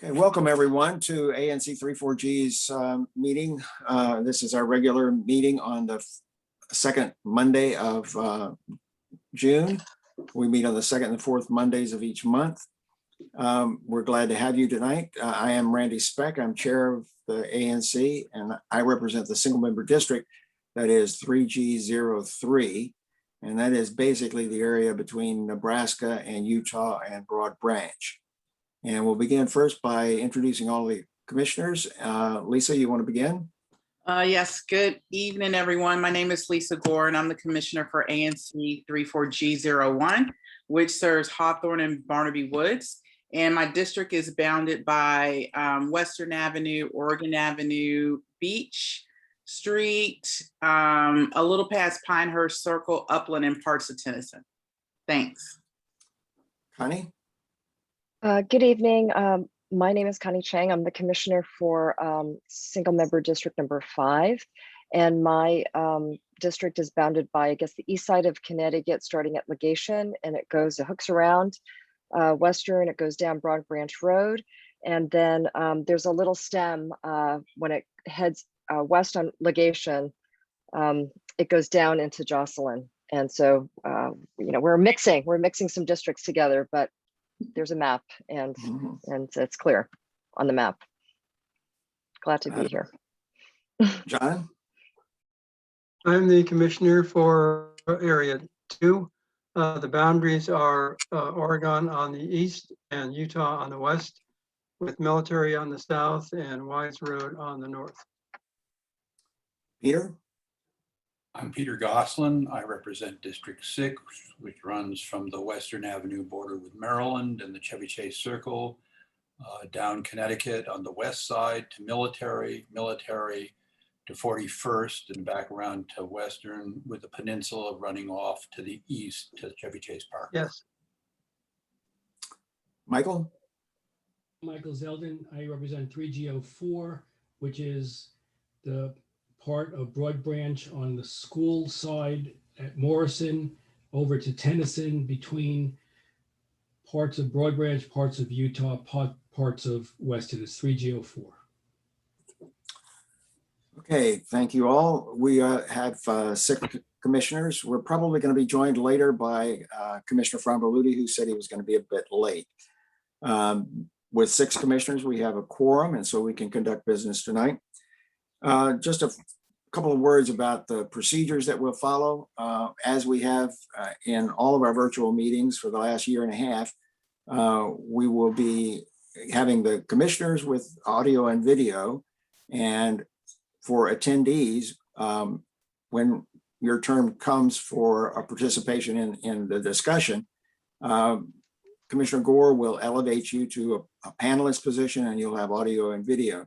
Okay, welcome everyone to ANC 34G's meeting. This is our regular meeting on the second Monday of June. We meet on the second and fourth Mondays of each month. We're glad to have you tonight. I am Randy Speck. I'm chair of the ANC, and I represent the single member district that is 3G03. And that is basically the area between Nebraska and Utah and Broad Branch. And we'll begin first by introducing all the commissioners. Lisa, you want to begin? Yes, good evening, everyone. My name is Lisa Gore, and I'm the commissioner for ANC 34G01, which serves Hawthorne and Barnaby Woods. And my district is bounded by Western Avenue, Oregon Avenue, Beach Street, a little past Pinehurst Circle, Upland, and parts of Tennyson. Thanks. Connie? Good evening. My name is Connie Chang. I'm the commissioner for single member district number 5. And my district is bounded by, I guess, the east side of Connecticut, starting at Legation, and it hooks around Western, it goes down Broad Branch Road. And then there's a little stem when it heads west on Legation, it goes down into Gosselin. And so, we're mixing some districts together, but there's a map and it's clear on the map. Glad to be here. John? I'm the commissioner for Area 2. The boundaries are Oregon on the east and Utah on the west, with military on the south and Wise Road on the north. Peter? I'm Peter Gosselin. I represent District 6, which runs from the Western Avenue border with Maryland and the Chevy Chase Circle, down Connecticut on the west side to military to 41st, and back around to Western, with the peninsula running off to the east to Chevy Chase Park. Yes. Michael? Michael Zeldin. I represent 3G04, which is the part of Broad Branch on the school side at Morrison over to Tennyson, between parts of Broad Branch, parts of Utah, parts of Weston. It's 3G04. Okay, thank you all. We have 6 commissioners. We're probably going to be joined later by Commissioner Framboludi, who said he was going to be a bit late. With 6 commissioners, we have a quorum, and so we can conduct business tonight. Just a couple of words about the procedures that we'll follow. As we have in all of our virtual meetings for the last year and a half, we will be having the commissioners with audio and video. And for attendees, when your term comes for a participation in the discussion, Commissioner Gore will elevate you to a panelist position, and you'll have audio and video.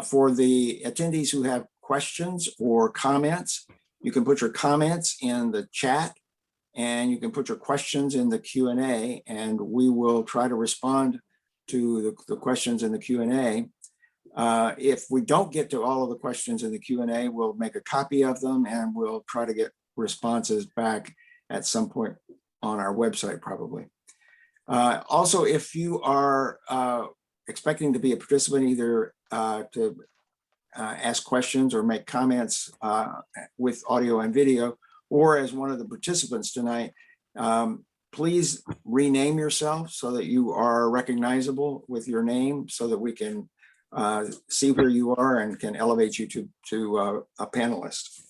For the attendees who have questions or comments, you can put your comments in the chat, and you can put your questions in the Q&A, and we will try to respond to the questions in the Q&A. If we don't get to all of the questions in the Q&A, we'll make a copy of them, and we'll try to get responses back at some point on our website, probably. Also, if you are expecting to be a participant, either to ask questions or make comments with audio and video, or as one of the participants tonight, please rename yourself so that you are recognizable with your name, so that we can see where you are and can elevate you to a panelist.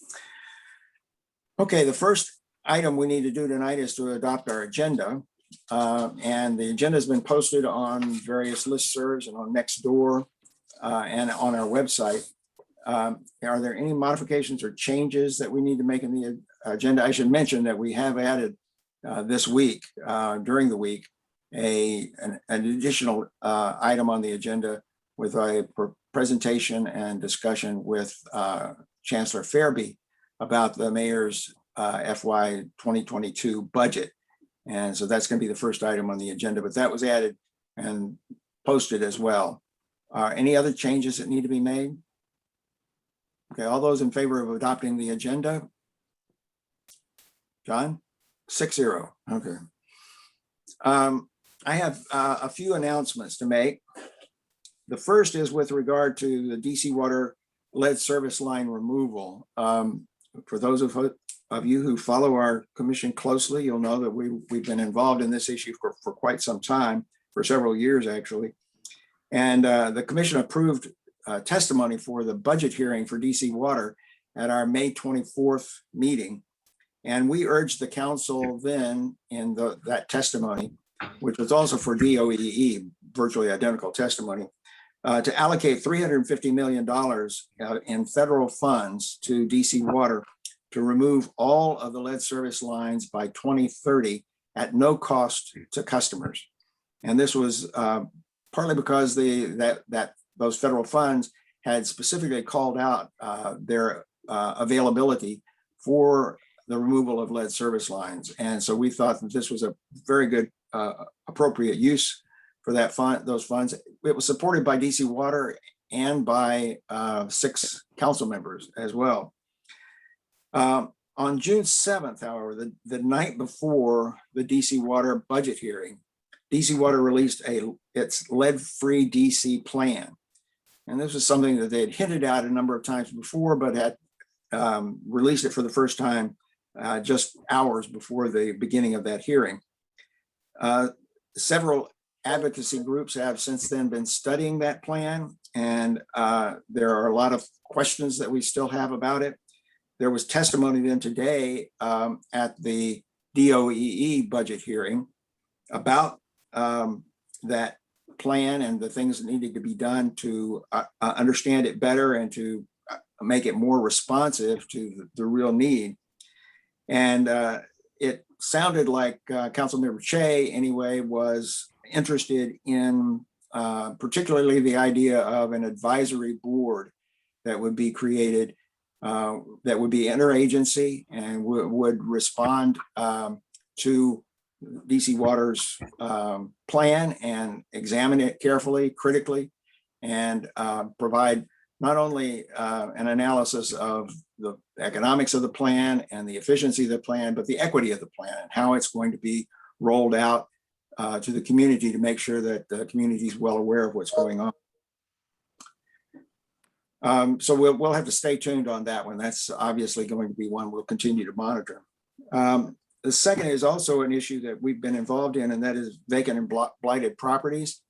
Okay, the first item we need to do tonight is to adopt our agenda. And the agenda has been posted on various listservs and on Nextdoor and on our website. Are there any modifications or changes that we need to make in the agenda? I should mention that we have added this week, during the week, an additional item on the agenda with a presentation and discussion with Chancellor Ferebee about the mayor's FY 2022 budget. And so that's going to be the first item on the agenda, but that was added and posted as well. Any other changes that need to be made? Okay, all those in favor of adopting the agenda? John? 6-0, okay. I have a few announcements to make. The first is with regard to the DC Water lead service line removal. For those of you who follow our commission closely, you'll know that we've been involved in this issue for quite some time, for several years actually. And the commission approved testimony for the budget hearing for DC Water at our May 24th meeting. And we urged the council then in that testimony, which was also for DOEE, virtually identical testimony, to allocate $350 million in federal funds to DC Water to remove all of the lead service lines by 2030 at no cost to customers. And this was partly because those federal funds had specifically called out their availability for the removal of lead service lines. And so we thought that this was a very good appropriate use for those funds. It was supported by DC Water and by 6 council members as well. On June 7th, however, the night before the DC Water budget hearing, DC Water released its lead-free DC plan. And this was something that they had hinted at a number of times before, but had released it for the first time just hours before the beginning of that hearing. Several advocacy groups have since then been studying that plan, and there are a lot of questions that we still have about it. There was testimony then today at the DOEE budget hearing about that plan and the things that needed to be done to understand it better and to make it more responsive to the real need. And it sounded like Councilmember Che, anyway, was interested in particularly the idea of an advisory board that would be created, that would be interagency and would respond to DC Water's plan and examine it carefully, critically, and provide not only an analysis of the economics of the plan and the efficiency of the plan, but the equity of the plan and how it's going to be rolled out to the community to make sure that the community is well aware of what's going on. So we'll have to stay tuned on that one. That's obviously going to be one we'll continue to monitor. The second is also an issue that we've been involved in, and that is vacant and blighted properties.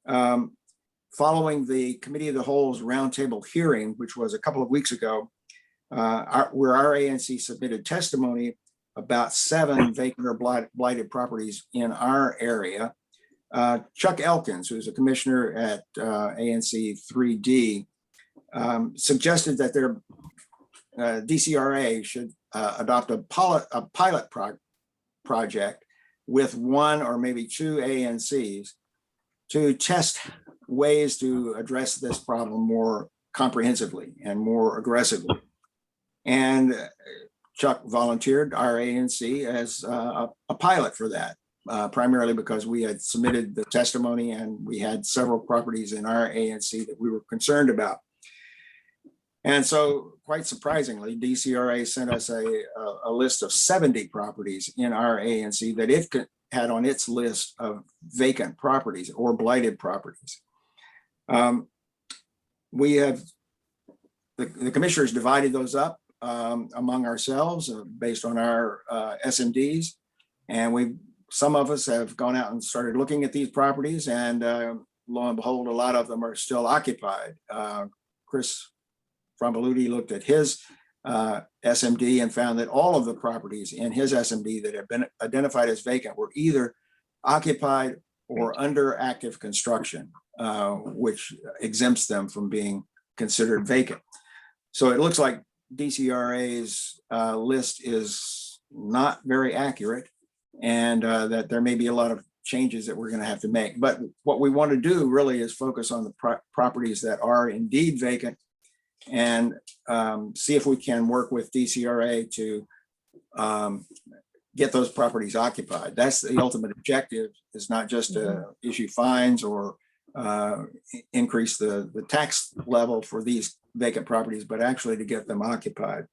Following the Committee of the Whole's roundtable hearing, which was a couple of weeks ago, where our ANC submitted testimony about 7 vacant or blighted properties in our area, Chuck Elkins, who's a commissioner at ANC 3D, suggested that their DCRA should adopt a pilot project with 1 or maybe 2 ANCs to test ways to address this problem more comprehensively and more aggressively. And Chuck volunteered our ANC as a pilot for that, primarily because we had submitted the testimony and we had several properties in our ANC that we were concerned about. And so, quite surprisingly, DCRA sent us a list of 70 properties in our ANC that it had on its list of vacant properties or blighted properties. We have, the commissioners divided those up among ourselves based on our SMDs. And some of us have gone out and started looking at these properties, and lo and behold, a lot of them are still occupied. Chris Fromboludi looked at his SMD and found that all of the properties in his SMD that have been identified as vacant were either occupied or under active construction, which exempts them from being considered vacant. So it looks like DCRA's list is not very accurate, and that there may be a lot of changes that we're going to have to make. But what we want to do really is focus on the properties that are indeed vacant and see if we can work with DCRA to get those properties occupied. That's the ultimate objective, is not just to issue fines or increase the tax level for these vacant properties, but actually to get them occupied.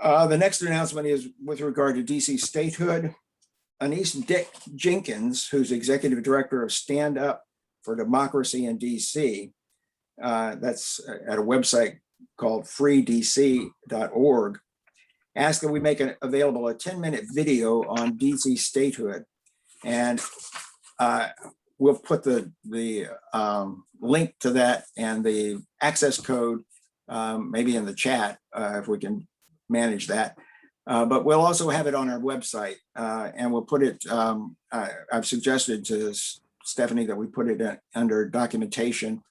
The next announcement is with regard to DC statehood. Anise Dick Jenkins, who's executive director of Stand Up for Democracy in DC. That's at a website called freedc.org. Ask that we make available a 10-minute video on DC statehood. And we'll put the link to that and the access code maybe in the chat if we can manage that. But we'll also have it on our website and we'll put it, I've suggested to Stephanie that we put it under documentation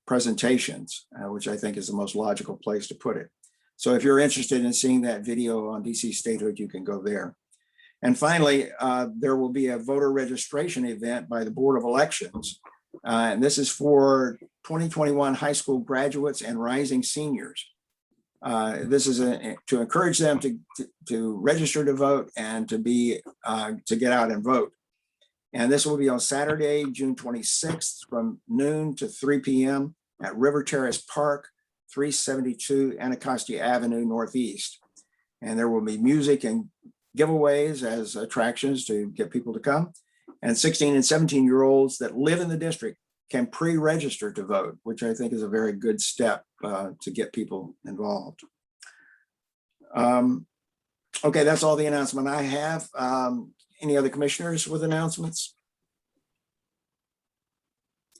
presentations, which I think is the most logical place to put it. So if you're interested in seeing that video on DC statehood, you can go there. And finally, there will be a voter registration event by the Board of Elections. And this is for 2021 high school graduates and rising seniors. This is to encourage them to register to vote and to get out and vote. And this will be on Saturday, June 26th from noon to 3 p.m. at River Terrace Park, 372 Anacostia Avenue Northeast. And there will be music and giveaways as attractions to get people to come. And 16 and 17-year-olds that live in the district can pre-register to vote, which I think is a very good step to get people involved. Okay, that's all the announcement I have. Any other commissioners with announcements?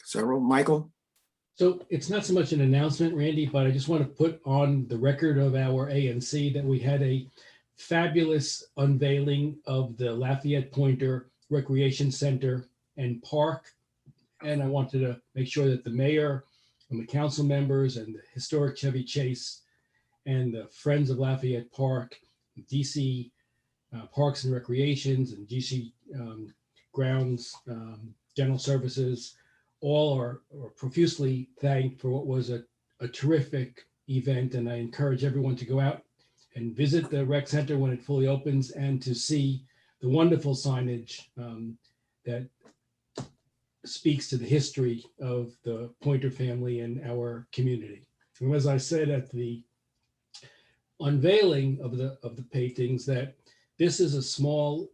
Several, Michael? So it's not so much an announcement, Randy, but I just want to put on the record of our ANC that we had a fabulous unveiling of the Lafayette Pointer Recreation Center and Park. And I wanted to make sure that the mayor and the council members and the historic Chevy Chase and the Friends of Lafayette Park, DC Parks and Recreations and DC Grounds General Services, all are profusely thanked for what was a terrific event. And I encourage everyone to go out and visit the rec center when it fully opens and to see the wonderful signage that speaks to the history of the Pointer family and our community. And as I said at the unveiling of the paintings, that this is a small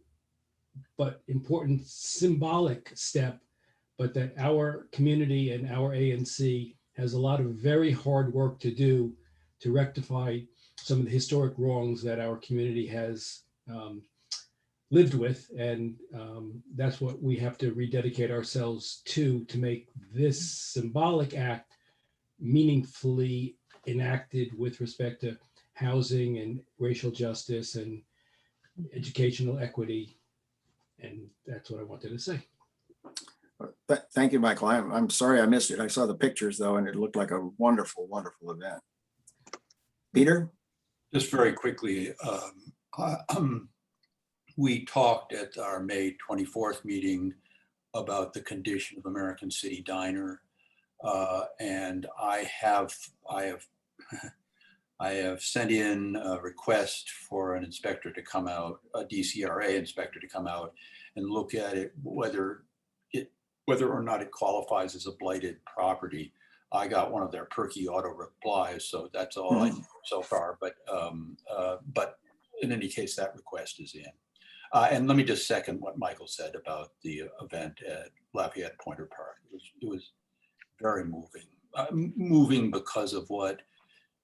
but important symbolic step, but that our community and our ANC has a lot of very hard work to do to rectify some of the historic wrongs that our community has lived with. And that's what we have to rededicate ourselves to make this symbolic act meaningfully enacted with respect to housing and racial justice and educational equity. And that's what I wanted to say. Thank you, Michael. I'm sorry I missed it. I saw the pictures though, and it looked like a wonderful, wonderful event. Peter? Just very quickly, we talked at our May 24th meeting about the condition of American City Diner. And I have sent in a request for an inspector to come out, a DCRA inspector to come out and look at it, whether or not it qualifies as a blighted property. I got one of their perky auto replies, so that's all I know so far. But in any case, that request is in. And let me just second what Michael said about the event at Lafayette Pointer Park. It was very moving. Moving because of what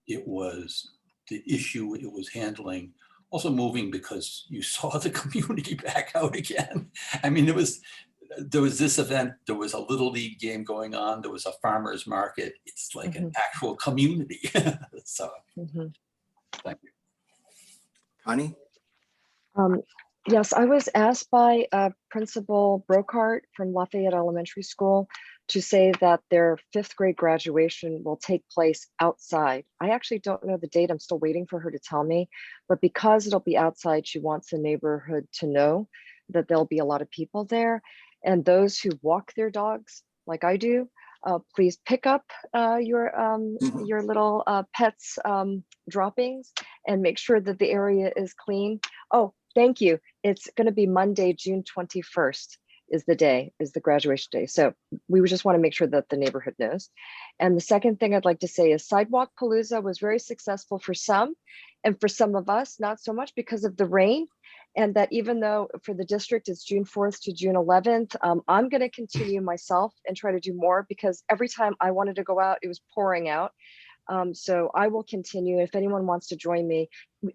it was, the issue it was handling. Also moving because you saw the community back out again. I mean, there was this event, there was a little league game going on, there was a farmer's market. It's like an actual community. So, thank you. Connie? Yes, I was asked by Principal Brocart from Lafayette Elementary School to say that their 5th grade graduation will take place outside. I actually don't know the date. I'm still waiting for her to tell me, but because it'll be outside, she wants the neighborhood to know that there'll be a lot of people there. And those who walk their dogs, like I do, please pick up your little pets' droppings and make sure that the area is clean. Oh, thank you. It's going to be Monday, June 21st is the graduation day. So we would just want to make sure that the neighborhood knows. And the second thing I'd like to say is Sidewalk Palooza was very successful for some, and for some of us, not so much because of the rain. And that even though for the district it's June 4th to June 11th, I'm going to continue myself and try to do more, because every time I wanted to go out, it was pouring out. So I will continue. If anyone wants to join me,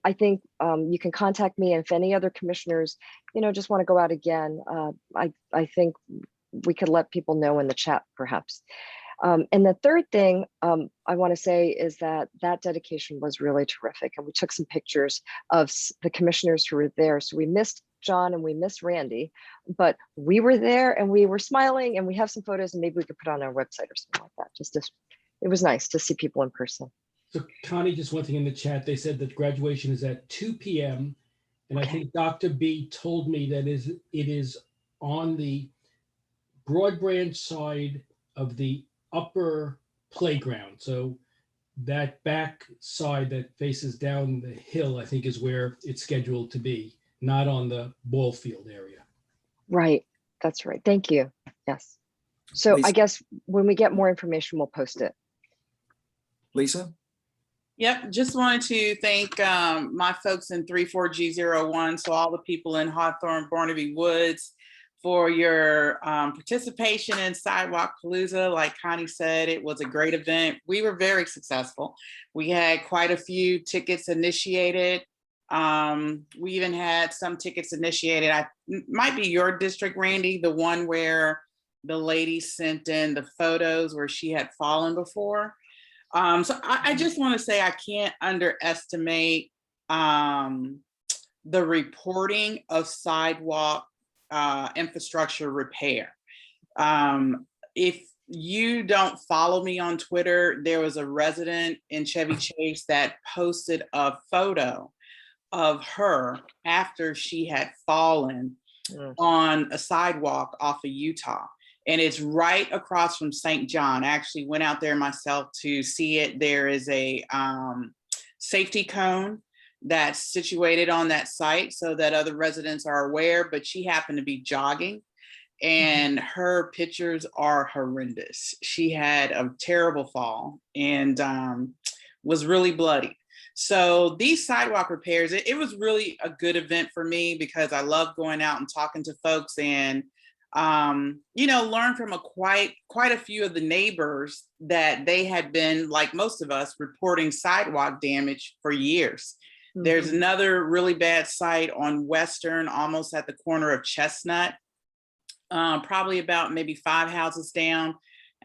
I think you can contact me. And if any other commissioners, just want to go out again, I think we could let people know in the chat perhaps. And the third thing I want to say is that dedication was really terrific. And we took some pictures of the commissioners who were there. So we missed John and we missed Randy, but we were there and we were smiling, and we have some photos, and maybe we could put on our website or something like that. It was nice to see people in person. So Connie, just one thing in the chat, they said that graduation is at 2 p.m. And I think Dr. B told me that it is on the Broad Branch side of the upper playground. So that back side that faces down the hill, I think, is where it's scheduled to be, not on the ball field area. Right. That's right. Thank you. Yes. So Lisa? I guess when we get more information, we'll post it. Lisa? Yep, just wanted to thank my folks in 34G01, so all the people in Hawthorne, Barnaby Woods, for your participation in Sidewalk Palooza. Like Connie said, it was a great event. We were very successful. We had quite a few tickets initiated. We even had some tickets initiated. Might be your district, Randy, the one where the lady sent in the photos where she had fallen before. So I just want to say I can't underestimate the reporting of sidewalk infrastructure repair. If you don't follow me on Twitter, there was a resident in Chevy Chase that posted a photo of her after she had fallen on a sidewalk off of Utah. And it's right across from St. John. I actually went out there myself to see it. There is a safety cone that's situated on that site so that other residents are aware, but she happened to be jogging and her pictures are horrendous. She had a terrible fall and was really bloody. So these sidewalk repairs, it was really a good event for me because I love going out and talking to folks and learn from quite a few of the neighbors that they had been, like most of us, reporting sidewalk damage for years. Mm-hmm. There's another really bad site on Western, almost at the corner of Chestnut, probably about maybe 5 houses down.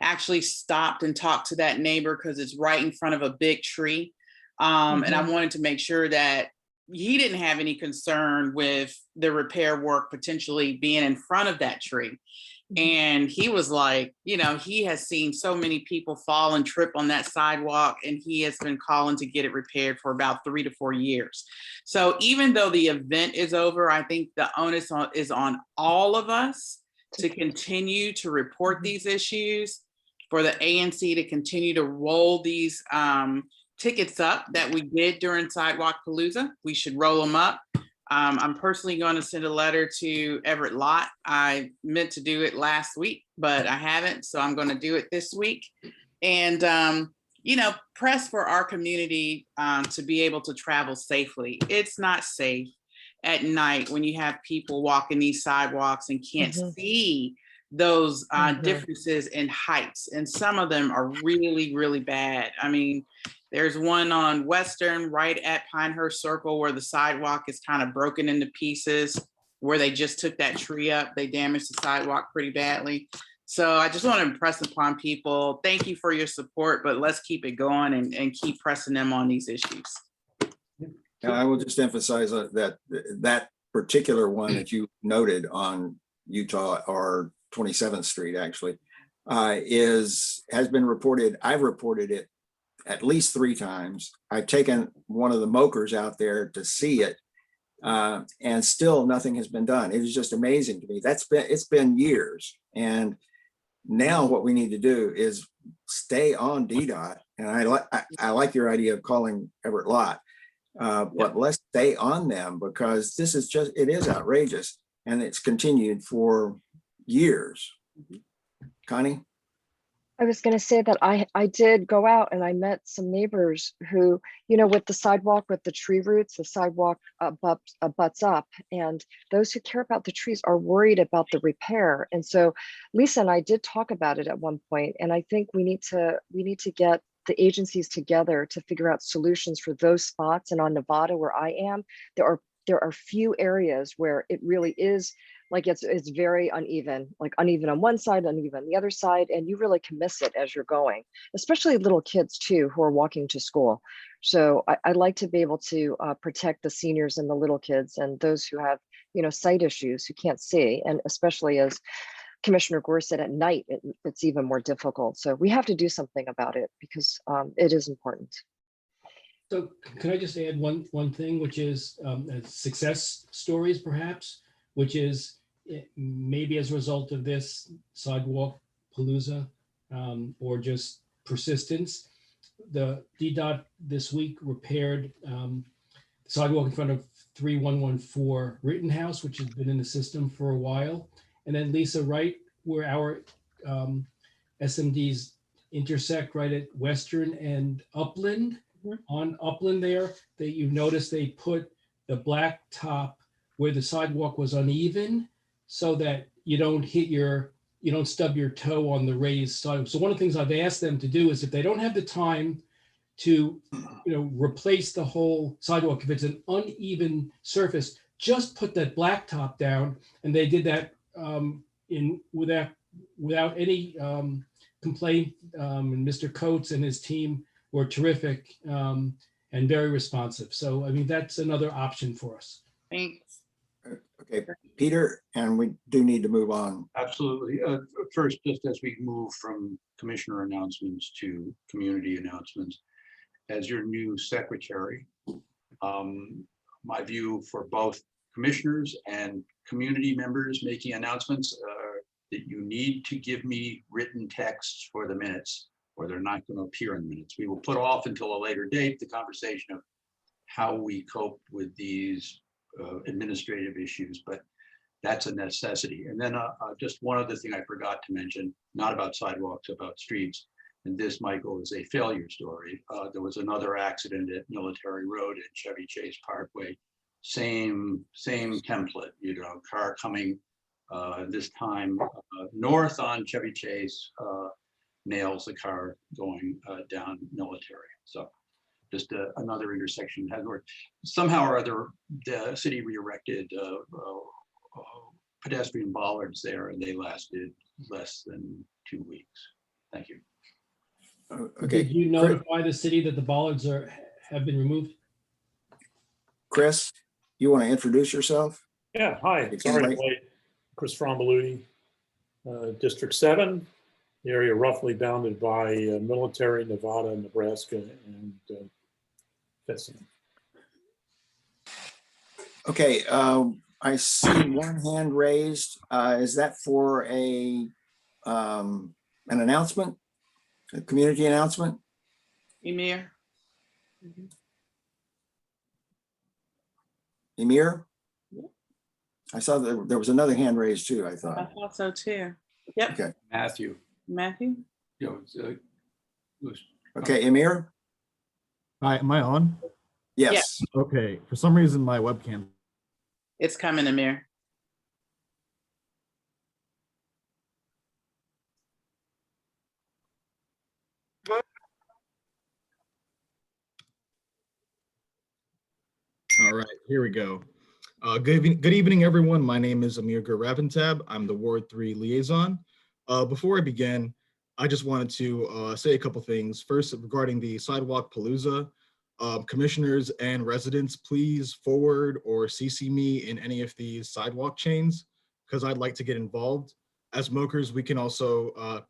Actually stopped and talked to that neighbor because it's right in front of a big tree. And I wanted to make sure that he didn't have any concern with the repair work potentially being in front of that tree. And he was like, he has seen so many people fall and trip on that sidewalk, and he has been calling to get it repaired for about 3 to 4 years. So even though the event is over, I think the onus is on all of us to continue to report these issues, for the ANC to continue to roll these tickets up that we did during Sidewalk Palooza. We should roll them up. I'm personally going to send a letter to Everett Lott. I meant to do it last week, but I haven't. So I'm going to do it this week. And, press for our community to be able to travel safely. It's not safe at night when you have people walking these sidewalks and can't see those differences in heights. And some of them are really, really bad. I mean, there's one on Western right at Pinehurst Circle where the sidewalk is kind of broken into pieces, where they just took that tree up. They damaged the sidewalk pretty badly. So I just want to impress upon people, thank you for your support, but let's keep it going and keep pressing them on these issues. I will just emphasize that particular one that you noted on Utah or 27th Street actually has been reported. I've reported it at least 3 times. I've taken one of the mokers out there to see it, and still nothing has been done. It is just amazing to me. It's been years, and now what we need to do is stay on DDOT. And I like your idea of calling Everett Lott, but let's stay on them, because this is it is outrageous, and it's continued for years. Connie? I was going to say that I did go out and I met some neighbors who, you know, with the sidewalk, with the tree roots, the sidewalk butts up, and those who care about the trees are worried about the repair. And so Lisa and I did talk about it at one point, and I think we need to get the agencies together to figure out solutions for those spots. And on Nevada, where I am, there are few areas where it really is like it's very uneven, like uneven on one side, uneven on the other side, and you really can miss it as you're going, especially little kids too who are walking to school. So I'd like to be able to protect the seniors and the little kids and those who have, you know, sight issues, who can't see, and especially as Commissioner Gore said, at night it's even more difficult. So we have to do something about it because it is important. So can I just add one thing, which is success stories, perhaps, which is maybe as a result of this sidewalk palooza or just persistence. The DDOT this week repaired the sidewalk in front of 3114 Rittenhouse, which has been in the system for a while. And then Lisa, right where our SMDs intersect, right at Western and Upland, on Upland there, that you notice they put the black top where the sidewalk was uneven so that you don't stub your toe on the raised sidewalk. So one of the things I've asked them to do is if they don't have the time to, replace the whole sidewalk, if it's an uneven surface, just put that black top down. And they did that without any complaint. And Mr. Coates and his team were terrific and very responsive. So, I mean, that's another option for us. Thanks. Okay, Peter, and we do need to move on. Absolutely. First, just as we move from commissioner announcements to community announcements, as your new secretary, my view for both commissioners and community members making announcements that you need to give me written texts for the minutes, or they're not going to appear in the minutes. We will put off until a later date the conversation of how we cope with these administrative issues, but that's a necessity. And then just one other thing I forgot to mention, not about sidewalks, about streets, and this, Michael, is a failure story. There was another accident at Military Road and Chevy Chase Parkway. Same template, car coming this time north on Chevy Chase, nails the car going down Military. So just another intersection has worked. Somehow or other, the city re-erected pedestrian bollards there, and they lasted less than 2 weeks. Thank you. Okay, Did you notify the city that the bollards have been removed? Chris, you want to introduce yourself? Yeah, hi, You sorry can to wait. Chris Frombaluti, District 7, the area roughly bounded by Military, Nevada, Nebraska, and Fessenden. Okay, I see one hand raised. Is that for an announcement, a community announcement? Emir? Emir? I saw that there was another hand raised too, I I thought. thought so too. Yep. Okay, Matthew, Matthew? okay, Emir? Hi, am I on? Yes. Okay, for some reason my webcam. It's coming, Emir. All right, here we go. Good evening, everyone. My name is Amir Guravantab. I'm the Ward 3 liaison. Before I begin, I just wanted to say a couple things. First, regarding the sidewalk palooza, commissioners and residents, please forward or CC me in any of these sidewalk chains, because I'd like to get involved. As Mokers, we can also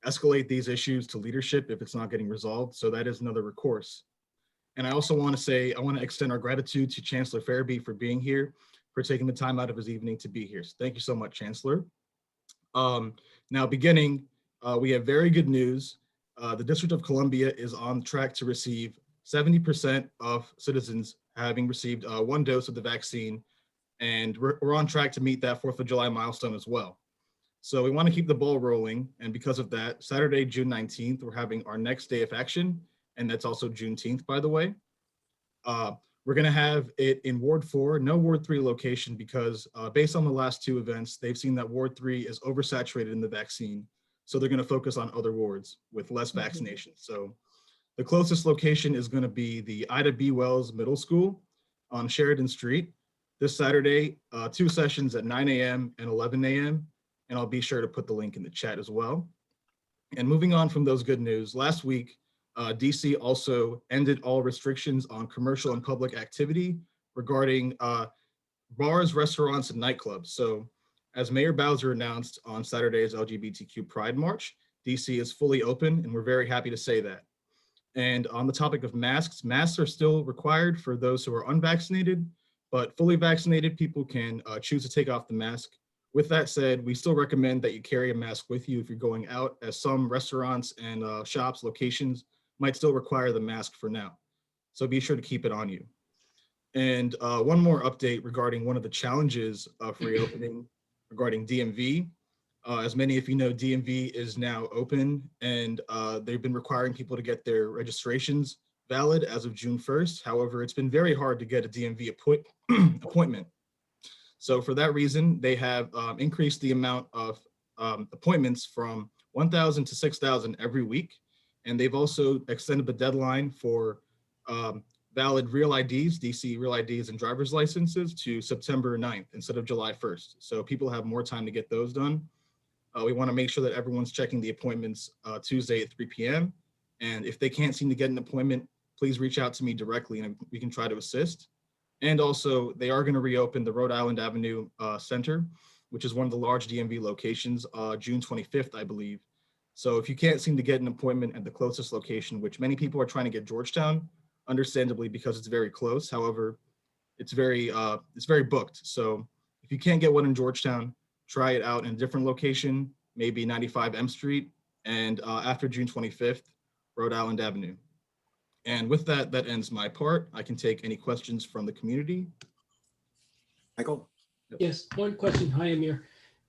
escalate these issues to leadership if it's not getting resolved. So that is another recourse. And I also want to say, I want to extend our gratitude to Chancellor Ferebee for being here, for taking the time out of his evening to be here. So thank you so much, Chancellor. Now beginning, we have very good news. The District of Columbia is on track to receive 70% of citizens having received one dose of the vaccine. And we're on track to meet that 4th of July milestone as well. So we want to keep the ball rolling. And because of that, Saturday, June 19th, we're having our next day of action. And that's also Juneteenth, by the way. We're going to have it in Ward 4, no Ward 3 location, because based on the last two events, they've seen that Ward 3 is oversaturated in the vaccine. So they're going to focus on other wards with less vaccination. So the closest location is going to be the Ida B. Wells Middle School on Sheridan Street this Saturday, 2 sessions at 9 a.m. and 11 a.m. And I'll be sure to put the link in the chat as well. And moving on from those good news, last week, DC also ended all restrictions on commercial and public activity regarding bars, restaurants, and nightclubs. So as Mayor Bowser announced on Saturday's LGBTQ Pride March, DC is fully open, and we're very happy to say that. And on the topic of masks, masks are still required for those who are unvaccinated, but fully vaccinated people can choose to take off the mask. With that said, we still recommend that you carry a mask with you if you're going out, as some restaurants and shops, locations might still require the mask for now. So be sure to keep it on you. And one more update regarding one of the challenges of reopening regarding DMV. As many of you know, DMV is now open, and they've been requiring people to get their registrations valid as of June 1st. However, it's been very hard to get a DMV appointment. So for that reason, they have increased the amount of appointments from 1,000 to 6,000 every week. And they've also extended the deadline for valid real IDs, DC real IDs and driver's licenses to September 9th instead of July 1st. So people have more time to get those done. We want to make sure that everyone's checking the appointments Tuesday at 3 p.m. And if they can't seem to get an appointment, please reach out to me directly and we can try to assist. And also, they are going to reopen the Rhode Island Avenue Center, which is one of the large DMV locations, June 25th, I believe. So if you can't seem to get an appointment at the closest location, which many people are trying to get Georgetown, understandably because it's very close. However, it's very booked. So if you can't get one in Georgetown, try it out in a different location, maybe 95 M Street, and after June 25th, Rhode Island Avenue. And with that, that ends my part. I can take any questions from the community. Michael? Yes, one question. Hi, Amir.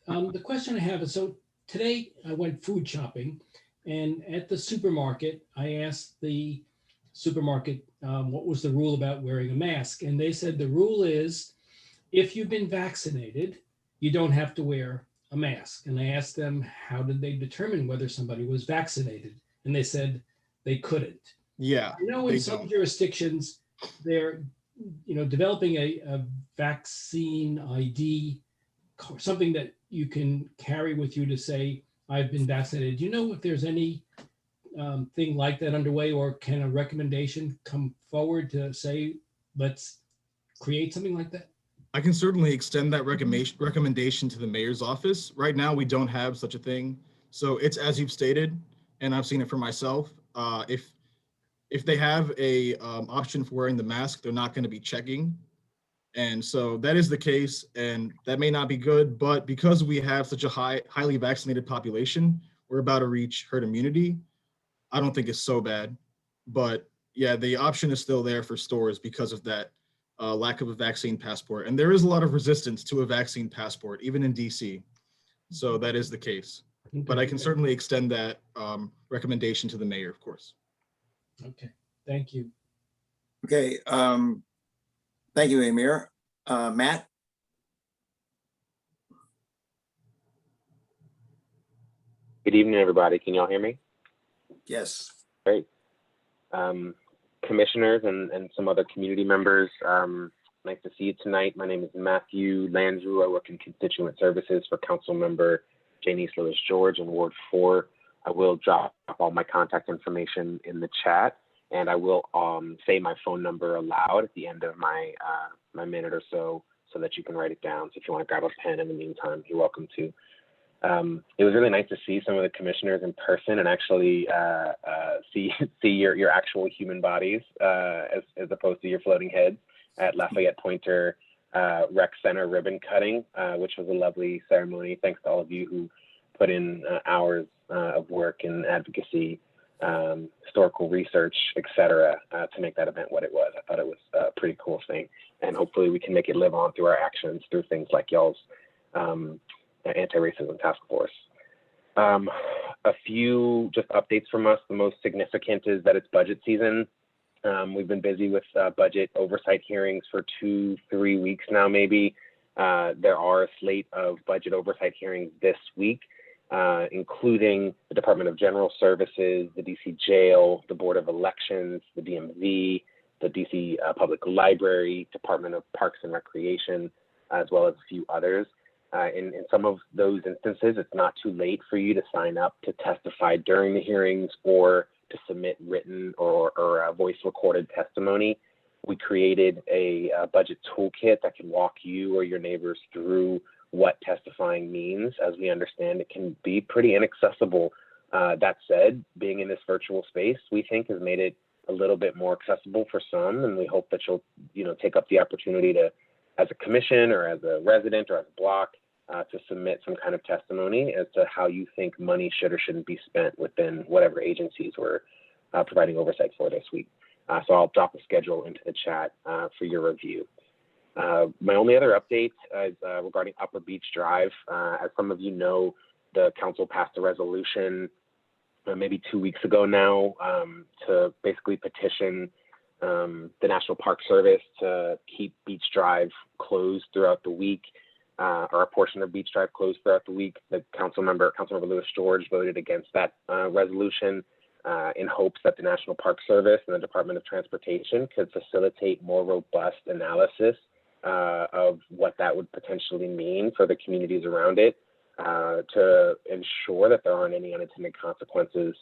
The question I have is, so today I went food shopping, and at the supermarket, I asked the supermarket what was the rule about wearing a mask. And they said the rule is if you've been vaccinated, you don't have to wear a mask. And I asked them, how did they determine whether somebody was vaccinated? And they said they couldn't. Yeah, I know in some jurisdictions, they're developing a vaccine ID, something that you can carry with you to say, I've been vaccinated. Do you know if there's any thing like that underway, or can a recommendation come forward to say, let's create something like that? I can certainly extend that recommendation to the mayor's office. Right now, we don't have such a thing. So it's as you've stated, and I've seen it for myself. If they have a option for wearing the mask, they're not going to be checking. And so that is the case, and that may not be good, but because we have such a highly vaccinated population, we're about to reach herd immunity. I don't think it's so bad, but yeah, the option is still there for stores because of that lack of a vaccine passport. And there is a lot of resistance to a vaccine passport, even in DC. So that is the case, but I can certainly extend that recommendation to the mayor, of course. Okay, thank you. Okay, thank you, Amir. Matt? Good evening, everybody. Can y'all hear me? Yes. Great. Commissioners and some other community members, nice to see you tonight. My name is Matthew Landrew. I work in constituent services for Council Member Janice Lewis George in Ward 4. I will drop all my contact information in the chat, and I will say my phone number aloud at the end of my my minute or so that you can write it down. So if you want to grab a pen in the meantime, you're welcome to. It was really nice to see some of the commissioners in person and actually see your actual human bodies as opposed to your floating heads at Lafayette Pointer Rec Center ribbon cutting, which was a lovely ceremony. Thanks to all of you who put in hours of work and advocacy, historical research, etc., to make that event what it was. I thought it was a pretty cool thing, and hopefully we can make it live on through our actions, through things like y'all's Anti-Racism Task Force. A few just updates from us. The most significant is that it's budget season. We've been busy with budget oversight hearings for 2-3 weeks now, maybe. There are a slate of budget oversight hearings this week, including the Department of General Services, the DC Jail, the Board of Elections, the DMV, the DC Public Library, Department of Parks and Recreation, as well as a few others. In some of those instances, it's not too late for you to sign up to testify during the hearings or to submit written or voice recorded testimony. We created a budget toolkit that can walk you or your neighbors through what testifying means. As we understand, it can be pretty inaccessible. That said, being in this virtual space, we think has made it a little bit more accessible for some, and we hope that you'll, take up the opportunity to, as a commission or as a resident or as a block, to submit some kind of testimony as to how you think money should or shouldn't be spent within whatever agencies we're providing oversight for this week. So I'll drop a schedule into the chat for your review. My only other update is regarding Upper Beach Drive. As some of you know, the council passed a resolution maybe 2 weeks ago now to basically petition the National Park Service to keep Beach Drive closed throughout the week, or a portion of Beach Drive closed throughout the week. The Councilmember Lewis George voted against that resolution in hopes that the National Park Service and the Department of Transportation could facilitate more robust analysis of what that would potentially mean for the communities around it, to ensure that there aren't any unintended consequences,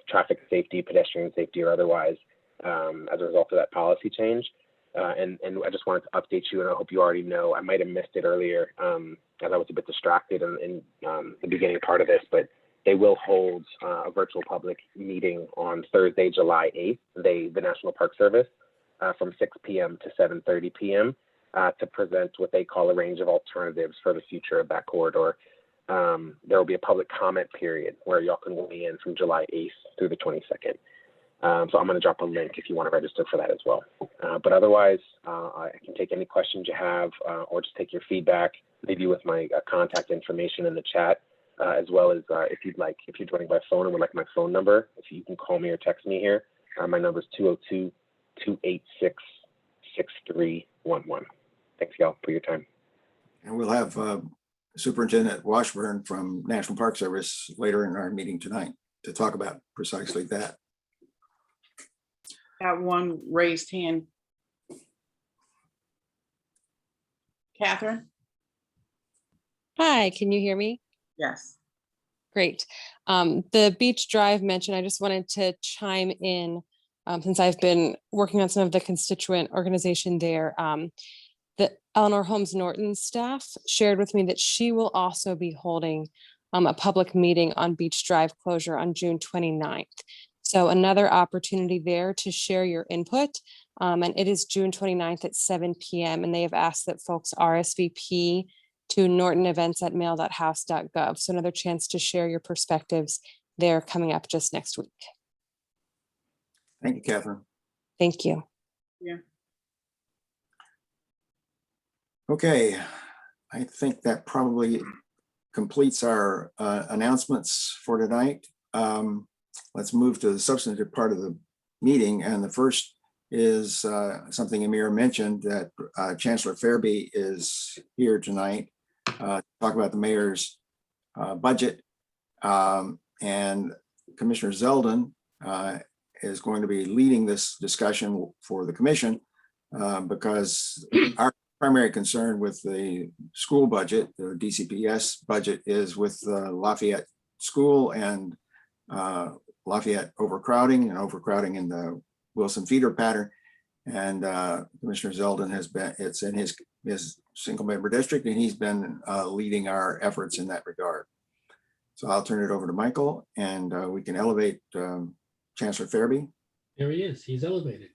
traffic safety, pedestrian safety, or otherwise, as a result of that policy change. And I just wanted to update you, and I hope you already know, I might have missed it earlier as I was a bit distracted in the beginning part of this, but they will hold a virtual public meeting on Thursday, July 8th, the National Park Service, from 6 p.m. to 7:30 p.m. To present what they call a range of alternatives for the future of that corridor. There will be a public comment period where y'all can weigh in from July 8th through the 22nd. So I'm going to drop a link if you want to register for that as well. But otherwise, I can take any questions you have or just take your feedback, leave you with my contact information in the chat, as well as if you'd like, if you're joining by phone and would like my phone number, if you can call me or text me here. My number is 202-286-6311. Thanks, y'all, for your time. And we'll have Superintendent Washburn from National Park Service later in our meeting tonight to talk about precisely that. Got one raised hand. Catherine? Hi, can you hear me? Yes. Great. The Beach Drive mention, I just wanted to chime in since I've been working on some of the constituent organization there. The Eleanor Holmes Norton staff shared with me that she will also be holding a public meeting on Beach Drive closure on June 29th. So another opportunity there to share your input. And it is June 29th at 7 p.m. And they have asked that folks RSVP to nortonevents@mail.house.gov. So another chance to share your perspectives there coming up just next week. Thank you, Catherine. Thank you. Yeah. Okay, I think that probably completes our announcements for tonight. Let's move to the substantive part of the meeting. And the first is something Amir mentioned, that Chancellor Ferebee is here tonight to talk about the mayor's budget. And Commissioner Zeldin is going to be leading this discussion for the commission because our primary concern with the school budget, the DCPS budget, is with Lafayette School and Lafayette overcrowding in the Wilson feeder pattern. And Commissioner Zeldin has been, it's in his single member district, and he's been leading our efforts in that regard. So I'll turn it over to Michael, and we can elevate Chancellor Ferebee. There he is. He's elevated.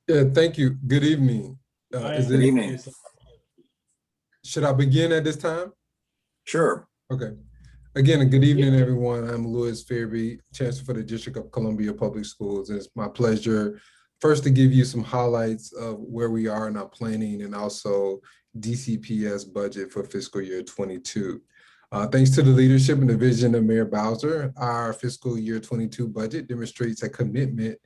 Yeah, thank you. Good evening. Good evening. Should I begin at this time? Sure. Okay. Again, good evening, everyone. I'm Louis Ferebee, Chancellor for the District of Columbia Public Schools. It's my pleasure First, to give you some highlights of where we are in our planning and also DCPS budget for fiscal year 22. Thanks to the leadership and the vision of Mayor Bowser, our fiscal year 22 budget demonstrates a commitment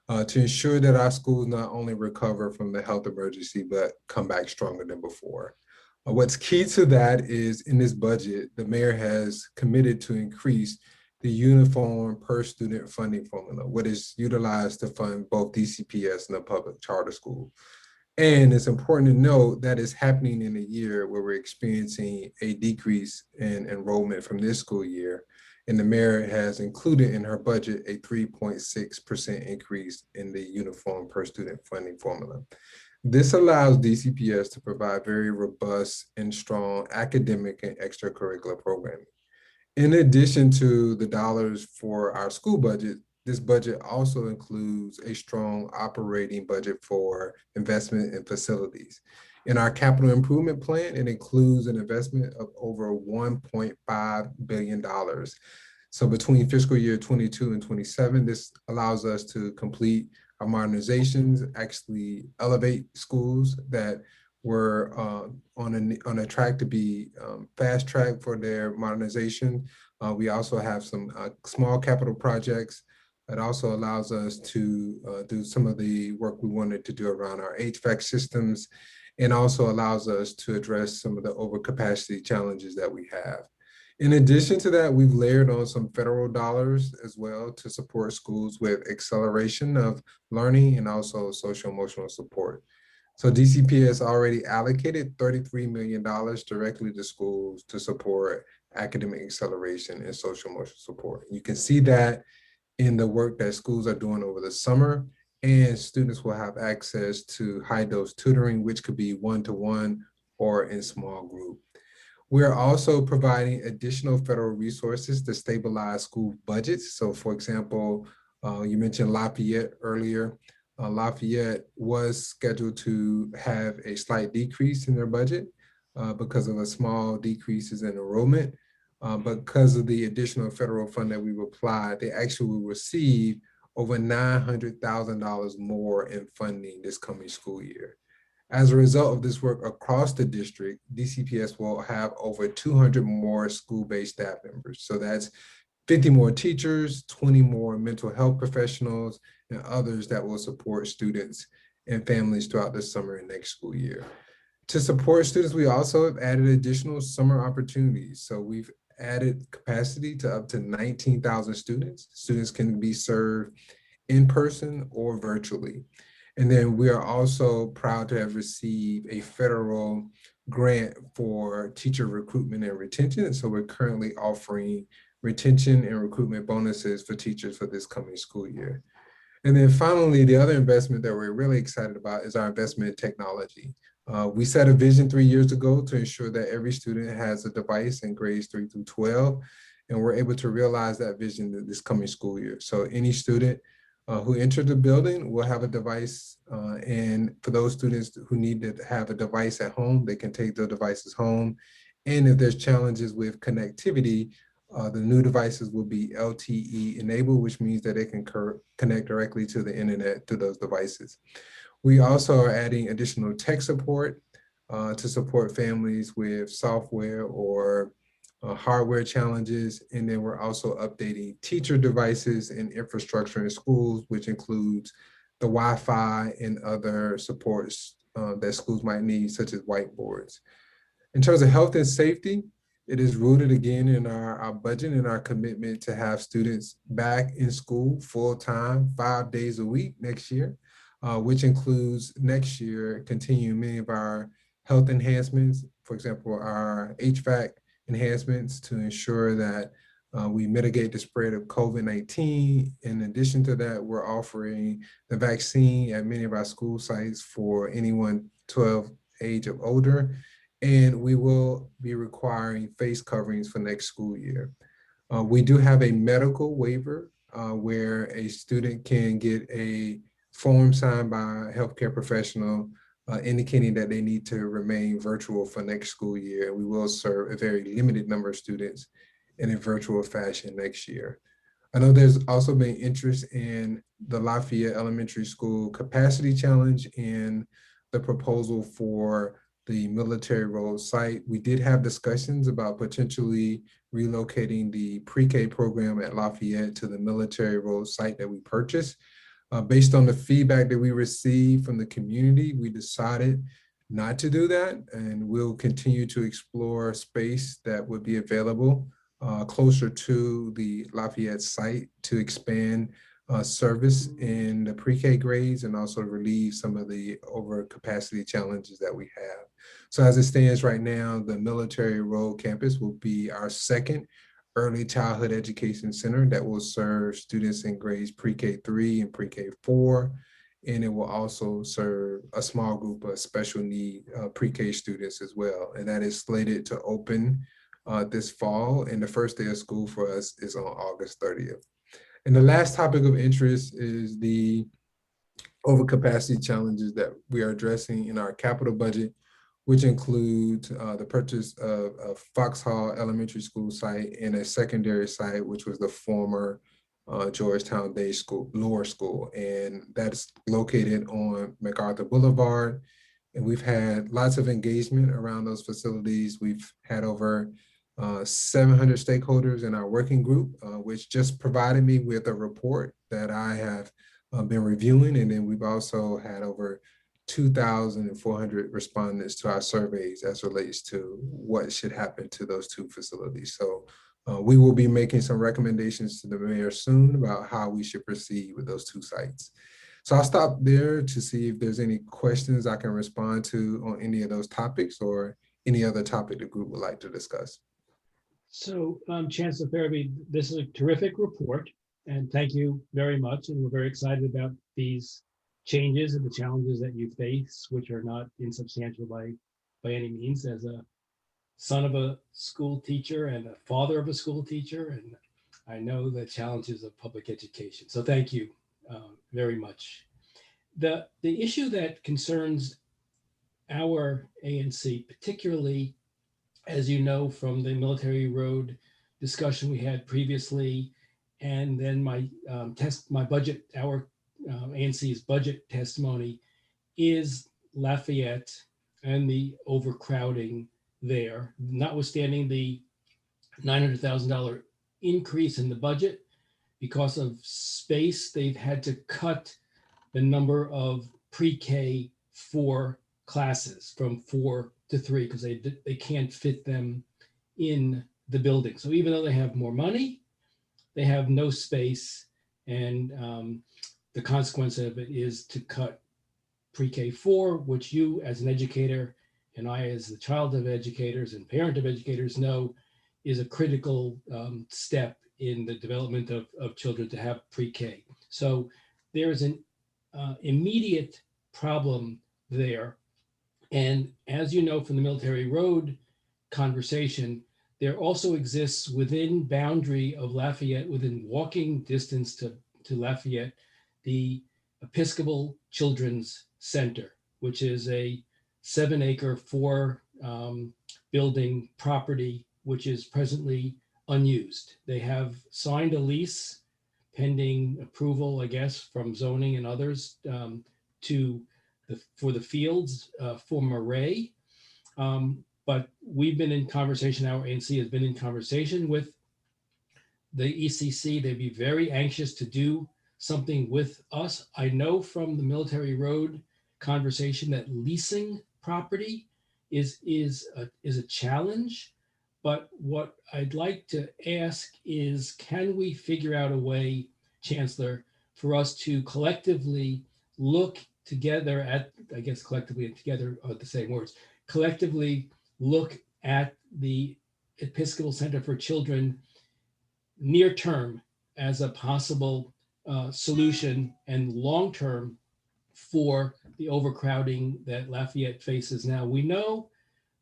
to ensure that our schools not only recover from the health emergency, but come back stronger than before. What's key to that is in this budget, the mayor has committed to increase the uniform per student funding formula, what is utilized to fund both DCPS and the public charter school. And it's important to note that is happening in a year where we're experiencing a decrease in enrollment from this school year. And the mayor has included in her budget a 3.6% increase in the uniform per student funding formula. This allows DCPS to provide very robust and strong academic and extracurricular programming. In addition to the dollars for our school budget, this budget also includes a strong operating budget for investment in facilities. In our capital improvement plan, it includes an investment of over $1.5 billion. So between fiscal year 22 and 27, this allows us to complete our modernizations, actually elevate schools that were on a track to be fast track for their modernization. We also have some small capital projects that also allows us to do some of the work we wanted to do around our HVAC systems, and also allows us to address some of the overcapacity challenges that we have. In addition to that, we've layered on some federal dollars as well to support schools with acceleration of learning and also social emotional support. So DCPS already allocated $33 million directly to schools to support academic acceleration and social emotional support. You can see that in the work that schools are doing over the summer, and students will have access to high dose tutoring, which could be one-to-one or in small group. We're also providing additional federal resources to stabilize school budgets. So for example, you mentioned Lafayette earlier. Lafayette was scheduled to have a slight decrease in their budget because of a small decreases in enrollment. Because of the additional federal fund that we've applied, they actually will receive over $900,000 more in funding this coming school year. As a result of this work across the district, DCPS will have over 200 more school-based staff members. So that's 50 more teachers, 20 more mental health professionals, and others that will support students and families throughout the summer and next school year. To support students, we also have added additional summer opportunities. So we've added capacity to up to 19,000 students. Students can be served in person or virtually. And then we are also proud to have received a federal grant for teacher recruitment and retention. And so we're currently offering retention and recruitment bonuses for teachers for this coming school year. And then finally, the other investment that we're really excited about is our investment in technology. We set a vision 3 years ago to ensure that every student has a device in grades 3 through 12, and we're able to realize that vision this coming school year. So any student who entered the building will have a device, and for those students who need to have a device at home, they can take their devices home. And if there's challenges with connectivity, the new devices will be LTE enabled, which means that they can connect directly to the internet through those devices. We also are adding additional tech support to support families with software or hardware challenges. And then we're also updating teacher devices and infrastructure in schools, which includes the Wi-Fi and other supports that schools might need, such as whiteboards. In terms of health and safety, it is rooted again in our budget and our commitment to have students back in school full-time, 5 days a week next year, which includes next year continuing many of our health enhancements, for example, our HVAC enhancements to ensure that we mitigate the spread of COVID-19. In addition to that, we're offering the vaccine at many of our school sites for anyone 12 age or older. And we will be requiring face coverings for next school year. We do have a medical waiver where a student can get a form signed by a healthcare professional indicating that they need to remain virtual for next school year. We will serve a very limited number of students in a virtual fashion next year. I know there's also been interest in the Lafayette Elementary School capacity challenge and the proposal for the Military Road site. We did have discussions about potentially relocating the pre-K program at Lafayette to the Military Road site that we purchased. Based on the feedback that we received from the community, we decided not to do that, and we'll continue to explore space that would be available closer to the Lafayette site to expand service in the pre-K grades and also relieve some of the overcapacity challenges that we have. So as it stands right now, the Military Road campus will be our second early childhood education center that will serve students in grades pre-K 3 and pre-K 4. And it will also serve a small group of special need pre-K students as well. And that is slated to open this fall. And the first day of school for us is on August 30th. And the last topic of interest is the overcapacity challenges that we are addressing in our capital budget, which includes the purchase of a Foxhall Elementary School site and a secondary site, which was the former Georgetown Day School, Lower School. And that's located on MacArthur Boulevard. And we've had lots of engagement around those facilities. We've had over 700 stakeholders in our working group, which just provided me with a report that I have been reviewing. And then we've also had over 2,400 respondents to our surveys as relates to what should happen to those two facilities. So we will be making some recommendations to the mayor soon about how we should proceed with those two sites. So I'll stop there to see if there's any questions I can respond to on any of those topics or any other topic the group would like to discuss. So Chancellor Ferebee, this is a terrific report, and thank you very much. And we're very excited about these changes and the challenges that you face, which are not insubstantial by any means. As a son of a school teacher and a father of a school teacher, and I know the challenges of public education. So thank you very much. The issue that concerns our ANC, particularly, as you know, from the Military Road discussion we had previously, and then my our ANC's budget testimony, is Lafayette and the overcrowding there, notwithstanding the $900,000 increase in the budget. Because of space, they've had to cut the number of pre-K 4 classes from 4 to 3 because they can't fit them in the building. So even though they have more money, they have no space, and the consequence of it is to cut pre-K 4, which you as an educator and I as the child of educators and parent of educators know is a critical step in the development of children to have pre-K. So there is an immediate problem there. And as you know from the Military Road conversation, there also exists within boundary of Lafayette, within walking distance to Lafayette, the Episcopal Children's Center, which is a 7-acre, 4 building property, which is presently unused. They have signed a lease pending approval, I guess, from zoning and others for the fields for Murray. But we've been in conversation, our ANC has been in conversation with the ECC. They'd be very anxious to do something with us. I know from the Military Road conversation that leasing property is a challenge. But what I'd like to ask is, can we figure out a way, Chancellor, for us to collectively look together at, I guess collectively and together are the same words, collectively look at the Episcopal Center for Children near term as a possible solution, and long term for the overcrowding that Lafayette faces now. We know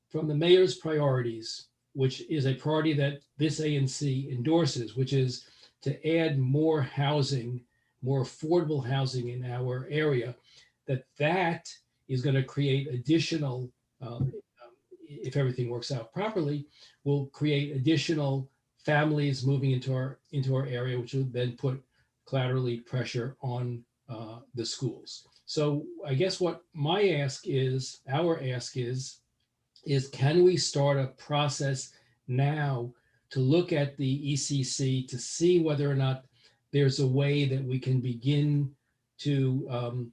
from the mayor's priorities, which is a priority that this ANC endorses, which is to add more housing, more affordable housing in our area, that is going to create additional, if everything works out properly, will create additional families moving into our area, which would then put collaterally pressure on the schools. So I guess what my ask is, our ask is can we start a process now to look at the ECC to see whether or not there's a way that we can begin to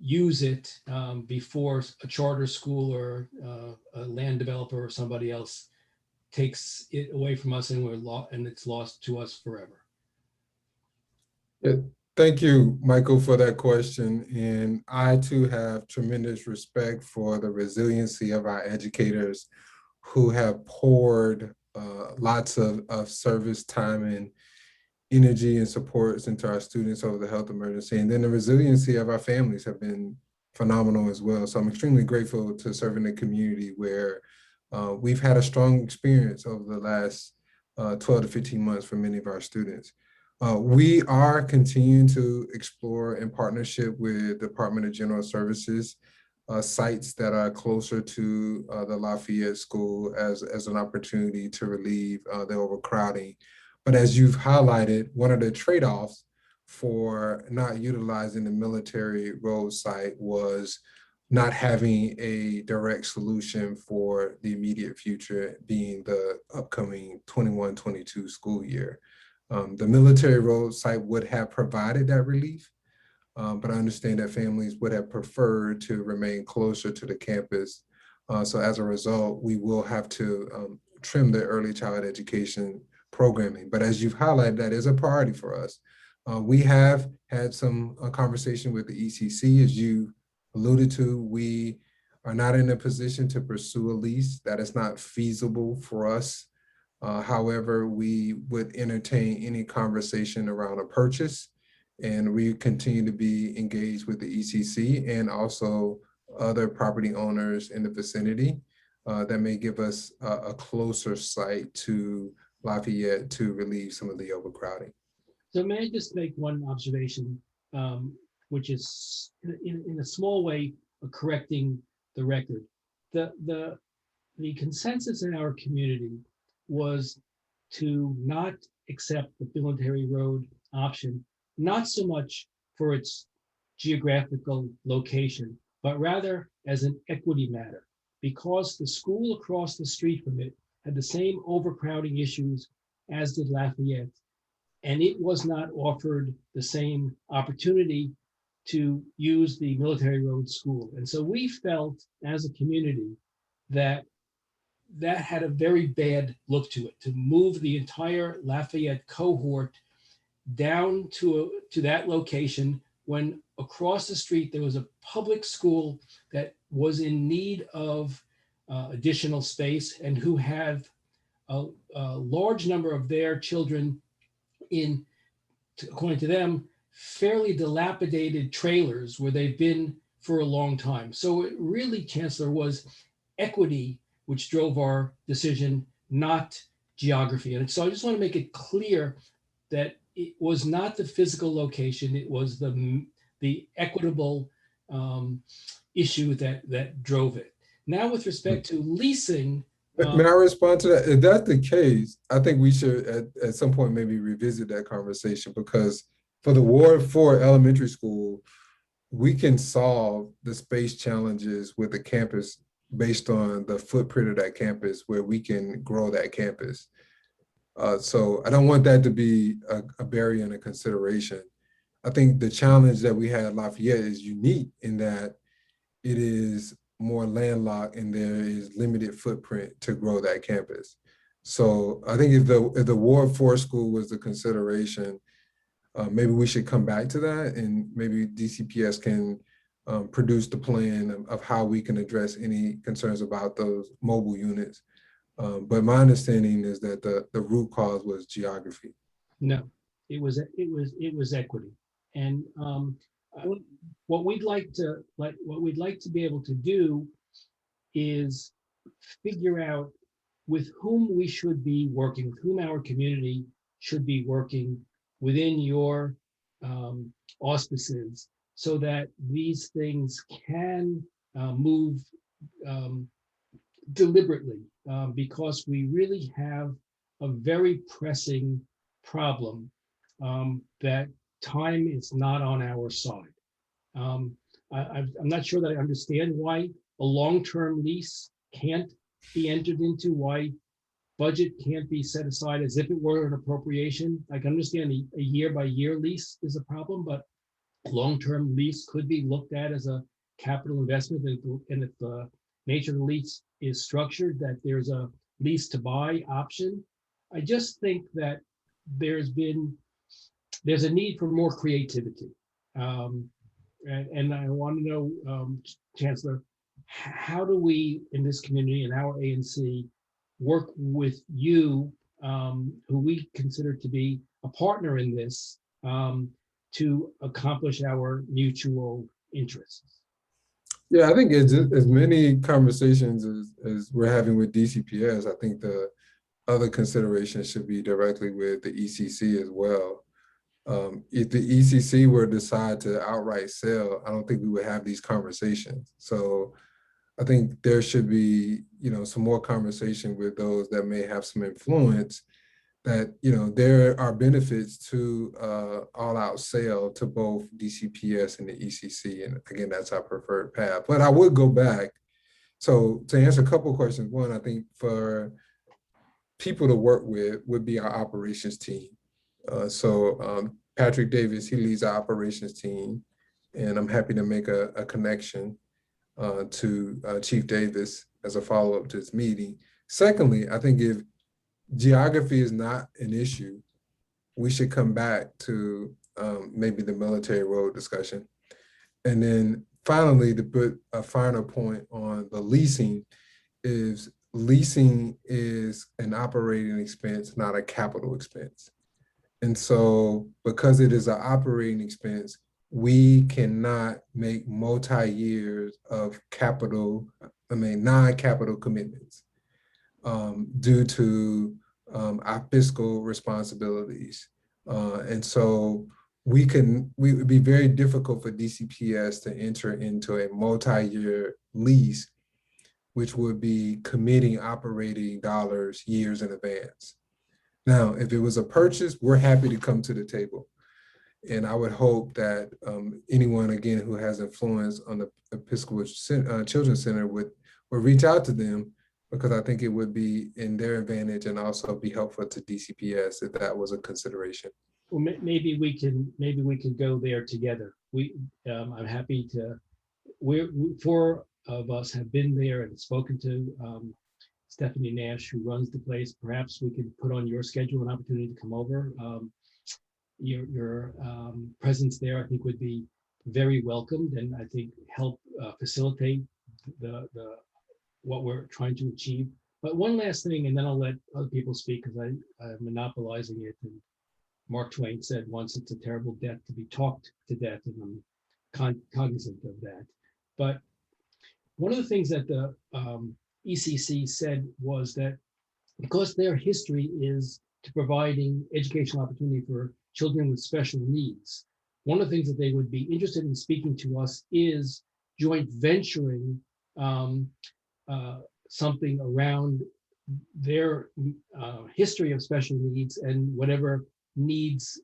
use it before a charter school or a land developer or somebody else takes it away from us and it's lost to us forever. Yeah, thank you, Michael, for that question. And I too have tremendous respect for the resiliency of our educators who have poured lots of service time and energy and supports into our students over the health emergency. And then the resiliency of our families have been phenomenal as well. So I'm extremely grateful to serve in a community where we've had a strong experience over the last 12 to 15 months for many of our students. We are continuing to explore in partnership with Department of General Services sites that are closer to the Lafayette School as an opportunity to relieve the overcrowding. But as you've highlighted, one of the trade-offs for not utilizing the military road site was not having a direct solution for the immediate future, being the upcoming 21-22 school year. The military road site would have provided that relief, but I understand that families would have preferred to remain closer to the campus. So as a result, we will have to trim the early child education programming. But as you've highlighted, that is a priority for us. We have had some conversation with the ECC. As you alluded to, we are not in a position to pursue a lease. That is not feasible for us. However, we would entertain any conversation around a purchase, and we continue to be engaged with the ECC and also other property owners in the vicinity that may give us a closer site to Lafayette to relieve some of the overcrowding. So may I just make one observation, which is in a small way correcting the record. The consensus in our community was to not accept the military road option, not so much for its geographical location, but rather as an equity matter, because the school across the street from it had the same overcrowding issues as did Lafayette, and it was not offered the same opportunity to use the military road school. And so we felt as a community that had a very bad look to it, to move the entire Lafayette cohort down to that location when across the street there was a public school that was in need of additional space and who had a large number of their children in, according to them, fairly dilapidated trailers where they've been for a long time. So it really, Chancellor, was equity which drove our decision, not geography. And so I just want to make it clear that it was not the physical location, it was the equitable issue that drove it. Now, with respect to leasing. May I respond to that? If that's the case, I think we should at some point maybe revisit that conversation, because for the Ward 4 Elementary School, we can solve the space challenges with the campus based on the footprint of that campus where we can grow that campus. So I don't want that to be a barrier and a consideration. I think the challenge that we had at Lafayette is unique in that it is more landlocked and there is limited footprint to grow that campus. So I think if the Ward 4 school was the consideration, maybe we should come back to that, and maybe DCPS can produce the plan of how we can address any concerns about those mobile units. But my understanding is that the root cause was geography. No, it was equity, and what we'd like to be able to do is figure out with whom we should be working, with whom our community should be working within your auspices, so that these things can move deliberately, because we really have a very pressing problem that time is not on our side. I'm not sure that I understand why a long-term lease can't be entered into, why budget can't be set aside as if it were an appropriation. I can understand a year-by-year lease is a problem, but long-term lease could be looked at as a capital investment. And if the nature of the lease is structured, that there's a lease to buy option. I just think that there's a need for more creativity. And I want to know, Chancellor, how do we in this community and our ANC work with you, who we consider to be a partner in this, to accomplish our mutual interests? Yeah, I think it's as many conversations as we're having with DCPS. I think the other considerations should be directly with the ECC as well. If the ECC were to decide to outright sell, I don't think we would have these conversations. So I think there should be, some more conversation with those that may have some influence, that, there are benefits to all-out sale to both DCPS and the ECC. And again, that's our preferred path. But I would go back. So to answer a couple of questions, one, I think for people to work with would be our operations team. Patrick Davis, he leads our operations team, and I'm happy to make a connection to Chief Davis as a follow-up to this meeting. Secondly, I think if geography is not an issue, we should come back to maybe the military road discussion. And then finally, to put a finer point on the leasing is an operating expense, not a capital expense. And so because it is an operating expense, we cannot make multi-years of non-capital commitments due to our fiscal responsibilities. And so it would be very difficult for DCPS to enter into a multi-year lease, which would be committing operating dollars years in advance. Now, if it was a purchase, we're happy to come to the table. And I would hope that anyone, again, who has influence on the Episcopal Children's Center would reach out to them, because I think it would be in their advantage and also be helpful to DCPS if that was a consideration. Well, maybe we can go there together. I'm happy to. Four of us have been there and spoken to Stephanie Nash, who runs the place. Perhaps we could put on your schedule an opportunity to come over. Your presence there, I think, would be very welcomed, and I think help facilitate the what we're trying to achieve. But one last thing, and then I'll let other people speak, because I'm monopolizing it. And Mark Twain said once, it's a terrible death to be talked to death, and I'm cognizant of that. But one of the things that the ECC said was that because their history is to providing educational opportunity for children with special needs, one of the things that they would be interested in speaking to us is joint venturing something around their history of special needs and whatever needs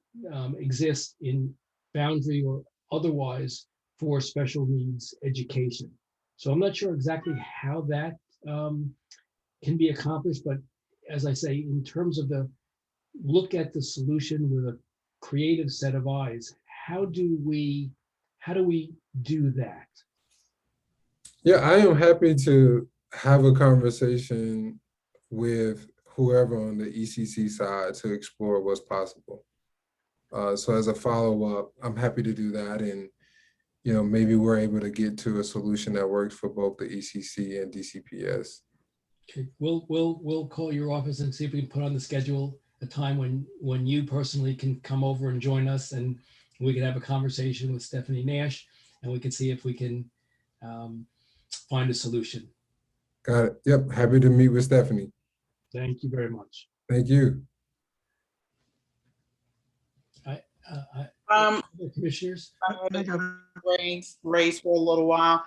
exist in boundary or otherwise for special needs education. So I'm not sure exactly how that can be accomplished, but as I say, in terms of the look at the solution with a creative set of eyes, how do we do that? Yeah, I am happy to have a conversation with whoever on the ECC side to explore what's possible. So as a follow-up, I'm happy to do that, and maybe we're able to get to a solution that works for both the ECC and DCPS. Okay, we'll call your office and see if we can put on the schedule a time when you personally can come over and join us, and we can have a conversation with Stephanie Nash, and we can see if we can find a solution. Got it. Yep. Happy to meet with Stephanie. Thank you very much. Thank you. Commissioners? Raised for a little while.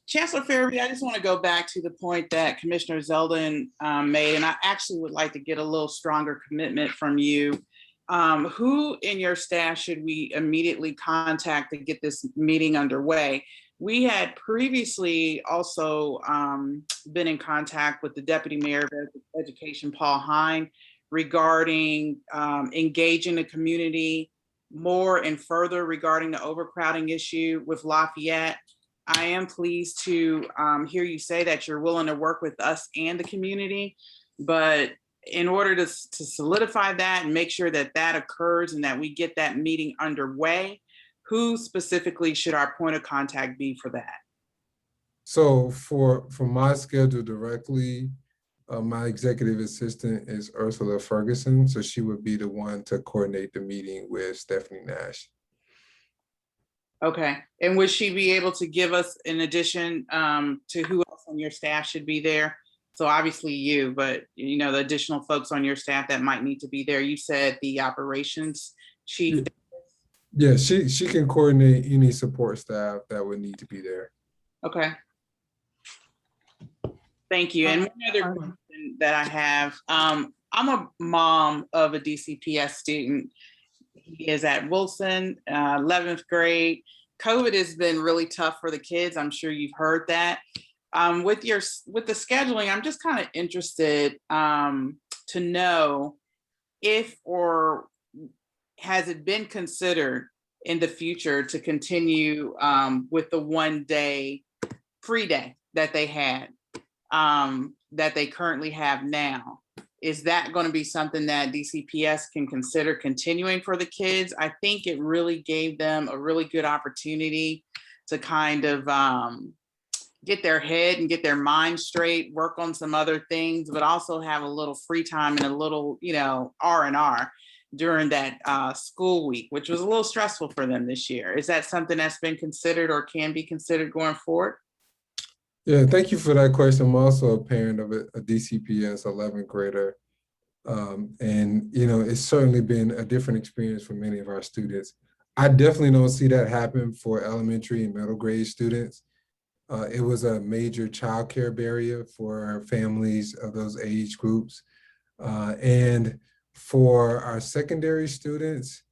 Chancellor Ferebee, I just want to go back to the point that Commissioner Zeldin made, and I actually would like to get a little stronger commitment from you. Who in your staff should we immediately contact to get this meeting underway? We had previously also been in contact with the Deputy Mayor of Education, Paul Hine, regarding engaging the community more and further regarding the overcrowding issue with Lafayette. I am pleased to hear you say that you're willing to work with us and the community, but in order to solidify that and make sure that that occurs and that we get that meeting underway, who specifically should our point of contact be for that? So for my schedule directly, my executive assistant is Ursula Ferguson. So she would be the one to coordinate the meeting with Stephanie Nash. Okay, and would she be able to give us, in addition to who else on your staff should be there? So obviously you, but you know, the additional folks on your staff that might need to be there. You said the operations chief. Yeah, she can coordinate any support staff that would need to be there. Okay. Thank you. And one other question that I have, I'm a mom of a DCPS student. He is at Wilson, 11th grade. COVID has been really tough for the kids. I'm sure you've heard that. With the scheduling, I'm just kind of interested to know if or has it been considered in the future to continue with the 1 day free day that they had, that they currently have now. Is that going to be something that DCPS can consider continuing for the kids? I think it really gave them a really good opportunity to kind of get their head and get their mind straight, work on some other things, but also have a little free time and a little, you know, R&R during that school week, which was a little stressful for them this year. Is that something that's been considered or can be considered going forward? Yeah, thank you for that question. I'm also a parent of a DCPS 11th grader. And, you know, it's certainly been a different experience for many of our students. I definitely don't see that happen for elementary and middle grade students. It was a major childcare barrier for families of those age groups. And for our secondary students,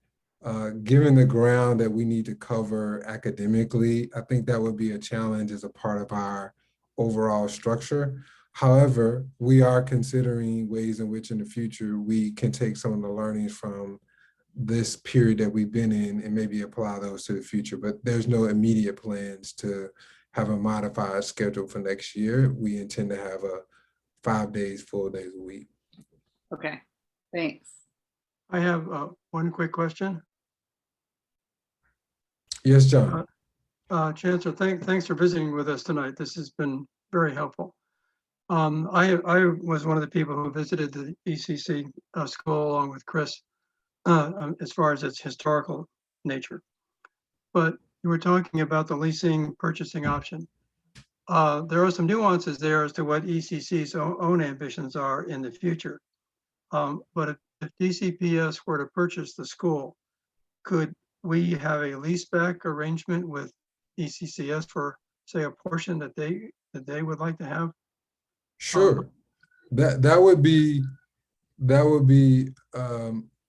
given the ground that we need to cover academically, I think that would be a challenge as a part of our overall structure. However, we are considering ways in which in the future we can take some of the learnings from this period that we've been in and maybe apply those to the future. But there's no immediate plans to have a modified schedule for next year. We intend to have a 5 days, 4 days a week. Okay, thanks. I have one quick question. Yes, John. Chancellor, thanks for visiting with us tonight. This has been very helpful. I was one of the people who visited the ECC school along with Chris as far as its historical nature. But you were talking about the leasing purchasing option. There are some nuances there as to what ECC's own ambitions are in the future. But if DCPS were to purchase the school, could we have a leaseback arrangement with ECCS for, say, a portion that they would like to have? Sure. That would be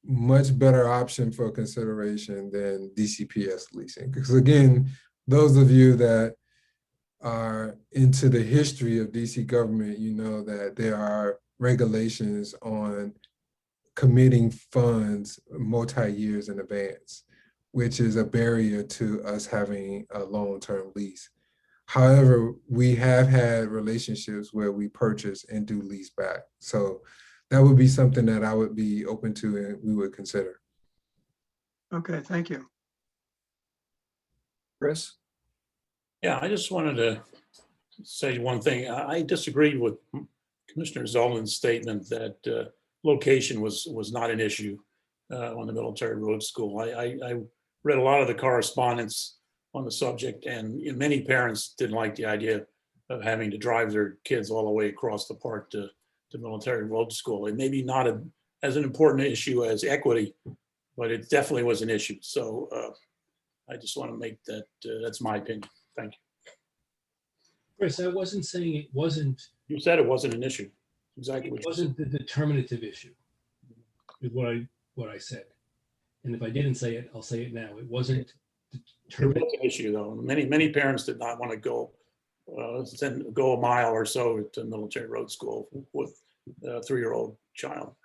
much better option for consideration than DCPS leasing. Because again, those of you that are into the history of DC government, you know that there are regulations on committing funds multi-years in advance, which is a barrier to us having a long-term lease. However, we have had relationships where we purchase and do lease back. So that would be something that I would be open to and we would consider. Okay, thank you. Chris? Yeah, I just wanted to say one thing. I disagree with Commissioner Zeldin's statement that location was not an issue on the military road school. I read a lot of the correspondence on the subject, and many parents didn't like the idea of having to drive their kids all the way across the park to military road school. It may be not as an important issue as equity, but it definitely was an issue. So I just want to make that, that's my opinion. Thank you. Chris, I wasn't saying it wasn't, You said it wasn't an issue. Exactly it what you said. wasn't the determinative issue, is what I said. And if I didn't say it, I'll say it now. It wasn't It was determinative. an issue, though. Many parents did not want to go a mile or so to Military Road School with a 3-year-old child.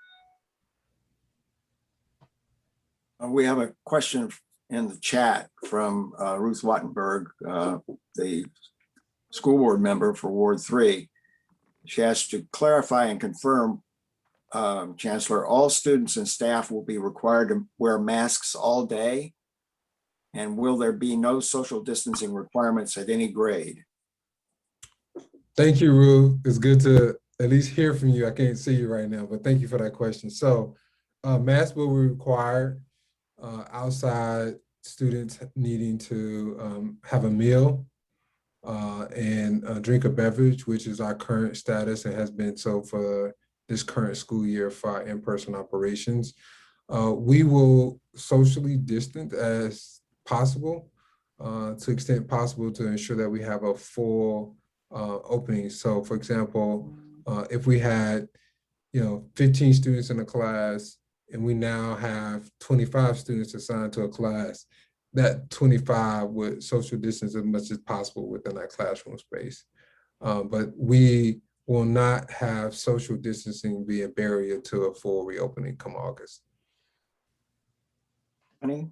We have a question in the chat from Ruth Wattenberg, the school board member for Ward 3. She asked to clarify and confirm, Chancellor, all students and staff will be required to wear masks all day? And will there be no social distancing requirements at any grade? Thank you, Ruth. It's good to at least hear from you. I can't see you right now, but thank you for that question. So masks will be required outside students needing to have a meal and drink a beverage, which is our current status and has been so for this current school year for our in-person operations. We will socially distance as possible, to extent possible, to ensure that we have a full opening. So for example, if we had 15 students in a class and we now have 25 students assigned to a class, that 25 would social distance as much as possible within that classroom space. But we will not have social distancing be a barrier to a full reopening come August. Honey?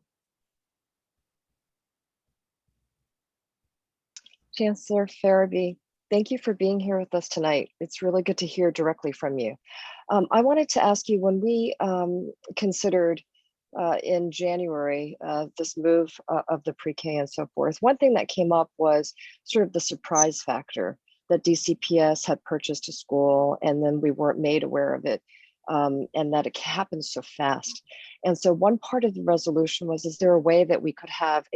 Chancellor Ferebee, thank you for being here with us tonight. It's really good to hear directly from you. I wanted to ask you, when we considered in January this move of the pre-K and so forth, one thing that came up was sort of the surprise factor that DCPS had purchased a school and then we weren't made aware of it, and that it happened so fast. And so one part of the resolution was, is there a way that we could have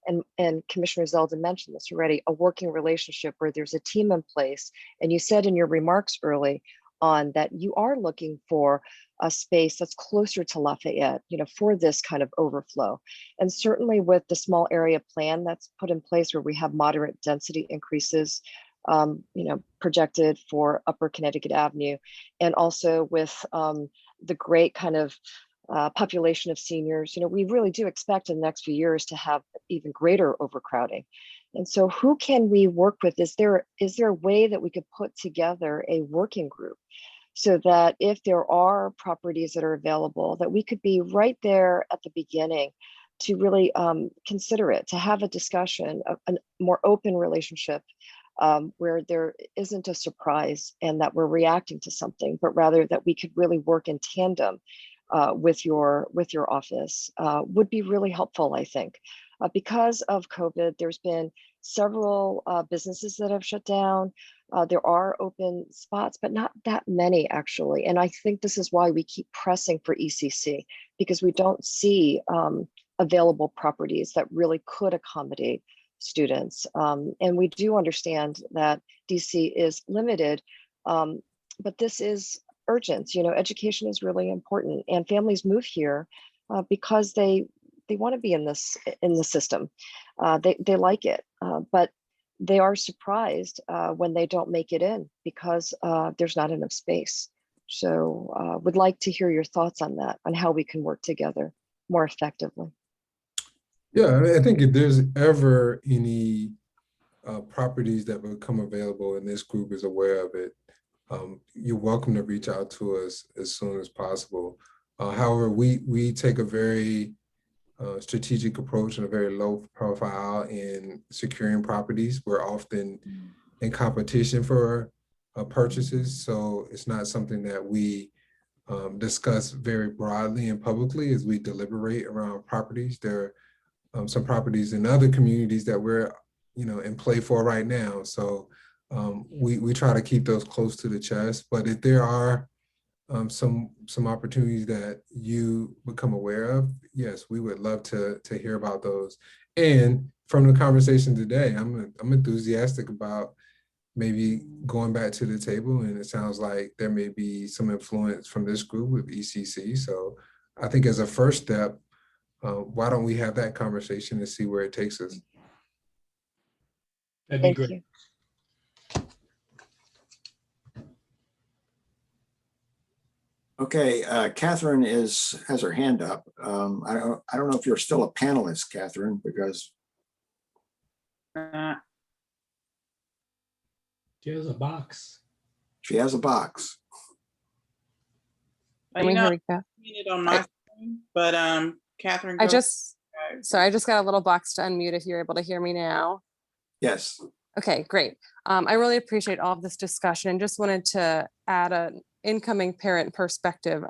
and Commissioner Zeldin mentioned this already, a working relationship where there's a team in place? And you said in your remarks early on that you are looking for a space that's closer to Lafayette, for this kind of overflow. And certainly with the small area plan that's put in place where we have moderate density increases, projected for Upper Connecticut Avenue, and also with the great kind of population of seniors, we really do expect in the next few years to have even greater overcrowding. And so who can we work with? Is there a way that we could put together a working group so that if there are properties that are available, that we could be right there at the beginning to really consider it, to have a discussion, a more open relationship where there isn't a surprise and that we're reacting to something, but rather that we could really work in tandem with your office would be really helpful, I think. Because of COVID, there's been several businesses that have shut down. There are open spots, but not that many actually. And I think this is why we keep pressing for ECC, because we don't see available properties that really could accommodate students. And we do understand that DC is limited, but this is urgent. Education is really important, and families move here because they want to be in the system. They like it, but they are surprised when they don't make it in because there's not enough space. So would like to hear your thoughts on that, on how we can work together more effectively. Yeah, I think if there's ever any properties that become available and this group is aware of it, you're welcome to reach out to us as soon as possible. However, we take a very strategic approach and a very low profile in securing properties. We're often in competition for purchases, so it's not something that we discuss very broadly and publicly as we deliberate around properties. There are some properties in other communities that we're in play for right now. So we try to keep those close to the chest. But if there are some opportunities that you become aware of, yes, we would love to hear about those. And from the conversation today, I'm enthusiastic about maybe going back to the table, and it sounds like there may be some influence from this group with ECC. So I think as a first step, why don't we have that conversation and see where it takes us? That'd be Thank great. you. Okay, Catherine has her hand up. I don't know if you're still a panelist, Catherine, because There's a box. she has a box. Can we hear you? It on my screen, but Catherine, I go. just got a little box to unmute if you're able to hear me now. Yes. Okay, great. I really appreciate all of this discussion. Just wanted to add an incoming parent perspective.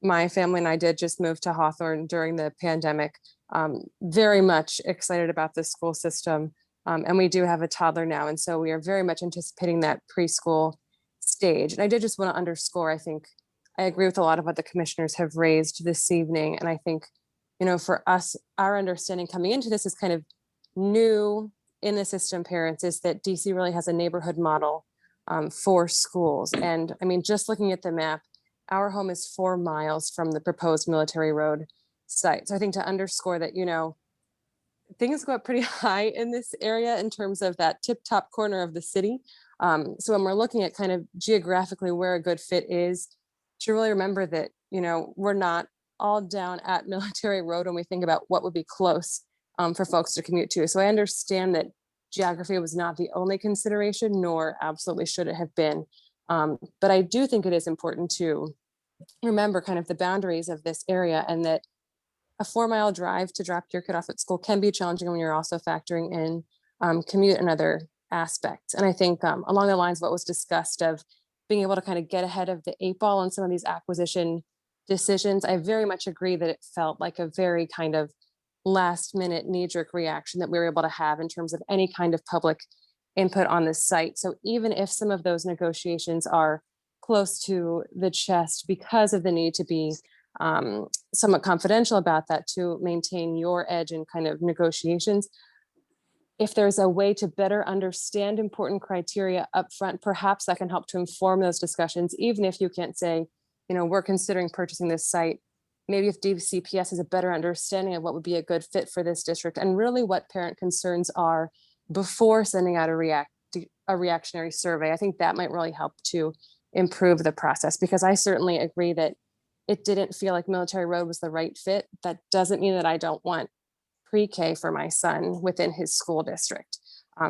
My family and I did just move to Hawthorne during the pandemic. Very much excited about the school system. And we do have a toddler now. And so we are very much anticipating that preschool stage. And I did just want to underscore, I think I agree with a lot of what the commissioners have raised this evening. And I think, you know, for us, our understanding coming into this is kind of new in the system, parents, is that DC really has a neighborhood model for schools. And I mean, just looking at the map, our home is 4 miles from the proposed military road site. So I think to underscore that, you know, things go up pretty high in this area in terms of that tip top corner of the city. So when we're looking at kind of geographically where a good fit is, to really remember that, you know, we're not all down at Military Road when we think about what would be close for folks to commute to. So I understand that geography was not the only consideration, nor absolutely should it have been. But I do think it is important to remember kind of the boundaries of this area, and that a 4-mile drive to drop your kid off at school can be challenging when you're also factoring in commute and other aspects. And I think along the lines of what was discussed of being able to kind of get ahead of the 8 ball on some of these acquisition decisions, I very much agree that it felt like a very kind of last minute knee-jerk reaction that we were able to have in terms of any kind of public input on this site. So even if some of those negotiations are close to the chest because of the need to be somewhat confidential about that to maintain your edge in kind of negotiations, if there's a way to better understand important criteria upfront, perhaps that can help to inform those discussions, even if you can't say, you know, we're considering purchasing this site. Maybe if DCPS has a better understanding of what would be a good fit for this district and really what parent concerns are before sending out a reactionary survey, I think that might really help to improve the process, because I certainly agree that it didn't feel like Military Road was the right fit. That doesn't mean that I don't want pre-K for my son within his school district.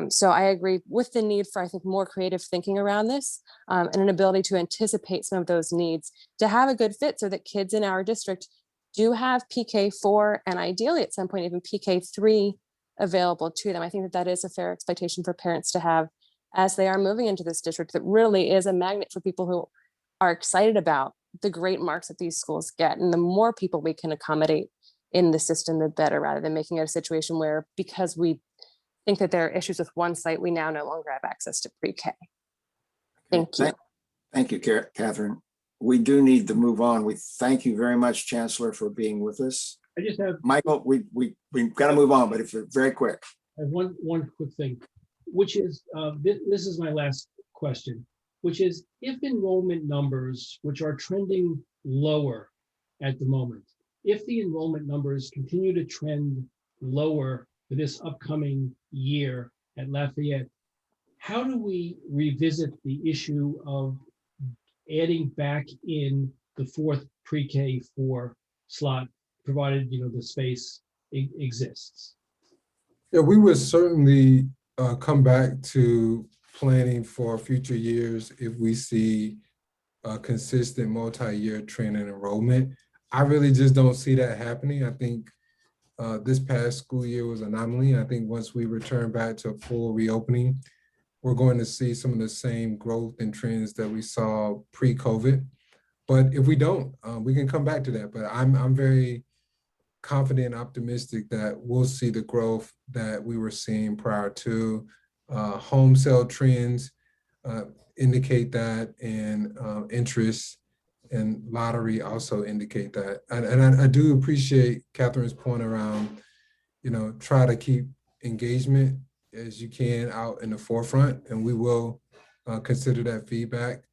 So I agree with the need for, I think, more creative thinking around this and an ability to anticipate some of those needs to have a good fit so that kids in our district do have PK4 and ideally at some point even PK3 available to them. I think that that is a fair expectation for parents to have as they are moving into this district that really is a magnet for people who are excited about the great marks that these schools get. And the more people we can accommodate in the system, the better, rather than making it a situation where because we think that there are issues with one site, we now no longer have access to pre-K. Thank you. Thank you, Catherine. We do need to move on. We thank you very much, Chancellor, for being with us. I just have Michael, we've got to move on, but if it's very quick. I have one quick thing, which is, this is my last question, which is if enrollment numbers, which are trending lower at the moment, if the enrollment numbers continue to trend lower for this upcoming year at Lafayette, how do we revisit the issue of adding back in the 4th pre-K4 slot, provided, you know, the space exists? Yeah, we would certainly come back to planning for future years if we see a consistent multi-year trend in enrollment. I really just don't see that happening. I think this past school year was an anomaly. I think once we return back to a full reopening, we're going to see some of the same growth and trends that we saw pre-COVID. But if we don't, we can come back to that. But I'm very confident and optimistic that we'll see the growth that we were seeing prior to. Home sale trends indicate that, and interest and lottery also indicate that. And I do appreciate Catherine's point around, you know, try to keep engagement as you can out in the forefront, and we will consider that feedback.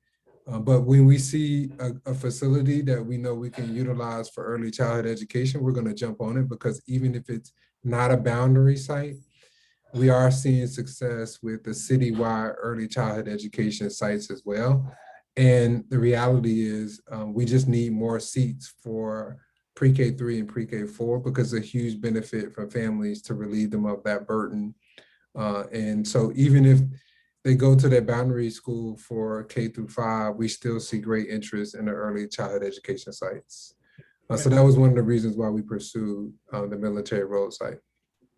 But when we see a facility that we know we can utilize for early childhood education, we're going to jump on it, because even if it's not a boundary site, we are seeing success with the citywide early childhood education sites as well. And the reality is we just need more seats for pre-K 3 and pre-K 4 because a huge benefit for families to relieve them of that burden. And so even if they go to their boundary school for K through 5, we still see great interest in the early childhood education sites. So that was one of the reasons why we pursued the military road site.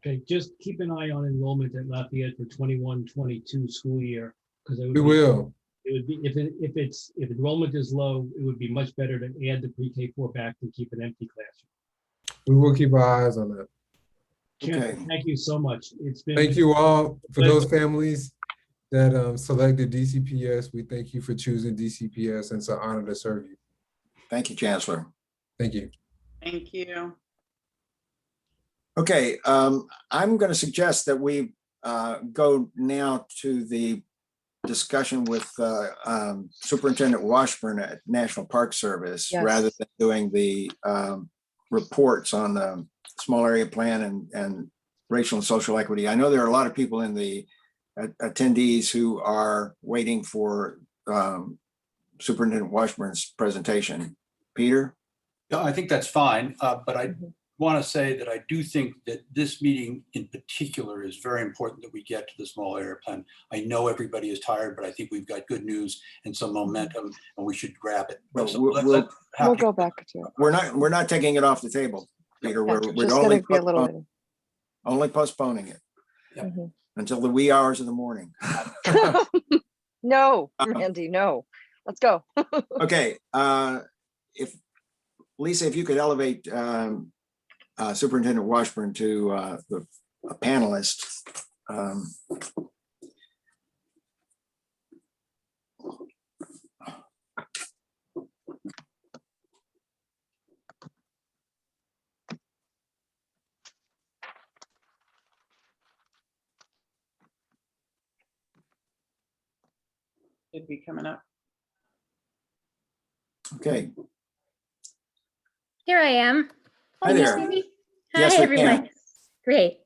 Okay, just keep an eye on enrollment at Lafayette for 21-22 school year, because We will. It would be, if enrollment is low, it would be much better to add the pre-K 4 back than keep an empty classroom. We will keep our eyes on that. Chancellor, Okay. thank you so much. It's been. Thank you all for those families that selected DCPS. We thank you for choosing DCPS, and it's an honor to serve you. Thank you, Chancellor. Thank you. Thank you. Okay, I'm going to suggest that we go now to the discussion with Superintendent Washburn at National Park Service, Yes. rather than doing the reports on the small area plan and racial and social equity. I know there are a lot of people in the attendees who are waiting for Superintendent Washburn's presentation. Peter? No, I think that's fine, but I Mhm. want to say that I do think that this meeting in particular is very important that we get to the small area plan. I know everybody is tired, but I think we've got good news and some momentum, and we should grab it. Well, So we'll We'll go back to. We're not taking it off the table, Peter. Yeah, We're just only gonna be a little. only postponing it Yeah. Mhm. until the wee hours of the morning. No, Randy, no. Let's go. Okay, if Lisa, if you could elevate Superintendent Washburn to a panelist. Should be coming up. Okay, Here I am. Hi Can you there. see me? Yes, Hi, we everyone. can. Great.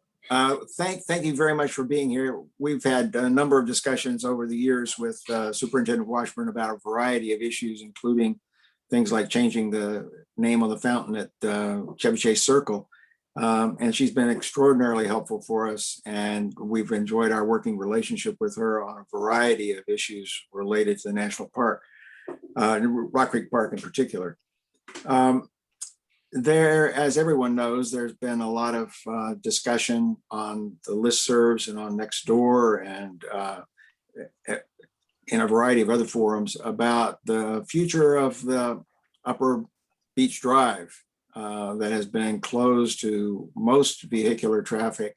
thank you very much for being here. We've had a number of discussions over the years with Superintendent Washburn about a variety of issues, including things like changing the name on the fountain at Chevy Chase Circle. And she's been extraordinarily helpful for us, and we've enjoyed our working relationship with her on a variety of issues related to the national park, Rock Creek Park in particular. There, as everyone knows, there's been a lot of discussion on the listservs and on Nextdoor and in a variety of other forums about the future of the Upper Beach Drive that has been closed to most vehicular traffic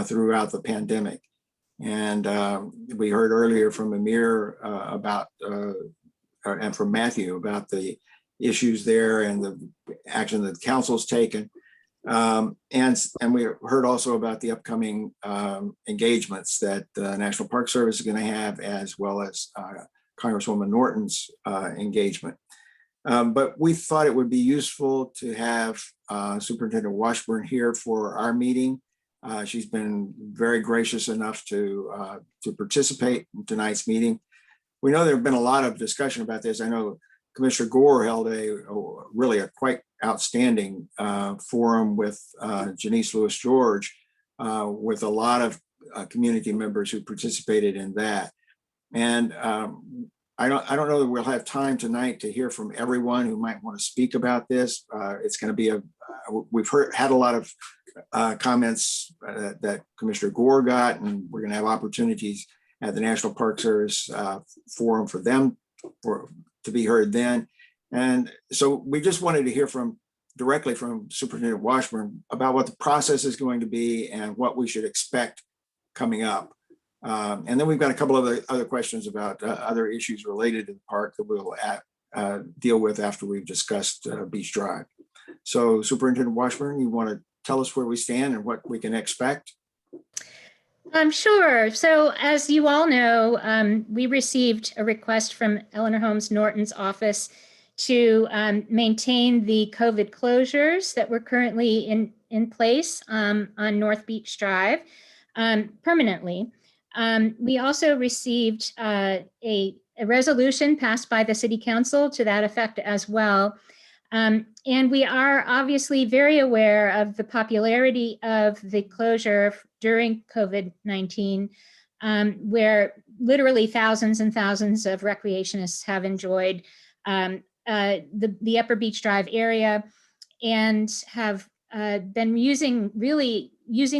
throughout the pandemic. And we heard earlier from Amir about, and from Matthew about the issues there and the action that the council's taken. And we heard also about the upcoming engagements that the National Park Service is going to have, as well as Congresswoman Norton's engagement. But we thought it would be useful to have Superintendent Washburn here for our meeting. She's been very gracious enough to participate in tonight's meeting. We know there have been a lot of discussion about this. I know Commissioner Gore held really a quite outstanding forum with Janice Lewis George, with a lot of community members who participated in that. And I don't know that we'll have time tonight to hear from everyone who might want to speak about this. It's going to be we've had a lot of comments that Commissioner Gore got, and we're going to have opportunities at the National Park Service forum for them to be heard then. And so we just wanted to hear directly from Superintendent Washburn about what the process is going to be and what we should expect coming up. And then we've got a couple of other questions about other issues related to the park that we'll deal with after we've discussed Beach Drive. So Superintendent Washburn, you want to tell us where we stand and what we can expect? Sure. So as you all know, we received a request from Eleanor Holmes Norton's office to maintain the COVID closures that were currently in place on North Beach Drive permanently. We also received a a resolution passed by the city council to that effect as well. And we are obviously very aware of the popularity of the closure during COVID-19, where literally thousands and thousands of recreationists have enjoyed the Upper Beach Drive area and have been using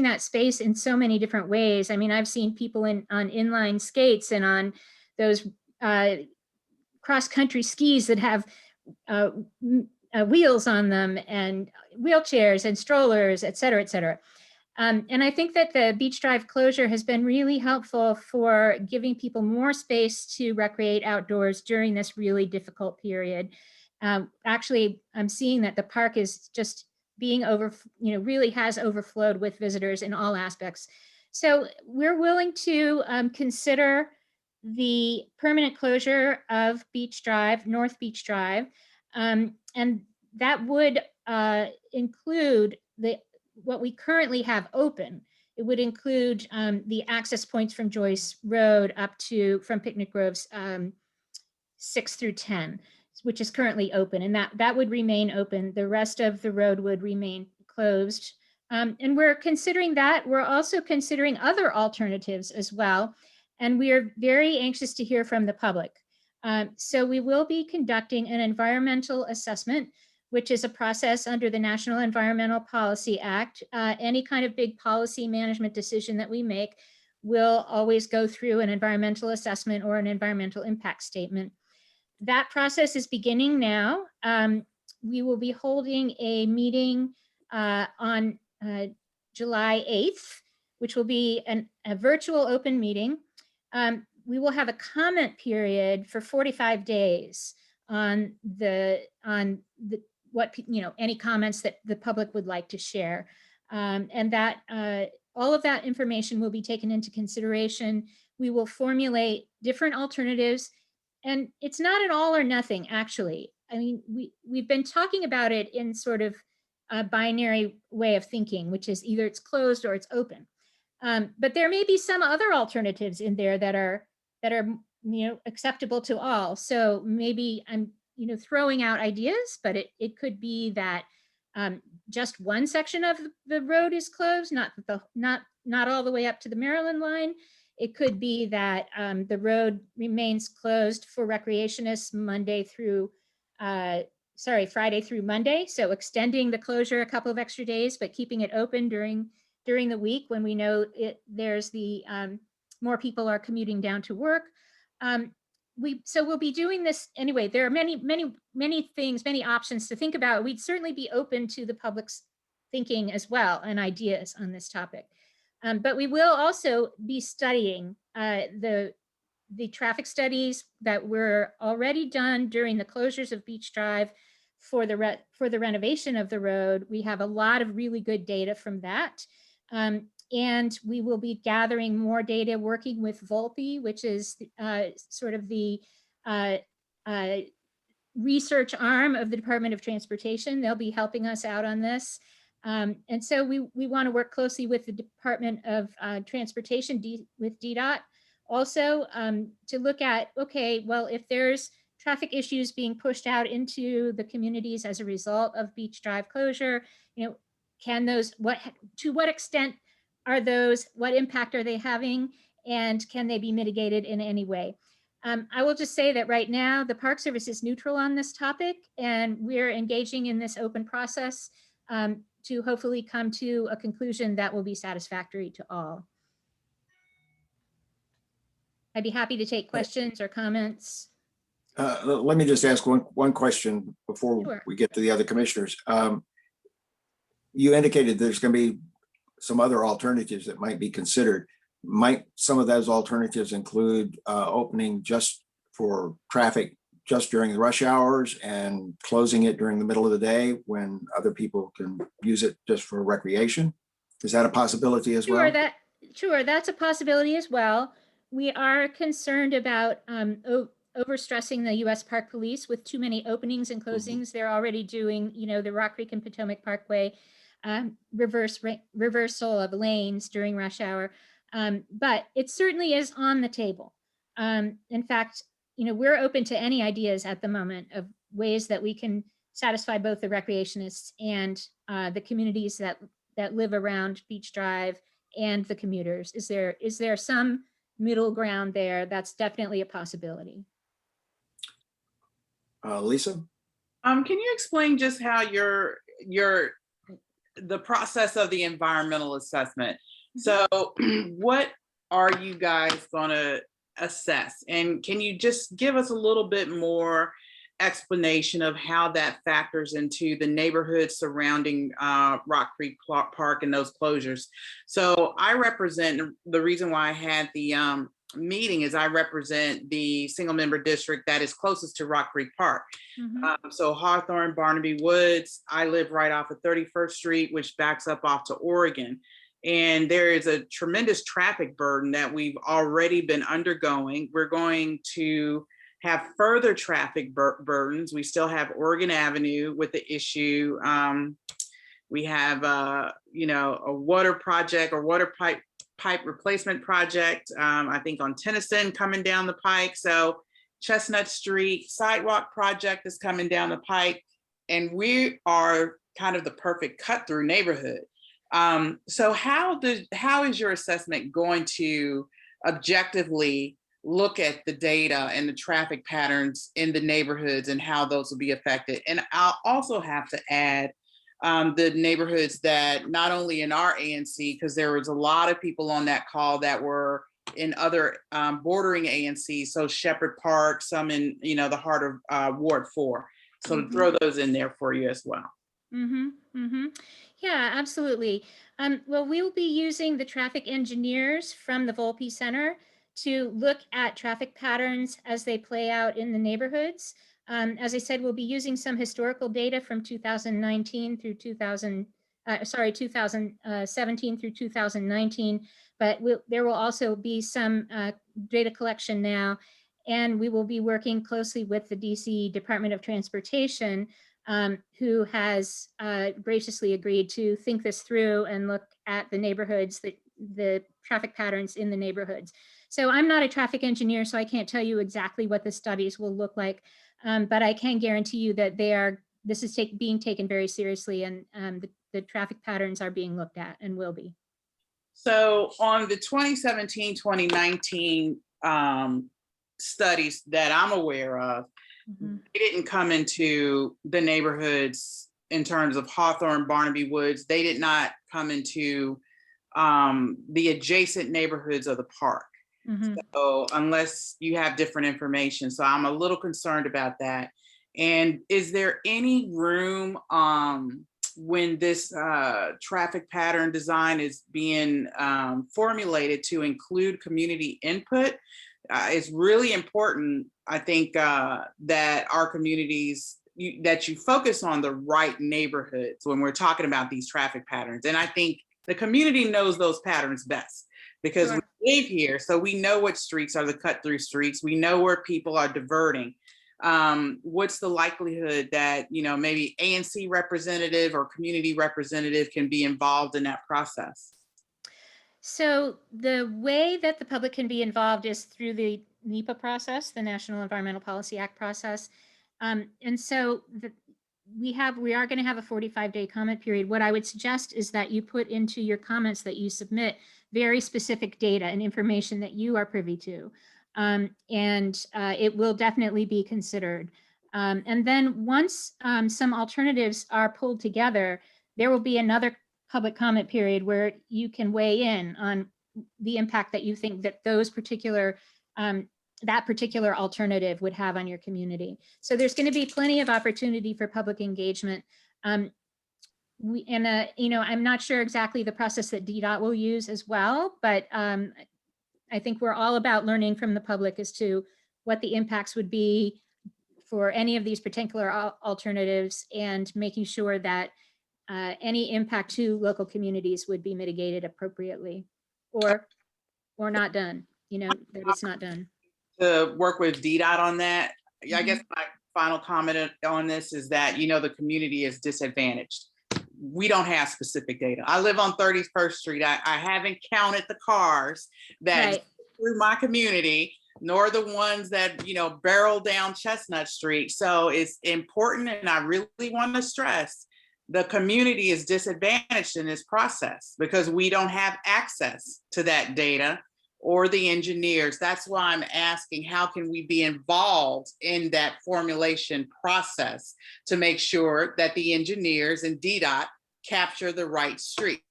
that space in so many different ways. I mean, I've seen people on inline skates and on those cross-country skis that have wheels on them and wheelchairs and strollers, et cetera, et cetera. And I think that the Beach Drive closure has been really helpful for giving people more space to recreate outdoors during this really difficult period. Actually, I'm seeing that the park is just being really has overflowed with visitors in all aspects. So we're willing to consider the permanent closure of Beach Drive, North Beach Drive, and that would include what we currently have open. It would include the access points from Joyce Road up to from Picnic Groves 6 through 10, which is currently open, and that would remain open. The rest of the road would remain closed. And we're considering that. We're also considering other alternatives as well. And we are very anxious to hear from the public. So we will be conducting an environmental assessment, which is a process under the National Environmental Policy Act. Any kind of big policy management decision that we make will always go through an environmental assessment or an environmental impact statement. That process is beginning now. We will be holding a meeting on July 8th, which will be a virtual open meeting. We will have a comment period for 45 days on any comments that the public would like to share. And that all of that information will be taken into consideration. We will formulate different alternatives. And it's not an all or nothing, actually. I mean, we've been talking about it in sort of a binary way of thinking, which is either it's closed or it's open. But there may be some other alternatives in there that are acceptable to all. So maybe I'm throwing out ideas, but it could be that just one section of the road is closed, not all the way up to the Maryland line. It could be that the road remains closed for recreationists Friday through Monday. So extending the closure a couple of extra days, but keeping it open during the week when we know there's more people are commuting down to work. So we'll be doing this anyway. There are many things, many options to think about. We'd certainly be open to the public's thinking as well and ideas on this topic. But we will also be studying the traffic studies that were already done during the closures of Beach Drive for the renovation of the road. We have a lot of really good data from that. And we will be gathering more data working with Volpe, which is sort of the research arm of the Department of Transportation. They'll be helping us out on this. And so we want to work closely with the Department of Transportation, with DDOT, also to look at, okay, well, if there's traffic issues being pushed out into the communities as a result of Beach Drive closure, can those, to what extent are those, what impact are they having, and can they be mitigated in any way? I will just say that right now, the Park Service is neutral on this topic, and we're engaging in this open process to hopefully come to a conclusion that will be satisfactory to all. I'd be happy to take questions or comments. Let me just ask one question before Sure. we get to the other commissioners. You indicated there's going to be some other alternatives that might be considered. Might some of those alternatives include opening just for traffic just during the rush hours and closing it during the middle of the day when other people can use it just for recreation? Is that a possibility as well? Sure, that's a possibility as well. We are concerned about overstressing the U.S. Park Police with too many openings and closings. They're already doing, the Rock Creek and Potomac Parkway reversal of lanes during rush hour. But it certainly is on the table. In fact, we're open to any ideas at the moment of ways that we can satisfy both the recreationists and the communities that live around Beach Drive and the commuters. Is there some middle ground there? That's definitely a possibility. Lisa? Can you explain just how the process of the environmental assessment? So what are you guys gonna assess? And can you just give us a little bit more explanation of how that factors into the neighborhood surrounding Rock Creek Park and those closures? So I represent, the reason why I had the meeting is I represent the single member district that is closest to Rock Creek Park. So Hawthorne, Barnaby Woods, I live right off of 31st Street, which backs up off to Oregon. And there is a tremendous traffic burden that we've already been undergoing. We're going to have further traffic burdens. We still have Oregon Avenue with the issue. We have, a water project or water pipe replacement project, I think on Tennyson coming down the pike. So Chestnut Street sidewalk project is coming down the pike, and we are kind of the perfect cut through neighborhood. So how is your assessment going to objectively look at the data and the traffic patterns in the neighborhoods and how those will be affected? And I'll also have to add the neighborhoods that not only in our ANC, because there was a lot of people on that call that were in other bordering ANC, so Shepherd Park, some in the heart of Ward 4. So to throw those in there for you as well. Yeah, absolutely. Well, we will be using the traffic engineers from the Volpe Center to look at traffic patterns as they play out in the neighborhoods. As I said, we'll be using some historical data from 2017 through 2017 through 2019, but there will also be some data collection now, and we will be working closely with the DC Department of Transportation, who has graciously agreed to think this through and look at the neighborhoods, the traffic patterns in the neighborhoods. So I'm not a traffic engineer, so I can't tell you exactly what the studies will look like, but I can guarantee you that this is being taken very seriously, and the traffic patterns are being looked at and will be. So on the 2017-2019 studies that I'm aware of, they didn't come into the neighborhoods in terms of Hawthorne, Barnaby Woods. They did not come into the adjacent neighborhoods of the park. So unless you have different information. So I'm a little concerned about that. And is there any room when this traffic pattern design is being formulated to include community input? It's really important, I think, that our communities, that you focus on the right neighborhoods when we're talking about these traffic patterns. And I think the community knows those patterns best because we live here. So we know what streets are the cut through streets. We know where people are diverting. What's the likelihood that, maybe ANC representative or community representative can be involved in that process? So the way that the public can be involved is through the NEPA process, the National Environmental Policy Act process. And so we are going to have a 45-day comment period. What I would suggest is that you put into your comments that you submit very specific data and information that you are privy to. And it will definitely be considered. And then once some alternatives are pulled together, there will be another public comment period where you can weigh in on the impact that you think that that particular alternative would have on your community. So there's going to be plenty of opportunity for public engagement. I'm not sure exactly the process that DDOT will use as well, but I think we're all about learning from the public as to what the impacts would be for any of these particular alternatives and making sure that any impact to local communities would be mitigated appropriately or not done, that it's not done. To work with DDOT on that. I guess my final comment on this is that, the community is disadvantaged. We don't have specific data. I live on 31st Street. I haven't counted the cars that through my community, nor the ones that, barrel down Chestnut Street. So it's important, and I really want to stress, the community is disadvantaged in this process because we don't have access to that data or the engineers. That's why I'm asking, how can we be involved in that formulation process to make sure that the engineers and DDOT capture the right streets?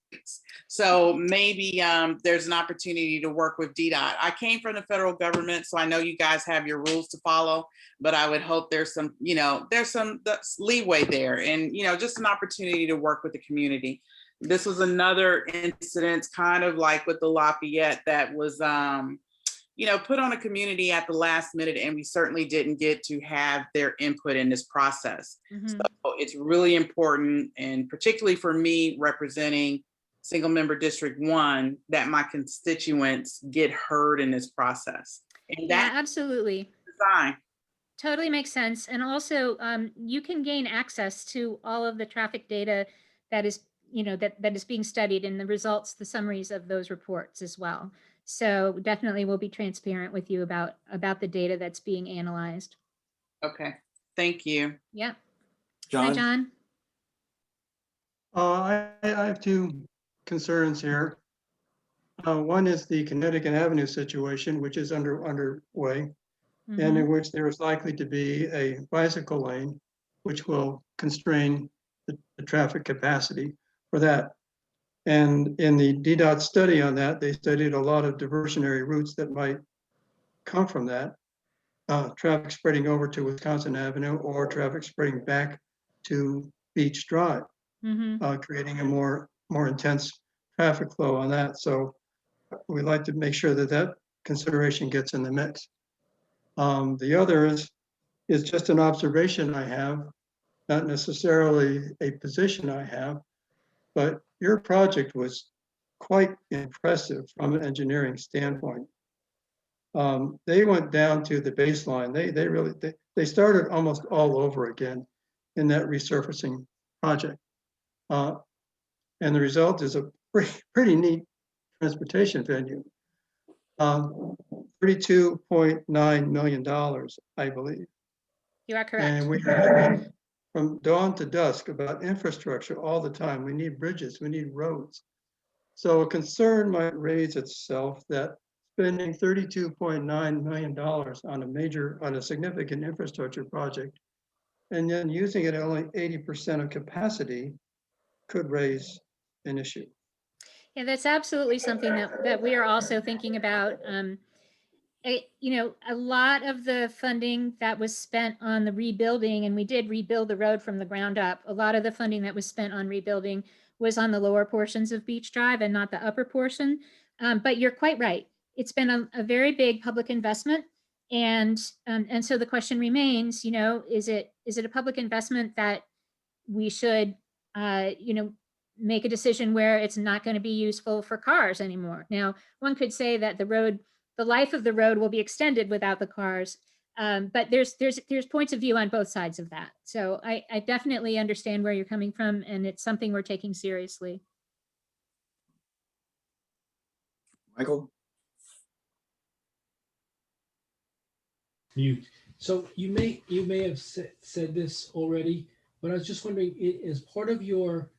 So maybe there's an opportunity to work with DDOT. I came from the federal government, so I know you guys have your rules to follow, but I would hope there's some leeway there, and, just an opportunity to work with the community. This was another incident, kind of like with the Lafayette, that was, put on a community at the last minute, and we certainly didn't get to have their input in this process. So it's really important, and particularly for me representing single member District 1, that my constituents get heard in this process. And Yeah, that absolutely. design. Totally makes sense. And also, you can gain access to all of the traffic data that is, that is being studied, and the results, the summaries of those reports as well. So definitely we'll be transparent with you about the data that's being analyzed. Okay, thank you. Yeah. John? Hi, John. I have two concerns here. One is the Connecticut Avenue situation, which is underway, and in which there is likely to be a bicycle lane, which will constrain the traffic capacity for that. And in the DDOT study on that, they studied a lot of diversionary routes that might come from that. Traffic spreading over to Wisconsin Avenue, or traffic spreading back to Beach Drive, creating a more intense traffic flow on that. So we'd like to make sure that that consideration gets in the mix. The other is just an observation I have, not necessarily a position I have, but your project was quite impressive from an engineering standpoint. They went down to the baseline. They started almost all over again in that resurfacing project. And the result is a pretty neat transportation venue. $32.9 million, I believe. You are correct. And we had from dawn to dusk about infrastructure all the time. We need bridges, we need roads. So a concern might raise itself that spending $32.9 million on a significant infrastructure project, and then using it at only 80% of capacity, could raise an issue. Yeah, that's absolutely something that we are also thinking about. A lot of the funding that was spent on the rebuilding, and we did rebuild the road from the ground up, a lot of the funding that was spent on rebuilding was on the lower portions of Beach Drive and not the upper portion. But you're quite right. It's been a very big public investment. And so the question remains, is it a public investment that we should, make a decision where it's not going to be useful for cars anymore? Now, one could say that the life of the road will be extended without the cars, but there's points of view on both sides of that. So I definitely understand where you're coming from, and it's something we're taking seriously. Michael? Mute. So you may have said this already, but I was just wondering, as part of your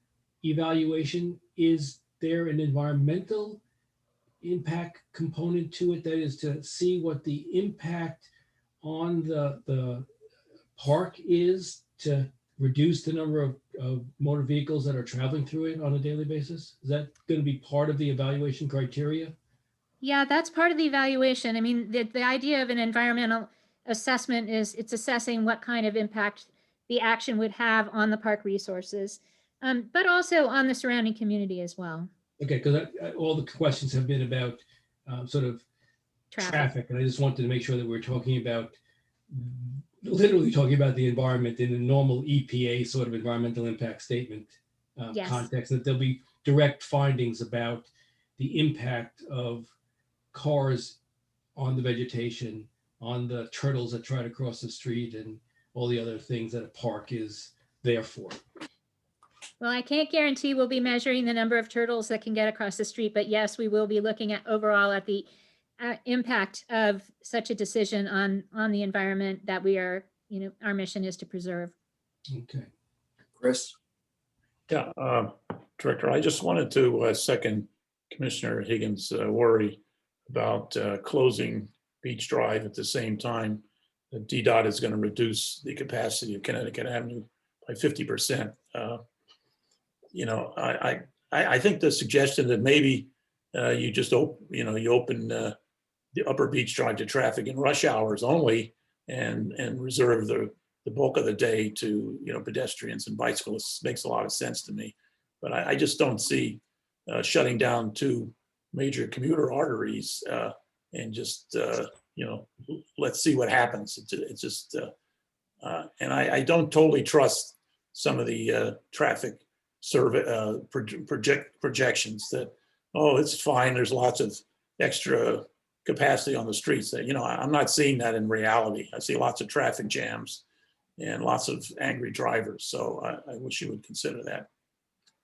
evaluation, is there an environmental impact component to it? That is to see what the impact on the park is to reduce the number of motor vehicles that are traveling through it on a daily basis? Is that going to be part of the evaluation criteria? Yeah, that's part of the evaluation. I mean, the idea of an environmental assessment is it's assessing what kind of impact the action would have on the park resources, but also on the surrounding community as well. Okay, because all the questions have been about sort of traffic, and I just wanted to make sure that we're talking about, literally talking about the environment in a normal EPA sort of environmental impact statement Yes. context, that there'll be direct findings about the impact of cars on the vegetation, on the turtles that try to cross the street, and all the other things that a park is there for. Well, I can't guarantee we'll be measuring the number of turtles that can get across the street, but yes, we will be looking at overall at the impact of such a decision on the environment that we are, our mission is to preserve. Okay. Chris? Yeah, Director, I just wanted to second Commissioner Higgins' worry about closing Beach Drive at the same time. The DDOT is going to reduce the capacity of Connecticut Avenue by 50%. I think the suggestion that maybe you just open the upper Beach Drive to traffic in rush hours only and reserve the bulk of the day to pedestrians and bicyclists makes a lot of sense to me. But I just don't see shutting down two major commuter arteries and just let's see what happens. It's just and I don't totally trust some of the traffic survey projections that, oh, it's fine, there's lots of extra capacity on the streets. That I'm not seeing that in reality. I see lots of traffic jams and lots of angry drivers. So I wish you would consider that.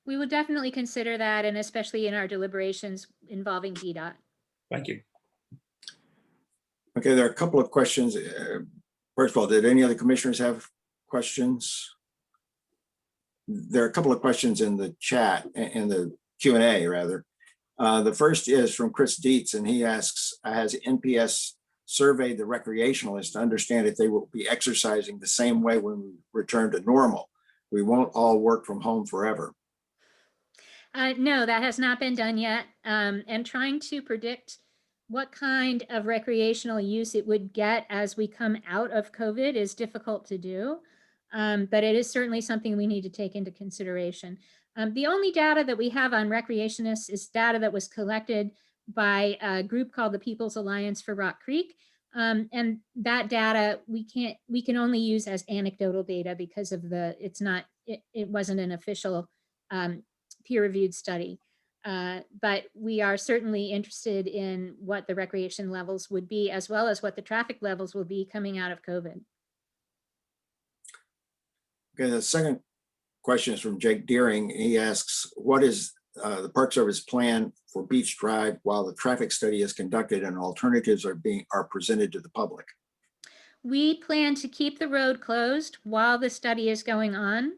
We will definitely consider that, and especially in our deliberations involving DDOT. Thank you. Okay, there are a couple of questions. First of all, did any other commissioners have questions? There are a couple of questions in the chat, in the Q&A rather. The first is from Chris Dietz, and he asks, has NPS surveyed the recreationalists to understand if they will be exercising the same way when we return to normal? We won't all work from home forever. No, that has not been done yet. And trying to predict what kind of recreational use it would get as we come out of COVID is difficult to do. But it is certainly something we need to take into consideration. The only data that we have on recreationists is data that was collected by a group called the People's Alliance for Rock Creek. And that data we can only use as anecdotal data because of it wasn't an official peer-reviewed study. But we are certainly interested in what the recreation levels would be, as well as what the traffic levels will be coming out of COVID. Okay, the second question is from Jake Deering. He asks, what is the Park Service plan for Beach Drive while the traffic study is conducted and alternatives are presented to the public? We plan to keep the road closed while the study is going on.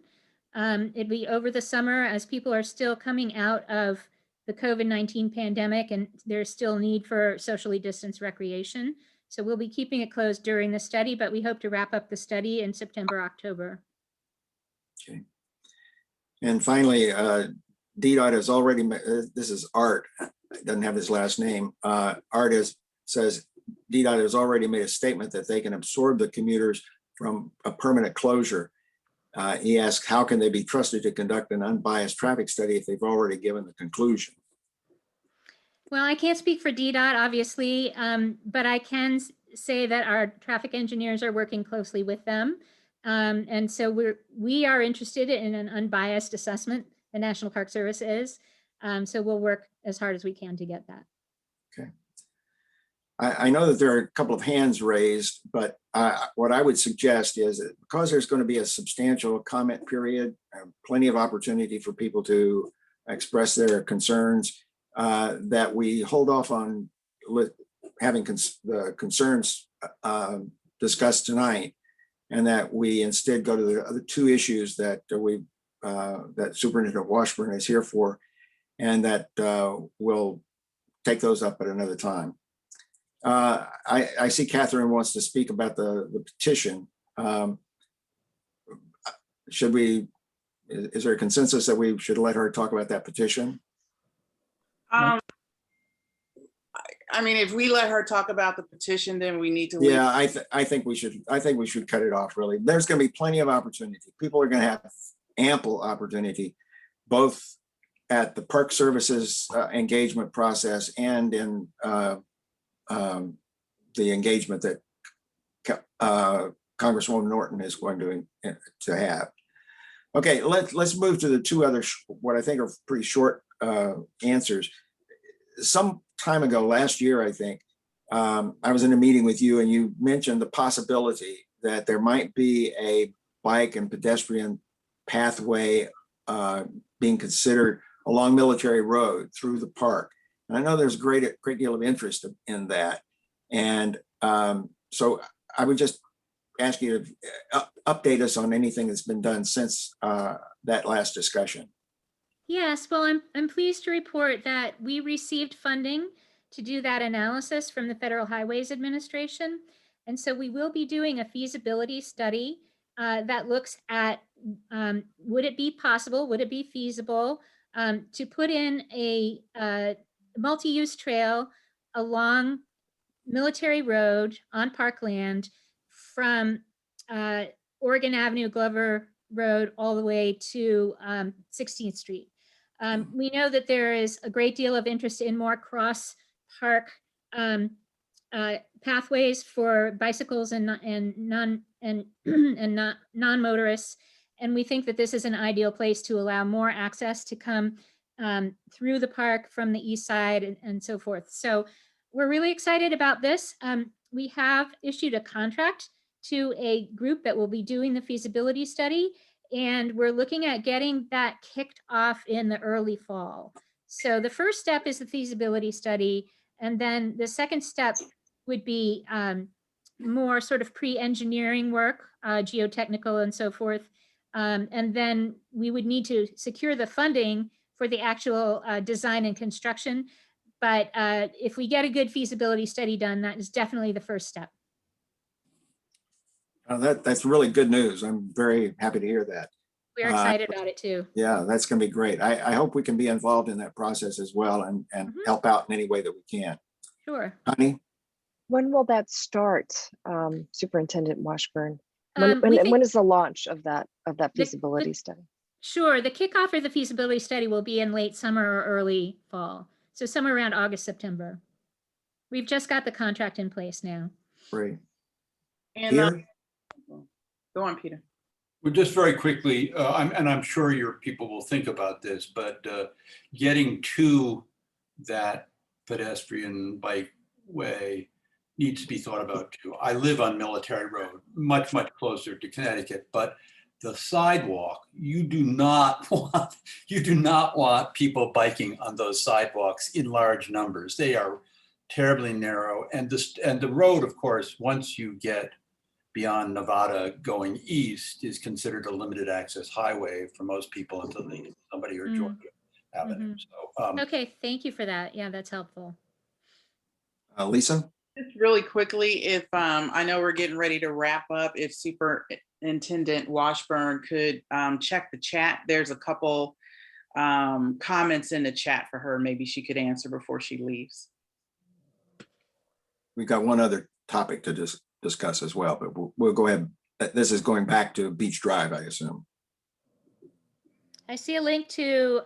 It'd be over the summer as people are still coming out of the COVID-19 pandemic and there's still need for socially distanced recreation. So we'll be keeping it closed during the study, but we hope to wrap up the study in September, October. Okay. And finally, DDOT has already, this is Art, doesn't have his last name. Art says DDOT has already made a statement that they can absorb the commuters from a permanent closure. He asked, how can they be trusted to conduct an unbiased traffic study if they've already given the conclusion? Well, I can't speak for DDOT, obviously, but I can say that our traffic engineers are working closely with them. And so we are interested in an unbiased assessment, the National Park Service is. So we'll work as hard as we can to get that. Okay. I know that there are a couple of hands raised, but what I would suggest is that because there's going to be a substantial comment period, plenty of opportunity for people to express their concerns, that we hold off on having the concerns discussed tonight, and that we instead go to the other two issues that that Superintendent Washburn is here for, and that we'll take those up at another time. I see Catherine wants to speak about the petition. Is there a consensus that we should let her talk about that petition? I mean, if we let her talk about the petition, then we need to. Yeah, I think we should cut it off, really. There's going to be plenty of opportunity. People are going to have ample opportunity, both at the Park Services engagement process and in the engagement that Congresswoman Norton is going to have. Okay, let's move to the two other, what I think are pretty short answers. Some time ago, last year, I think, I was in a meeting with you and you mentioned the possibility that there might be a bike and pedestrian pathway being considered along Military Road through the park. And I know there's a great deal of interest in that. And so I would just ask you to update us on anything that's been done since that last discussion. Yes, well, I'm pleased to report that we received funding to do that analysis from the Federal Highways Administration. And so we will be doing a feasibility study that looks at would it be possible, would it be feasible to put in a multi-use trail along Military Road on parkland from Oregon Avenue, Glover Road, all the way to 16th Street. We know that there is a great deal of interest in more cross-park pathways for bicycles and non-motorists, and we think that this is an ideal place to allow more access to come through the park from the east side and so forth. So we're really excited about this. We have issued a contract to a group that will be doing the feasibility study, and we're looking at getting that kicked off in the early fall. So the first step is the feasibility study, and then the second step would be more sort of pre-engineering work, geotechnical and so forth. And then we would need to secure the funding for the actual design and construction. But if we get a good feasibility study done, that is definitely the first step. That's really good news. I'm very happy to hear that. We're excited about it too. Yeah, that's going to be great. I hope we can be involved in that process as well and help out in any way that we can. Sure. Honey? When will that start, Superintendent Washburn? We think- When is the launch of that feasibility study? Sure. The kickoff of the feasibility study will be in late summer or early fall. So somewhere around August, September. We've just got the contract in place now. Great. And Peter? go on, Peter. Well, just very quickly, I'm sure your people will think about this, but getting to that pedestrian bike way needs to be thought about too. I live on Military Road, much closer to Connecticut, but the sidewalk, you do not want people biking on those sidewalks in large numbers. They are terribly narrow, and the road, of course, once you get beyond Nevada going east, is considered a limited access highway for most people until they get somebody or Georgia Avenue. So, Okay, thank you for that. Yeah, that's helpful. Lisa? Just really quickly, if I know we're getting ready to wrap up, if Superintendent Washburn could check the chat. There's a couple comments in the chat for her. Maybe she could answer before she leaves. We've got one other topic to discuss as well, but we'll go ahead. This is going back to Beach Drive, I assume. I see a link to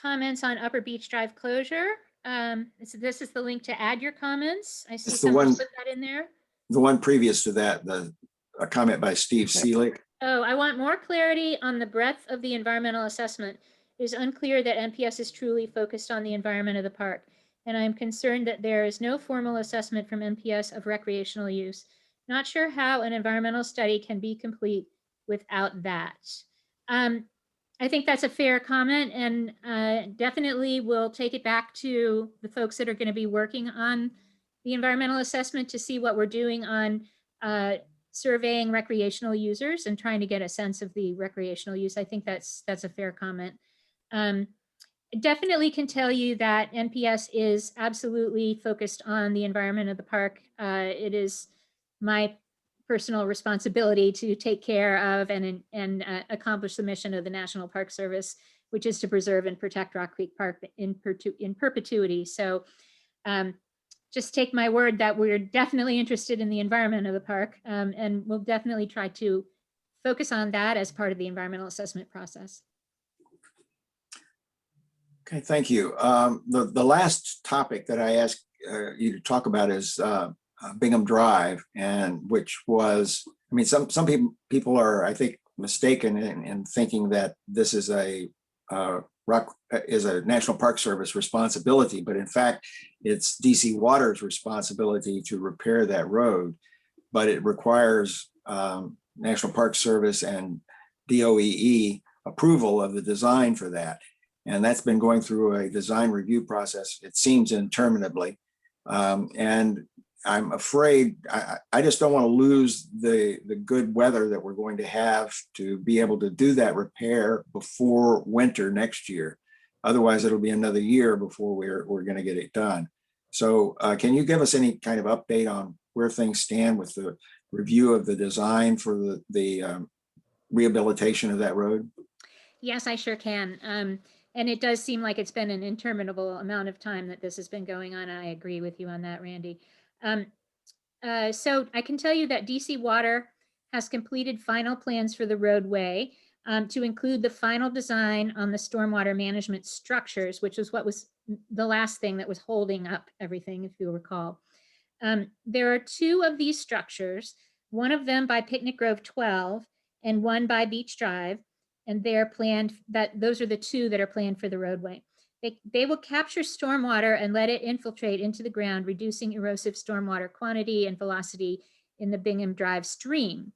comments on Upper Beach Drive closure. This is the link to add your comments. I see someone put that in there. The one previous to that, a comment by Steve Seelig. Oh, I want more clarity on the breadth of the environmental assessment. It is unclear that NPS is truly focused on the environment of the park, and I'm concerned that there is no formal assessment from NPS of recreational use. Not sure how an environmental study can be complete without that. I think that's a fair comment, and definitely we'll take it back to the folks that are going to be working on the environmental assessment to see what we're doing on surveying recreational users and trying to get a sense of the recreational use. I think that's a fair comment. Definitely can tell you that NPS is absolutely focused on the environment of the park. It is my personal responsibility to take care of and accomplish the mission of the National Park Service, which is to preserve and protect Rock Creek Park in perpetuity. So just take my word that we're definitely interested in the environment of the park, and we'll definitely try to focus on that as part of the environmental assessment process. Okay, thank you. The last topic that I asked you to talk about is Bingham Drive, and which was, I mean, some people are, I think, mistaken in thinking that this is a National Park Service responsibility, but in fact, it's DC Water's responsibility to repair that road, but it requires National Park Service and DOEE approval of the design for that. And that's been going through a design review process, it seems interminably. And I'm afraid, I just don't want to lose the good weather that we're going to have to be able to do that repair before winter next year. Otherwise, it'll be another year before we're going to get it done. So can you give us any kind of update on where things stand with the review of the design for the rehabilitation of that road? Yes, I sure can. And it does seem like it's been an interminable amount of time that this has been going on. I agree with you on that, Randy. So I can tell you that DC Water has completed final plans for the roadway to include the final design on the stormwater management structures, which is what was the last thing that was holding up everything, if you recall. There are two of these structures, one of them by Picnic Grove 12 and one by Beach Drive. And they're planned that those are the two that are planned for the roadway. They will capture stormwater and let it infiltrate into the ground, reducing erosive stormwater quantity and velocity in the Bingham Drive stream.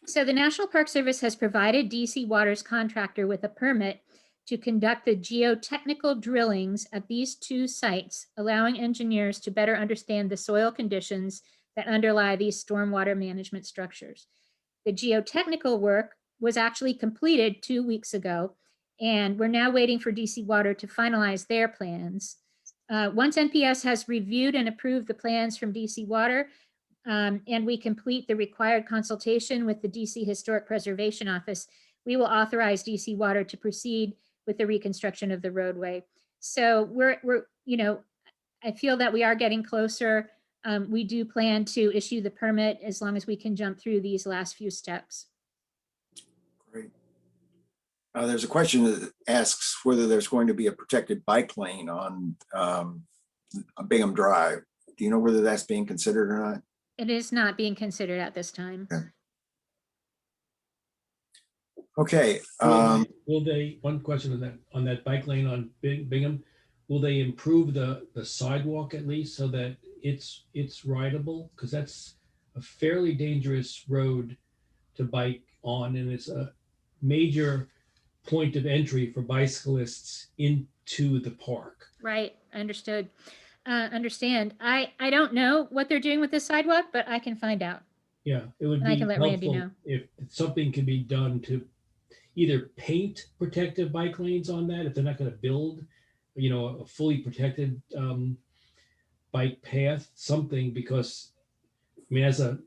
So the National Park Service has provided DC Water's contractor with a permit to conduct the geotechnical drillings at these two sites, allowing engineers to better understand the soil conditions that underlie these stormwater management structures. The geotechnical work was actually completed 2 weeks ago, and we're now waiting for DC Water to finalize their plans. Once NPS has reviewed and approved the plans from DC Water, and we complete the required consultation with the DC Historic Preservation Office, we will authorize DC Water to proceed with the reconstruction of the roadway. So we're I feel that we are getting closer. We do plan to issue the permit as long as we can jump through these last few steps. Great. There's a question that asks whether there's going to be a protected bike lane on Bingham Drive. Do you know whether that's being considered or not? It is not being considered at this time. Okay. Will they, one question on that bike lane on Bingham, will they improve the sidewalk at least so that it's rideable? Because that's a fairly dangerous road to bike on, and it's a major point of entry for bicyclists into the park. Right, understood. Understand. I don't know what they're doing with the sidewalk, but I can find out. Yeah, it would And I be can let Randy helpful know. if something can be done to either paint protective bike lanes on that, if they're not going to build, a fully protected bike path, something, because as a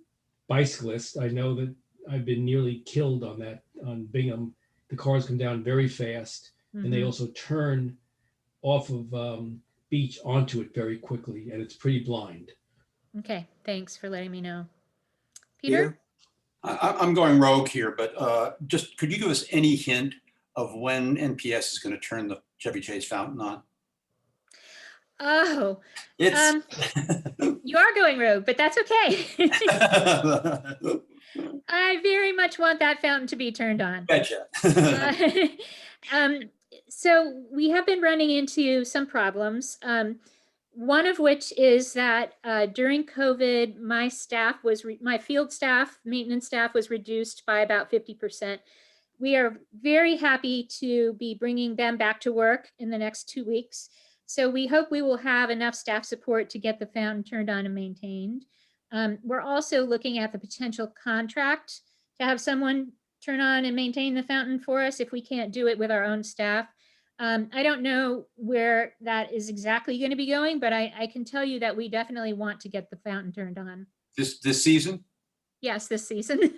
bicyclist, I know that I've been nearly killed on Bingham. The cars come down very fast, and they also turn off of Beach onto it very quickly, and it's pretty blind. Okay, thanks for letting me know. Peter? I'm going rogue here, but just could you give us any hint of when NPS is going to turn the Chevy Chase fountain on? Oh, It's you are going rogue, but that's okay. I very much want that fountain to be turned on. Betcha. So we have been running into some problems. One of which is that during COVID, my field staff, maintenance staff was reduced by about 50%. We are very happy to be bringing them back to work in the next 2 weeks. So we hope we will have enough staff support to get the fountain turned on and maintained. We're also looking at the potential contract to have someone turn on and maintain the fountain for us if we can't do it with our own staff. I don't know where that is exactly going to be going, but I can tell you that we definitely want to get the fountain turned on. This season? Yes, this season.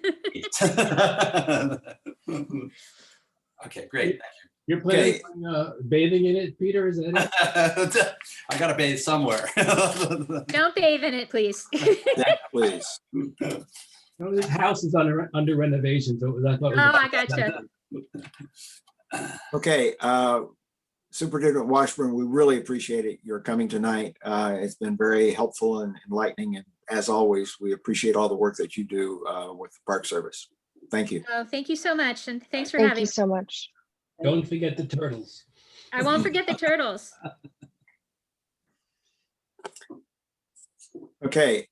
Okay, great. Thank you. You're planning on bathing in it, Peter? Is that it? I got to bathe somewhere. Don't bathe in it, please. Yeah, please. No, this house is under renovation, so I thought. I gotcha. Okay, Superintendent Washburn, we really appreciate it. You're coming tonight. It's been very helpful and enlightening. And as always, we appreciate all the work that you do with the Park Service. Thank you. Oh, thank you so much. And thanks for Thank having you me. so much. Don't forget the turtles. I won't forget the turtles. Okay.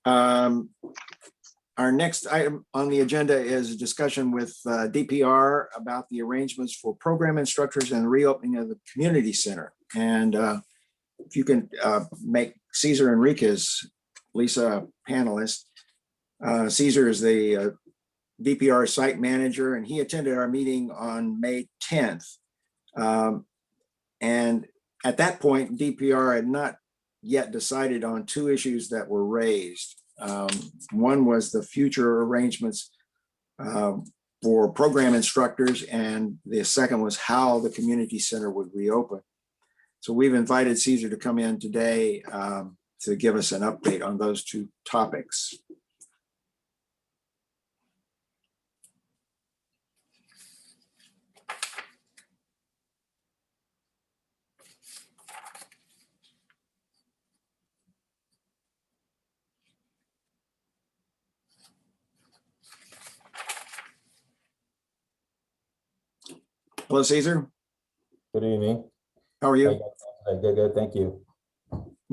Our next item on the agenda is a discussion with DPR about the arrangements for program instructors and the reopening of the community center. And if you can make Cesar Enriquez, Lisa, panelist. Cesar is the DPR site manager, and he attended our meeting on May 10th. And at that point, DPR had not yet decided on two issues that were raised. One was the future arrangements for program instructors, and the second was how the community center would reopen. So we've invited Cesar to come in today to give us an update on those two topics. Hello, Cesar. Good evening. How are you? Good, thank you.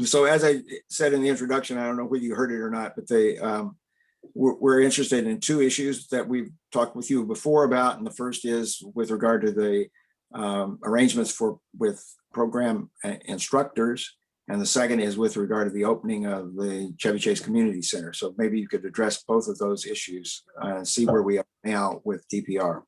So as I said in the introduction, I don't know whether you heard it or not, but we're interested in two issues that we've talked with you before about. And the first is with regard to the arrangements with program instructors. And the second is with regard to the opening of the Chevy Chase Community Center. So maybe you could address both of those issues and see where we are now with DPR.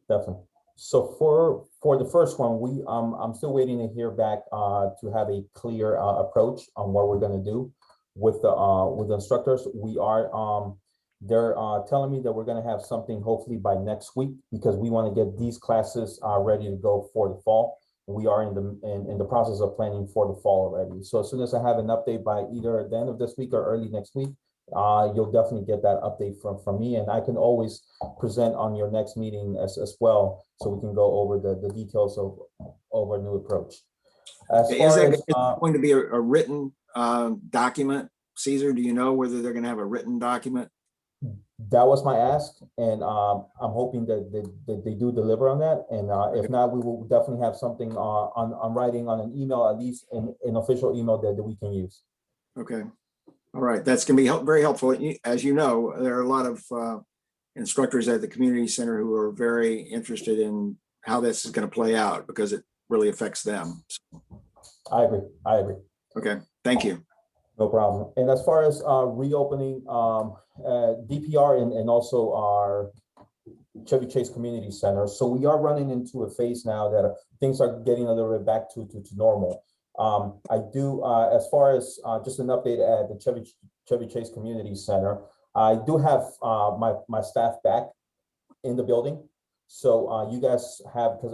Definitely. So for the first one, I'm still waiting to hear back to have a clear approach on what we're going to do with the instructors. They're telling me that we're going to have something hopefully by next week, because we want to get these classes ready to go for the fall. We are in the process of planning for the fall already. So as soon as I have an update by either the end of this week or early next week, you'll definitely get that update from me, and I can always present on your next meeting as well, so we can go over the details of our new approach. As Is far that as going to be a written document? Cesar, do you know whether they're going to have a written document? that was my ask, and I'm hoping that they do deliver on that. And if not, we will definitely have something on writing on an email, at least an official email that we can use. Okay. All right, that's going to be very helpful. As you know, there are a lot of instructors at the community center who are very interested in how this is going to play out, because it really affects them. I agree. Okay, thank you. No problem. And as far as reopening DPR and also our Chevy Chase Community Center, so we are running into a phase now that things are getting a little bit back to normal. I do, as far as just an update at the Chevy Chase Community Center, I do have my staff back in the building. So you guys have, because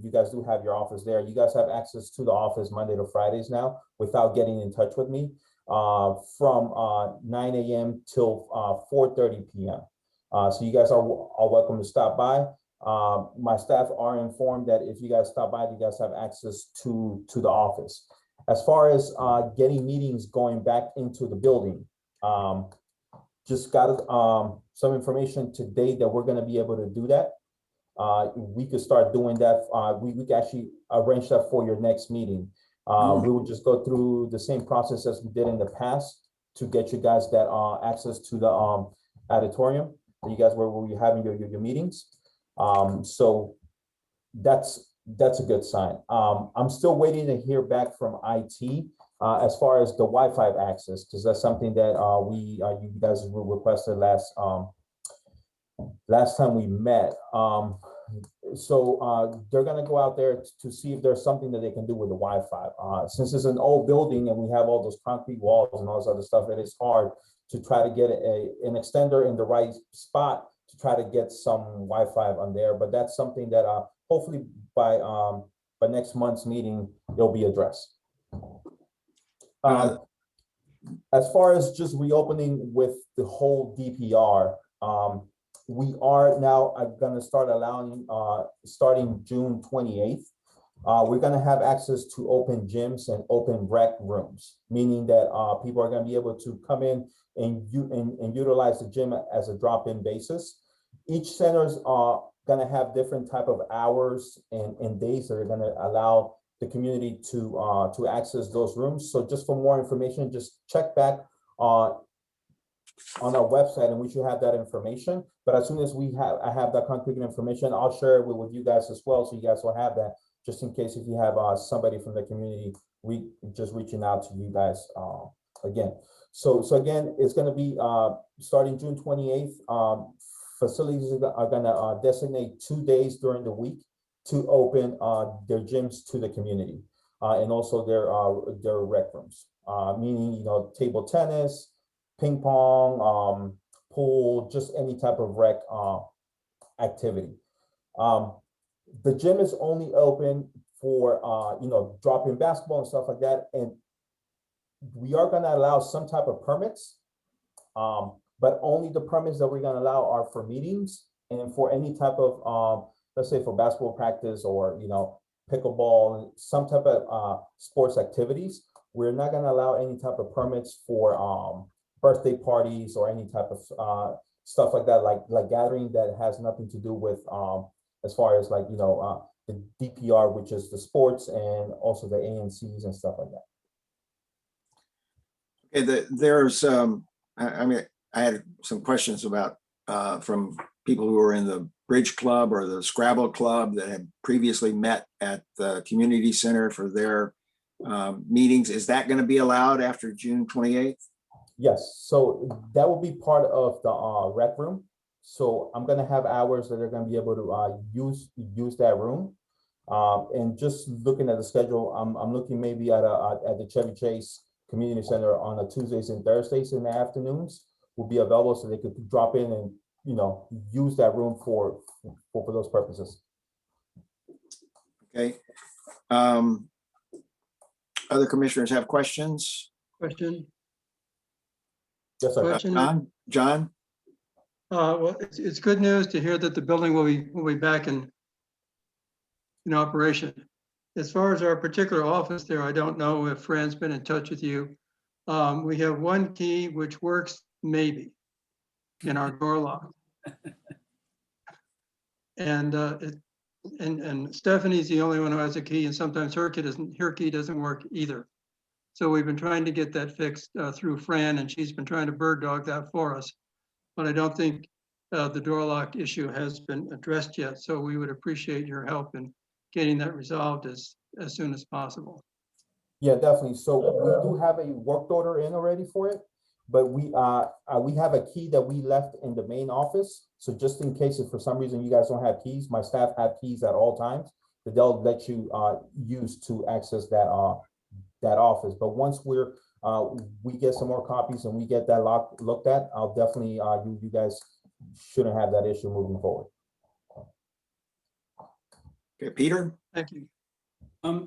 you guys do have your office there, you guys have access to the office Monday to Fridays now without getting in touch with me from 9 a.m. till 4:30 p.m. So you guys are welcome to stop by. My staff are informed that if you guys stop by, you guys have access to the office. As far as getting meetings going back into the building, just got some information today that we're going to be able to do that. We could start doing that. We could actually arrange that for your next meeting. We will just go through the same process as we did in the past to get you guys that access to the auditorium. You guys where you're having your meetings. So that's a good sign. I'm still waiting to hear back from IT as far as the Wi-Fi access, because that's something that you guys requested last time we met. So they're gonna go out there to see if there's something that they can do with the Wi-Fi. Since it's an old building and we have all those concrete walls and all this other stuff, it is hard to try to get an extender in the right spot to try to get some Wi-Fi on there. But that's something that hopefully by next month's meeting, it'll be addressed. As far as just reopening with the whole DPR, we are now going to start allowing, starting June 28th, we're going to have access to open gyms and open rec rooms, meaning that people are going to be able to come in and utilize the gym as a drop-in basis. Each center's going to have different type of hours and days that are going to allow the community to access those rooms. So just for more information, just check back on our website, and we should have that information. But as soon as I have that concrete information, I'll share it with you guys as well, so you guys will have that, just in case if you have somebody from the community just reaching out to you guys again. So again, it's going to be starting June 28th. Facilities are going to designate 2 days during the week to open their gyms to the community, and also their rec rooms, meaning, you know, table tennis, ping pong, pool, just any type of rec activity. The gym is only open for you know, drop-in basketball and stuff like that, and we are going to allow some type of permits, but only the permits that we're going to allow are for meetings and for any type of let's say for basketball practice, or, you know, pickleball, some type of sports activities. We're not going to allow any type of permits for birthday parties or any type of stuff like that, like gathering that has nothing to do with as far as, like, you know, the DPR, which is the sports, and also the ANCs and stuff like that. Okay, there's I mean, I had some questions about from people who were in the Bridge Club or the Scrabble Club that had previously met at the community center for their meetings. Is that going to be allowed after June 28th? Yes, so that will be part of the rec room. So I'm going to have hours that are going to be able to use that room. And just looking at the schedule, I'm looking maybe at the Chevy Chase Community Center on a Tuesdays and Thursdays in the afternoons will be available, so they could drop in and, you know, use that room for those purposes. Okay. Other commissioners have questions? Question? Yes, sir. Question? John? Well, it's good news to hear that the building will be back in operation. As far as our particular office there, I don't know if Fran's been in touch with you. We have one key which works maybe in our door lock. And Stephanie's the only one who has a key, and sometimes her key doesn't work either. So we've been trying to get that fixed through Fran, and she's been trying to bird dog that for us. But I don't think the door lock issue has been addressed yet. So we would appreciate your help in getting that resolved as soon as possible. Yeah, definitely. So we do have a work order in already for it, but we have a key that we left in the main office. So just in case if for some reason you guys don't have keys, my staff have keys at all times that they'll let you use to access that office. But once we get some more copies and we get that looked at, I'll definitely you guys shouldn't have that issue moving forward. Okay, Peter? Thank you.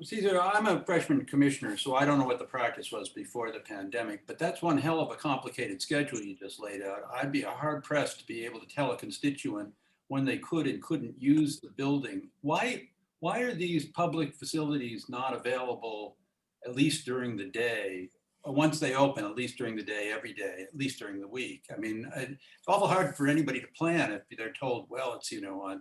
Cesar, I'm a freshman commissioner, so I don't know what the practice was before the pandemic, but that's one hell of a complicated schedule you just laid out. I'd be hard pressed to be able to tell a constituent when they could and couldn't use the building. Why are these public facilities not available, at least during the day? Once they open, at least during the day, every day, at least during the week. I mean, it's awful hard for anybody to plan if they're told, well, it's, you know, on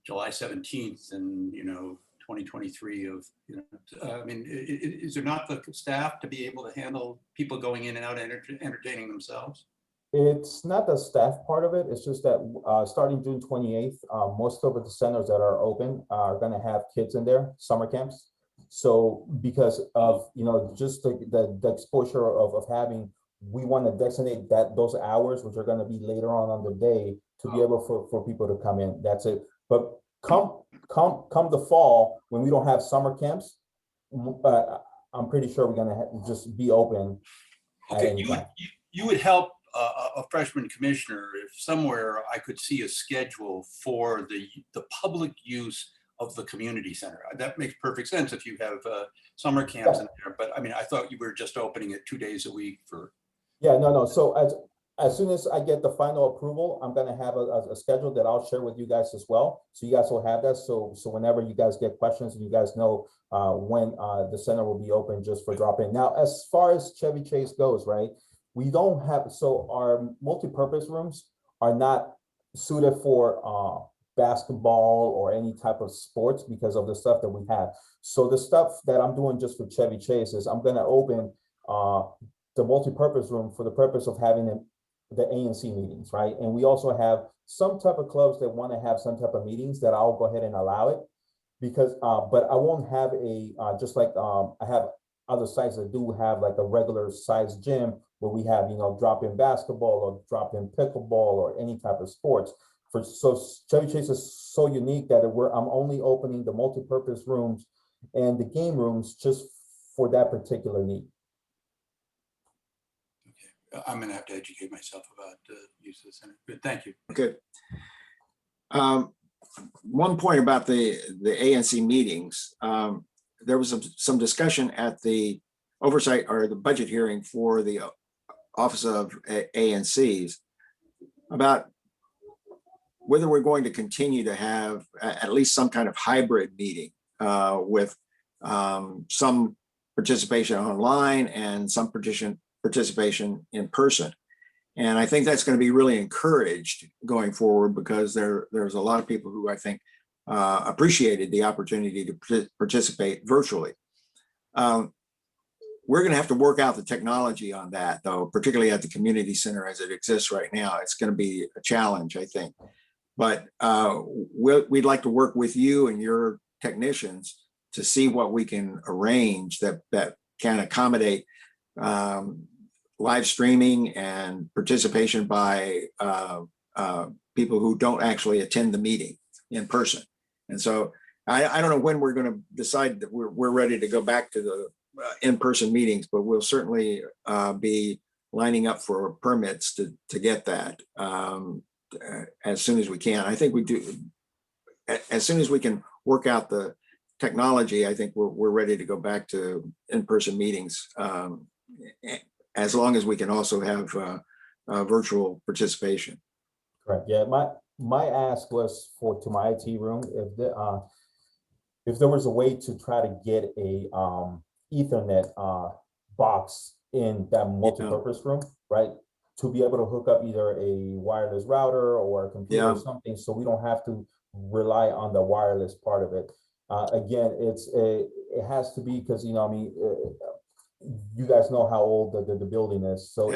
July 17th and, you know, 2023 of, you know, I mean, is there not the staff to be able to handle people going in and out entertaining themselves? It's not the staff part of it. It's just that starting June 28th, most of the centers that are open are going to have kids in there, summer camps. So because of, you know, just the exposure of having, we want to designate those hours, which are going to be later on the day, to be able for people to come in. That's it. But come the fall, when we don't have summer camps, I'm pretty sure we're going to just be open. Okay, you would help a freshman commissioner if somewhere I could see a schedule for the public use of the community center. That makes perfect sense if you have summer camps in there. But I mean, I thought you were just opening it 2 days a week for. Yeah, no. So as soon as I get the final approval, I'm going to have a schedule that I'll share with you guys as well. So you guys will have that. So whenever you guys get questions and you guys know when the center will be open just for drop-in. Now, as far as Chevy Chase goes, right, we don't have, so our multi-purpose rooms are not suited for basketball or any type of sports because of the stuff that we have. So the stuff that I'm doing just for Chevy Chase is I'm going to open the multi-purpose room for the purpose of having the ANC meetings, right? And we also have some type of clubs that want to have some type of meetings that I'll go ahead and allow it, because but I won't have a just like I have other sites that do have like a regular size gym where we have, you know, drop-in basketball or drop-in pickleball or any type of sports. So Chevy Chase is so unique that I'm only opening the multi-purpose rooms and the game rooms just for that particular need. Okay, I'm gonna have to educate myself about the use of the center, but thank you. Okay. One point about the ANC meetings, there was some discussion at the oversight or the budget hearing for the Office of ANCs about whether we're going to continue to have at least some kind of hybrid meeting with some participation online and some participation in person. And I think that's going to be really encouraged going forward, because there's a lot of people who I think appreciated the opportunity to participate virtually. We're going to have to work out the technology on that, though, particularly at the community center as it exists right now. It's going to be a challenge, I think. But we'd like to work with you and your technicians to see what we can arrange that can accommodate live streaming and participation by people who don't actually attend the meeting in person. And so I don't know when we're going to decide that we're ready to go back to the in-person meetings, but we'll certainly be lining up for permits to get that as soon as we can. I think we do, as soon as we can work out the technology, I think we're ready to go back to in-person meetings, as long as we can also have virtual participation. Correct. Yeah, my ask was to my IT room, if there was a way to try to get a Ethernet box in that multi-purpose room, right? To be able to hook up either a wireless router or a computer or something, so we don't have to rely on the wireless part of it. Again, it has to be, because, you know, I mean, you guys know how old the building is, so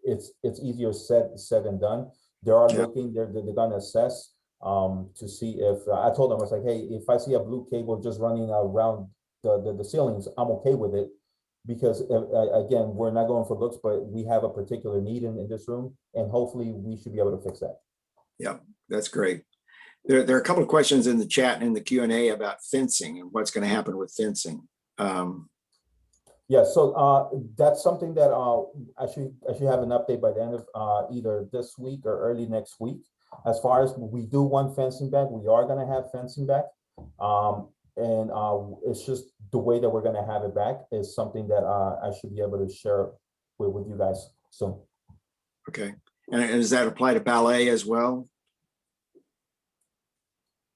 it's easier said than done. They are looking, they're gonna assess to see if I told them, I was like, hey, if I see a blue cable just running around the ceilings, I'm okay with it, because again, we're not going for looks, but we have a particular need in this room, and hopefully we should be able to fix that. Yeah, That's great. There are a couple of questions in the chat and in the Q&A about fencing and what's going to happen with fencing. Yeah, so that's something that I should have an update by the end of either this week or early next week. As far as we do want fencing back, we are going to have fencing back. And it's just the way that we're going to have it back is something that I should be able to share with you guys soon. Okay. And does that apply to ballet as well?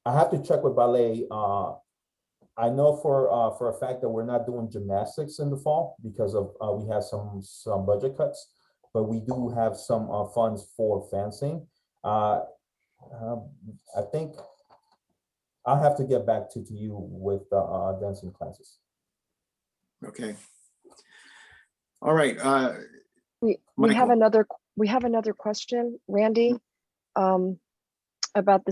I have to check with ballet. I know for a fact that we're not doing gymnastics in the fall because of we have some budget cuts, but we do have some funds for fencing. I think I'll have to get back to you with dancing classes. Okay. All right. We have another question, Randy, about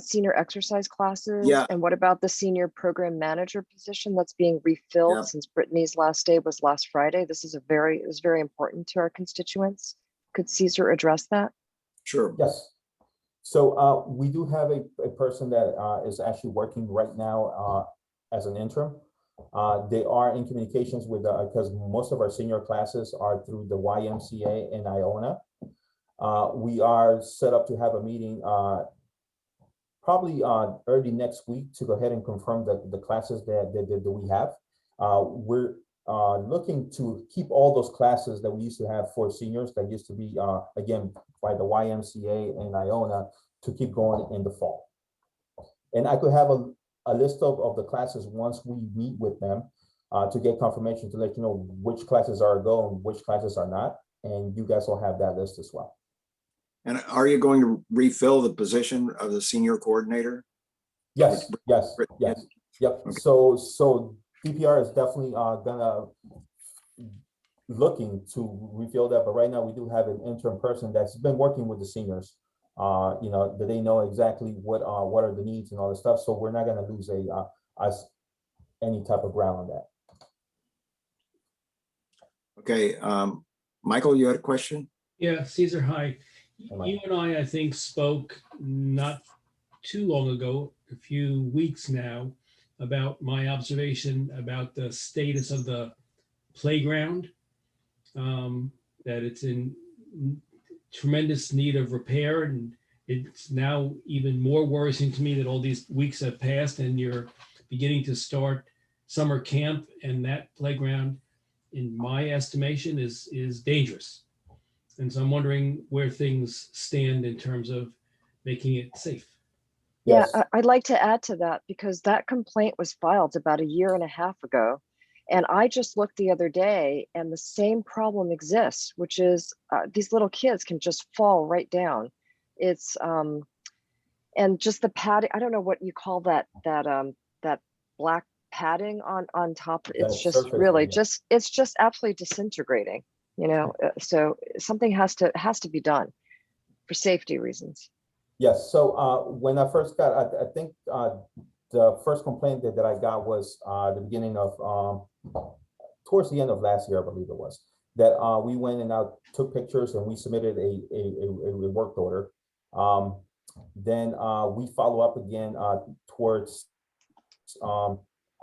senior exercise classes. Yeah. And what about the senior program manager position that's being refilled since Brittany's last day was last Friday? This is is very important to our constituents. Could Cesar address that? Sure. Yes. So we do have a person that is actually working right now as an interim. They are in communications with, because most of our senior classes are through the YMCA and Iona. We are set up to have a meeting probably early next week to go ahead and confirm the classes that we have. We're looking to keep all those classes that we used to have for seniors that used to be, again, by the YMCA and Iona, to keep going in the fall. And I could have a list of the classes once we meet with them to get confirmation to let you know which classes are a go and which classes are not. And you guys will have that list as well. And are you going to refill the position of the senior coordinator? Yes, yes, yes. Yep. Okay. So DPR is definitely gonna looking to refill that, but right now we do have an interim person that's been working with the seniors. That they know exactly what are the needs and all this stuff. So we're not going to lose us any type of ground on that. Okay, Michael, you had a question? Yeah, Cesar, hi. Hi, You and I think, spoke not too long ago, a few weeks now, about my observation about the status of the playground, that it's in tremendous need of repair, and it's now even more worrisome to me that all these weeks have passed and you're beginning to start summer camp, and that playground, in my estimation, is dangerous. And so I'm wondering where things stand in terms of making it safe. Yes. Yeah, I'd like to add to that, because that complaint was filed about a year and a half ago. And I just looked the other day and the same problem exists, which is these little kids can just fall right down. It's and just the padding, I don't know what you call that black padding on top. It's That just surface, really yeah. it's just absolutely disintegrating, so something has to be done for safety reasons. Yes. So when I first got, I think the first complaint that I got was the beginning of towards the end of last year, I believe it was, that we went and took pictures and we submitted a work order. Then we follow up again towards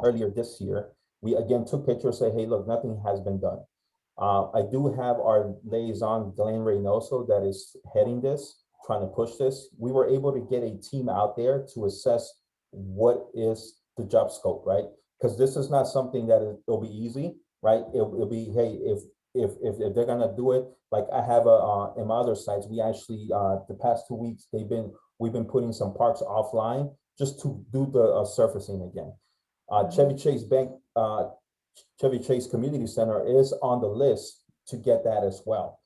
earlier this year. We again took pictures, say, hey, look, nothing has been done. I do have our liaison, Glenn Reynoso, that is heading this, trying to push this. We were able to get a team out there to assess what is the job scope, right? Because this is not something that it'll be easy, right? It'll be, hey, if they're gonna do it, like I have in my other sites, we actually the past 2 weeks we've been putting some parks offline just to do the surfacing again. Chevy Chase Community Center is on the list to get that as well.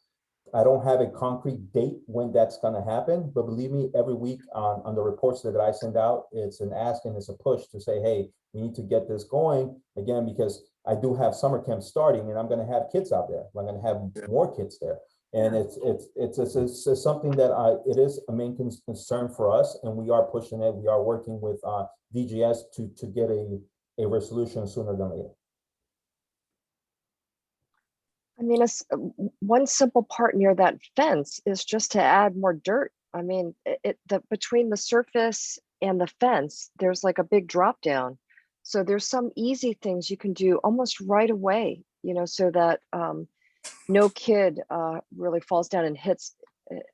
I don't have a concrete date when that's going to happen, but believe me, every week on the reports that I send out, it's an ask and it's a push to say, hey, we need to get this going again, because I do have summer camp starting and I'm going to have kids out there. I'm going to have more kids there. And it's something that it is a main concern for us, and we are pushing it. We are working with DGS to get a resolution sooner than later. I mean, one simple part near that fence is just to add more dirt. I mean, between the surface and the fence, there's like a big drop down. So there's some easy things you can do almost right away, so that no kid really falls down and hits,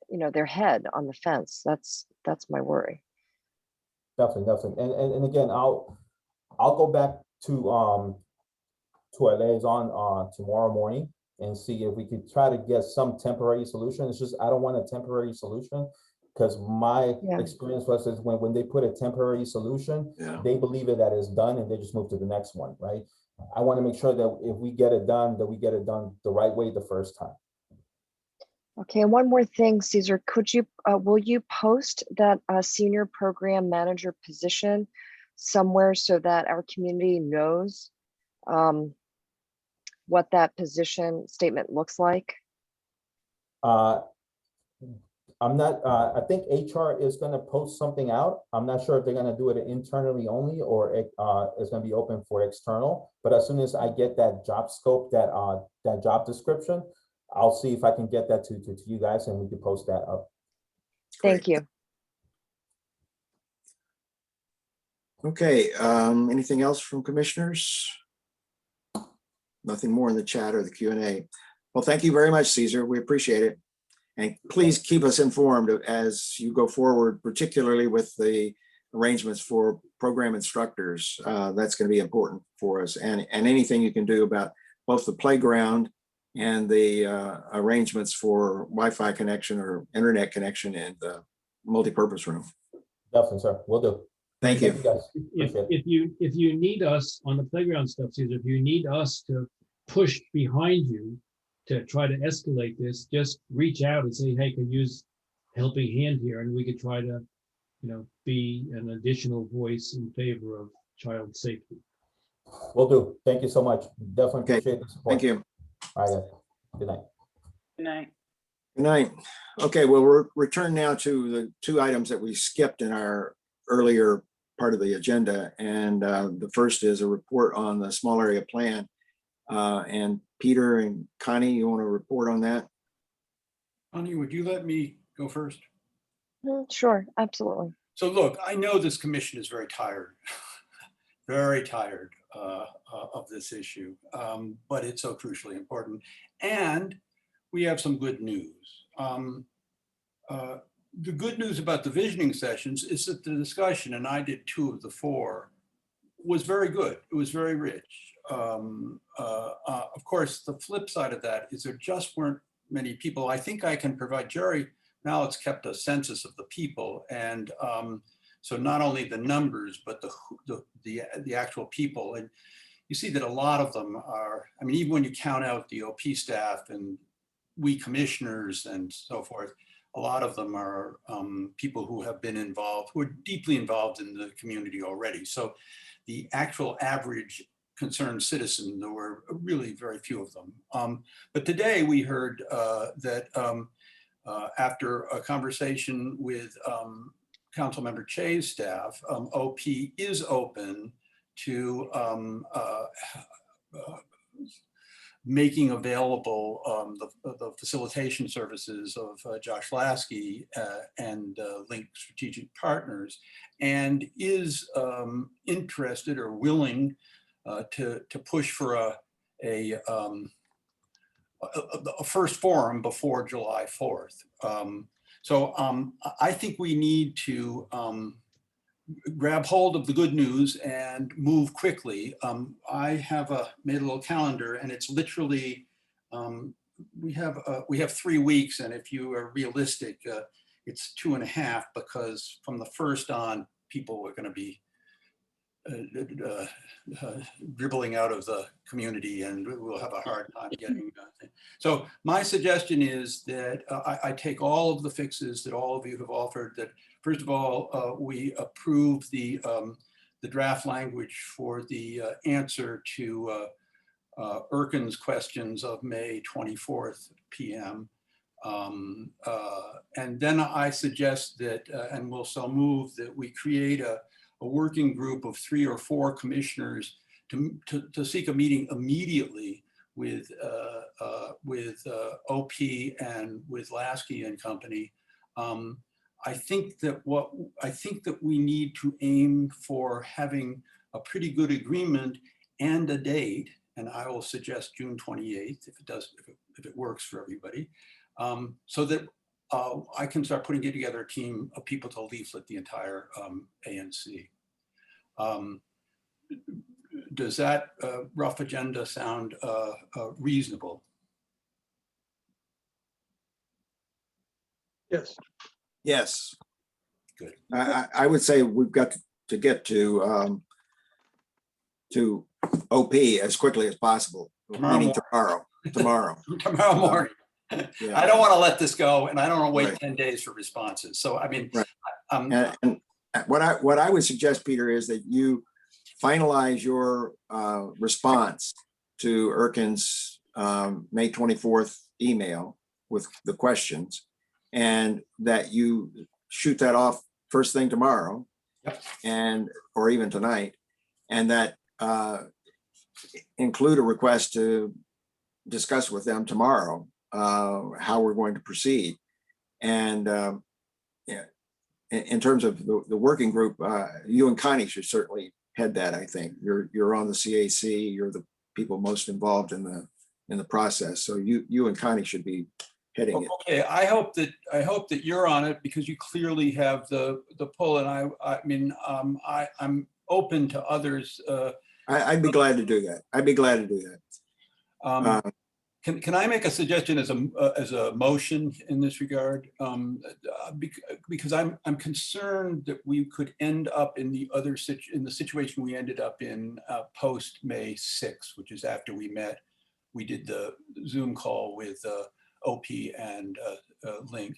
their head on the fence. That's my worry. Definitely. And again, I'll go back to our liaison tomorrow morning and see if we could try to get some temporary solution. It's just, I don't want a temporary solution, because my experience was is when they put a temporary solution, they believe it that is done and they just move to the next one, right? I want to make sure that if we get it done, that we get it done the right way the first time. Okay, and one more thing, Cesar, will you post that senior program manager position somewhere so that our community knows what that position statement looks like? I'm not, I think HR is going to post something out. I'm not sure if they're going to do it internally only or it's going to be open for external. But as soon as I get that job scope, that job description, I'll see if I can get that to you guys and we can post that up. Thank you. Okay, anything else from commissioners? Nothing more in the chat or the Q&A. Well, thank you very much, Cesar. We appreciate it. And please keep us informed as you go forward, particularly with the arrangements for program instructors. That's going to be important for us, and anything you can do about both the playground and the arrangements for Wi-Fi connection or internet connection in the multipurpose room. Definitely, sir. Will do. Thank you. Guys. If you need us on the playground stuff, Cesar, if you need us to push behind you to try to escalate this, just reach out and say, hey, can use helping hand here, and we could try to, be an additional voice in favor of child safety. Will do. Thank you so much. Definitely appreciate the support. Thank you. All right, good night. Good night. Good night. Okay, well, we're return now to the two items that we skipped in our earlier part of the agenda. And the first is a report on the small area plan. And Peter and Connie, you want to report on that? Connie, would you let me go first? Sure, absolutely. So look, I know this commission is very tired, very tired of this issue, but it's so crucially important. And we have some good news. The good news about the visioning sessions is that the discussion, and I did 2 of the 4, was very good. It was very rich. Of course, the flip side of that is there just weren't many people. I think I can provide Jerry. Now it's kept a census of the people, and so not only the numbers, but the actual people. And you see that a lot of them are. I mean, even when you count out the OP staff and we commissioners and so forth, a lot of them are people who have been involved, who are deeply involved in the community already. So the actual average concerned citizen, there were really very few of them. But today we heard that after a conversation with Councilmember Che's staff, OP is open to making available the facilitation services of Josh Lasky and Link Strategic Partners, and is interested or willing to push for a first forum before July 4th. So I think we need to grab hold of the good news and move quickly. I have made a little calendar, and it's literally, we have 3 weeks, and if you are realistic, it's 2.5, because from the 1st on, people are going to be dribbling out of the community, and we'll have a hard time getting so my suggestion is that I take all of the fixes that all of you have offered. That first of all, we approve the draft language for the answer to Erkin's questions of May 24th p.m. And then I suggest that, and we'll so move, that we create a working group of 3 or 4 commissioners to seek a meeting immediately with OP and with Lasky and company. I think that we need to aim for having a pretty good agreement and a date, and I will suggest June 28th if it works for everybody, so that I can start putting together a team of people to leaflet the entire ANC. Does that rough agenda sound reasonable? Yes. Yes. Good. I would say we've got to get to OP as quickly as possible. Meaning tomorrow. Tomorrow morning. Yeah. I don't want to let this go, and I don't want to wait Right. 10 days for responses. So I mean, right. And what I would suggest, Peter, is that you finalize your response to Erkin's May 24th email with the questions, and that you shoot that off first thing tomorrow. Yep. Or even tonight, and that include a request to discuss with them tomorrow how we're going to proceed. And yeah, in terms of the working group, you and Connie should certainly head that. I think you're on the CAC. You're the people most involved in the process. So you and Connie should be heading it. Okay, I hope that you're on it, because you clearly have the pull, and I mean, I'm open to others. I'd be glad to do that. I'd be glad to do that. Can I make a suggestion as a motion in this regard? Because I'm concerned that we could end up in the situation we ended up in post May 6th, which is after we met. We did the Zoom call with OP and Link.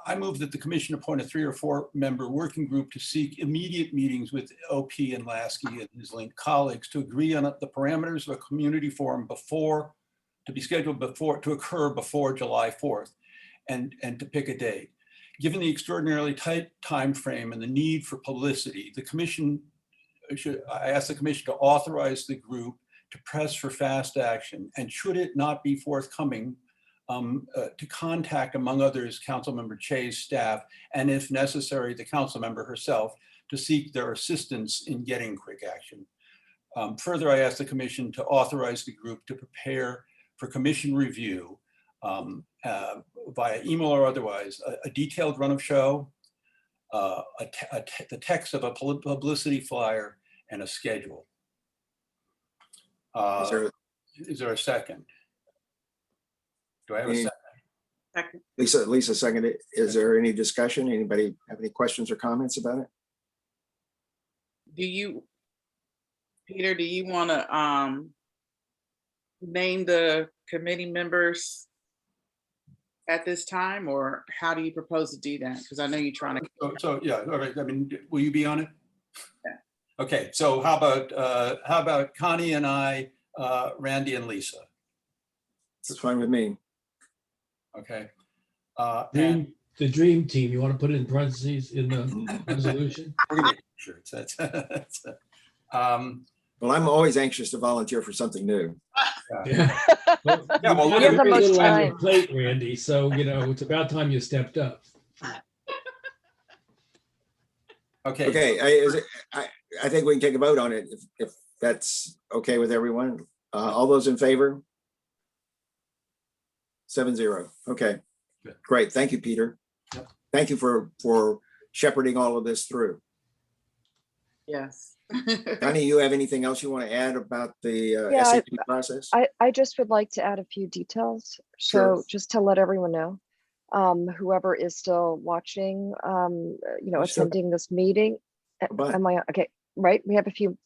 I move that the commission appoint a 3 or 4 member working group to seek immediate meetings with OP and Lasky and his linked colleagues to agree on the parameters of a community forum to be scheduled to occur before July 4th and to pick a date. Given the extraordinarily tight time frame and the need for publicity, I ask the commission to authorize the group to press for fast action, and should it not be forthcoming, to contact, among others, Councilmember Che's staff, and if necessary, the council member herself, to seek their assistance in getting quick action. Further, I ask the commission to authorize the group to prepare for commission review via email or otherwise, a detailed run of show, the text of a publicity flyer, and a schedule. Is there a second? Do I have a second? Second. Lisa seconded. Is there any discussion? Anybody have any questions or comments about it? Peter, do you want to name the committee members at this time, or how do you propose to do that? Because I know you're trying to. So yeah, all right. I mean, will you be on it? Yeah. Okay. So how about Connie and I, Randy and Lisa? It's fine with me. Okay. The dream team, you want to put it in parentheses in the resolution? We're gonna make sure that's. Well, I'm always anxious to volunteer for something new. Yeah. Well, Yeah, well, you have the very most little on your time. plate, Randy, so it's about time you stepped up. Okay. Okay, I think we can take a vote on it if that's okay with everyone. All those in favor? 7-0. Okay, Good. Great. Thank you, Peter. Yep. Thank you for shepherding all of this through. Yes. Connie, you have anything else you want to add about the Yeah, SAP process? I just would like to add a few details. Sure. So just to let everyone know, whoever is still watching, Sure. attending this meeting. But Am I okay? Right. We have a few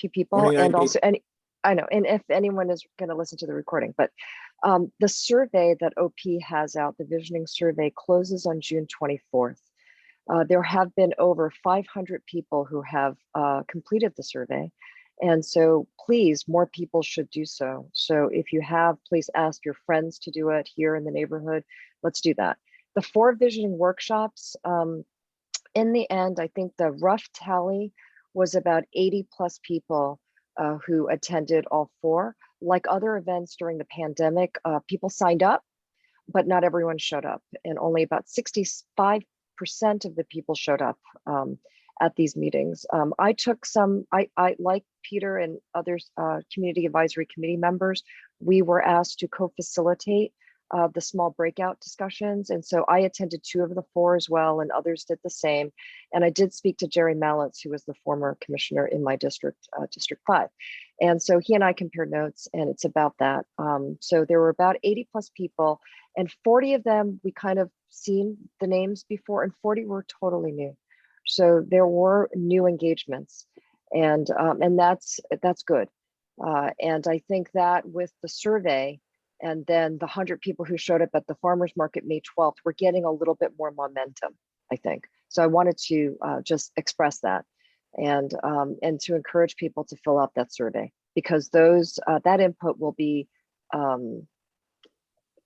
people, 29 and also I know, and if anyone is going to listen to the recording, but the survey that OP has out, the visioning survey, closes on June 24th. There have been over 500 people who have completed the survey. And so please, more people should do so. So if you have, please ask your friends to do it here in the neighborhood. Let's do that. The 4 visioning workshops, in the end, I think the rough tally was about 80+ people who attended all 4. Like other events during the pandemic, people signed up, but not everyone showed up. And only about 65% of the people showed up at these meetings. I took some, I like Peter and others, community advisory committee members, we were asked to co-facilitate the small breakout discussions. And so I attended 2 of the 4 as well, and others did the same. And I did speak to Jerry Mallitz, who was the former commissioner in my district, District 5. And so he and I compared notes, and it's about that. So there were about 80+ people, and 40 of them we kind of seen the names before, and 40 were totally new. So there were new engagements, and that's good. And I think that with the survey, and then the 100 people who showed up at the farmers market May 12th, we're getting a little bit more momentum, I think. So I wanted to just express that, and to encourage people to fill out that survey, because that input will be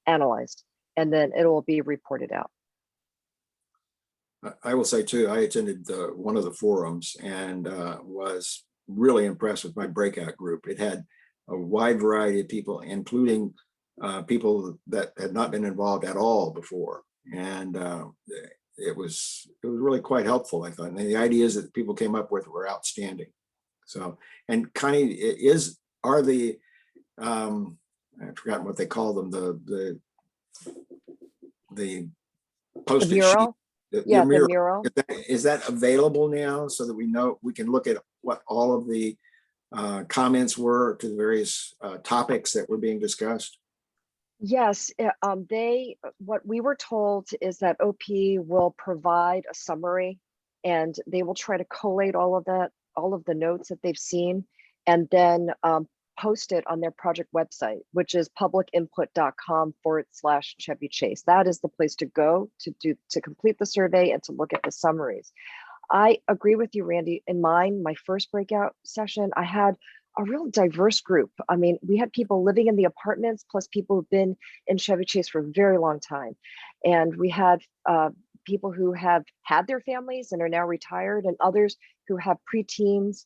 analyzed, and then it will be reported out. I will say too, I attended one of the forums and was really impressed with my breakout group. It had a wide variety of people, including people that had not been involved at all before. And it was really quite helpful, I thought. And the ideas that people came up with were outstanding. So, and Connie, are the, I've forgotten what they call them, the postage sheet. Mural? The mural. Is that available now so that we know, we can look at what all of the comments were to the various topics that were being discussed? Yes, what we were told is that OP will provide a summary, and they will try to collate all of that, all of the notes that they've seen, and then post it on their project website, which is publicinput.com/Chevy Chase. That is the place to go to complete the survey and to look at the summaries. I agree with you, Randy. In my first breakout session, I had a real diverse group. I mean, we had people living in the apartments, plus people who've been in Chevy Chase for a very long time. And we had people who have had their families and are now retired, and others who have preteens,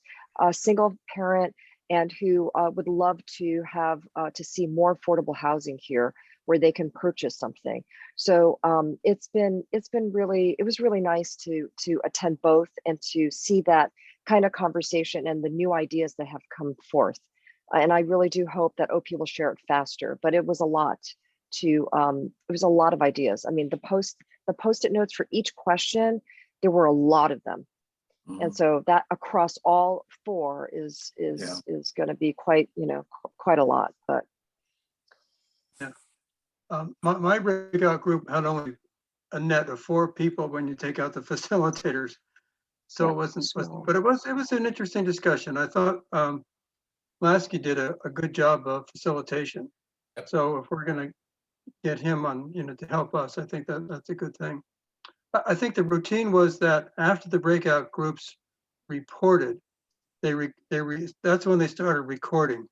single parent, and who would love to have to see more affordable housing here where they can purchase something. So it was really nice to attend both and to see that kind of conversation and the new ideas that have come forth. And I really do hope that OP will share it faster, but it was a lot of ideas. I mean, the post-it notes for each question, there were a lot of them. And so that across all four is going to be quite a lot, but. My breakout group had only a net of 4 people when you take out the facilitators. So Yeah, it wasn't, but it was an interesting discussion. I thought Lasky did a good job of facilitation. So if we're going to get him on, to help us, I think that's a good thing. I think the routine was that after the breakout groups reported, that's when they started recording.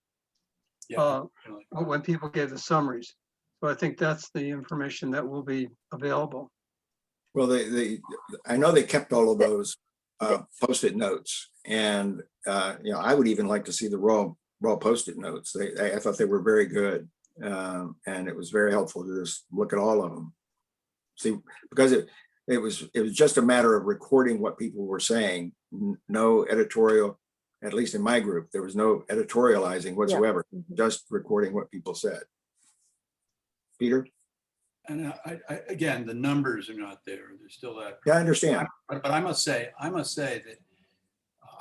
When people gave the summaries. So I think that's the information that will be available. Well, I know they kept all of those post-it notes, and I would even like to see the raw post-it notes. I thought they were very good, and it was very helpful to just look at all of them. See, because it was just a matter of recording what people were saying. No editorial, at least in my group, there was no editorializing whatsoever. Just recording what people said. Peter? And again, the numbers are not there. There's still that. Yeah, I understand. But I must say that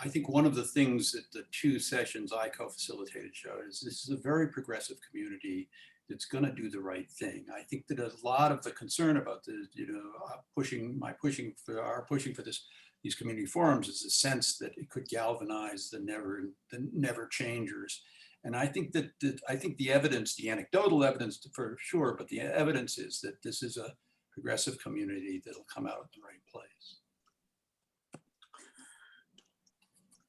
I think one of the things that the 2 sessions I co-facilitated showed is this is a very progressive community that's going to do the right thing. I think that a lot of the concern about this, pushing for these community forums is a sense that it could galvanize the never changers. And I think that the evidence, the anecdotal evidence for sure, but the evidence is that this is a progressive community that'll come out at the right place.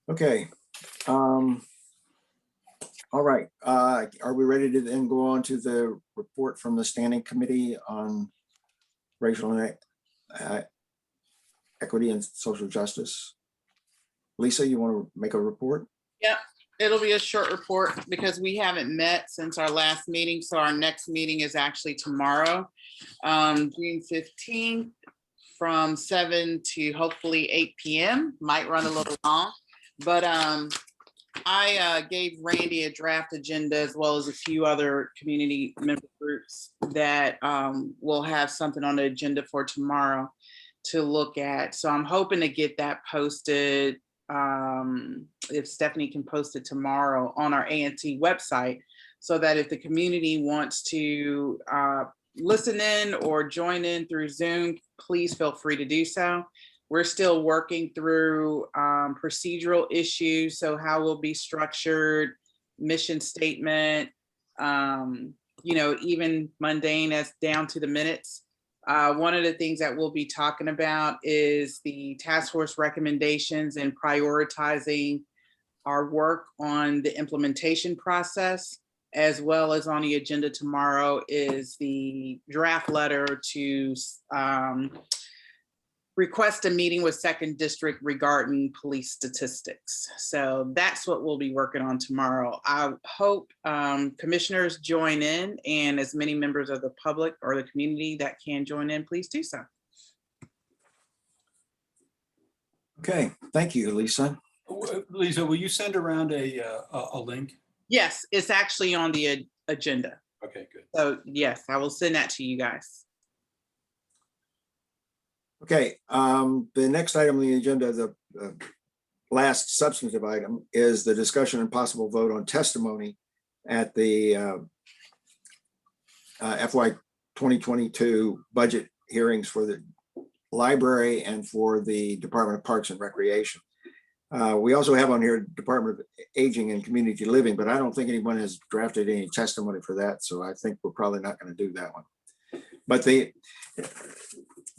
Okay. All right. Are we ready to then go on to the report from the Standing Committee on Racial Equity and Social Justice? Lisa, you want to make a report? Yeah. It'll be a short report because we haven't met since our last meeting. So our next meeting is actually tomorrow, June 15th from 7 to hopefully 8 p.m. Might run a little long, but I gave Randy a draft agenda as well as a few other community member groups that will have something on the agenda for tomorrow to look at. So I'm hoping to get that posted. If Stephanie can post it tomorrow on our ANC website, so that if the community wants to listen in or join in through Zoom, please feel free to do so. We're still working through procedural issues, so how we'll be structured, mission statement, even mundane as down to the minutes. One of the things that we'll be talking about is the task force recommendations and prioritizing our work on the implementation process, as well as on the agenda tomorrow is the draft letter to request a meeting with 2nd District regarding police statistics. So that's what we'll be working on tomorrow. I hope commissioners join in, and as many members of the public or the community that can join in, please do so. Okay, thank you, Lisa. Lisa, will you send around a link? Yes, it's actually on the agenda. Okay, good. So yes, I will send that to you guys. Okay, the next item on the agenda, the last substantive item, is the discussion and possible vote on testimony at the FY 2022 budget hearings for the library and for the Department of Parks and Recreation. We also have on here Department of Aging and Community Living, but I don't think anyone has drafted any testimony for that. So I think we're probably not going to do that one. But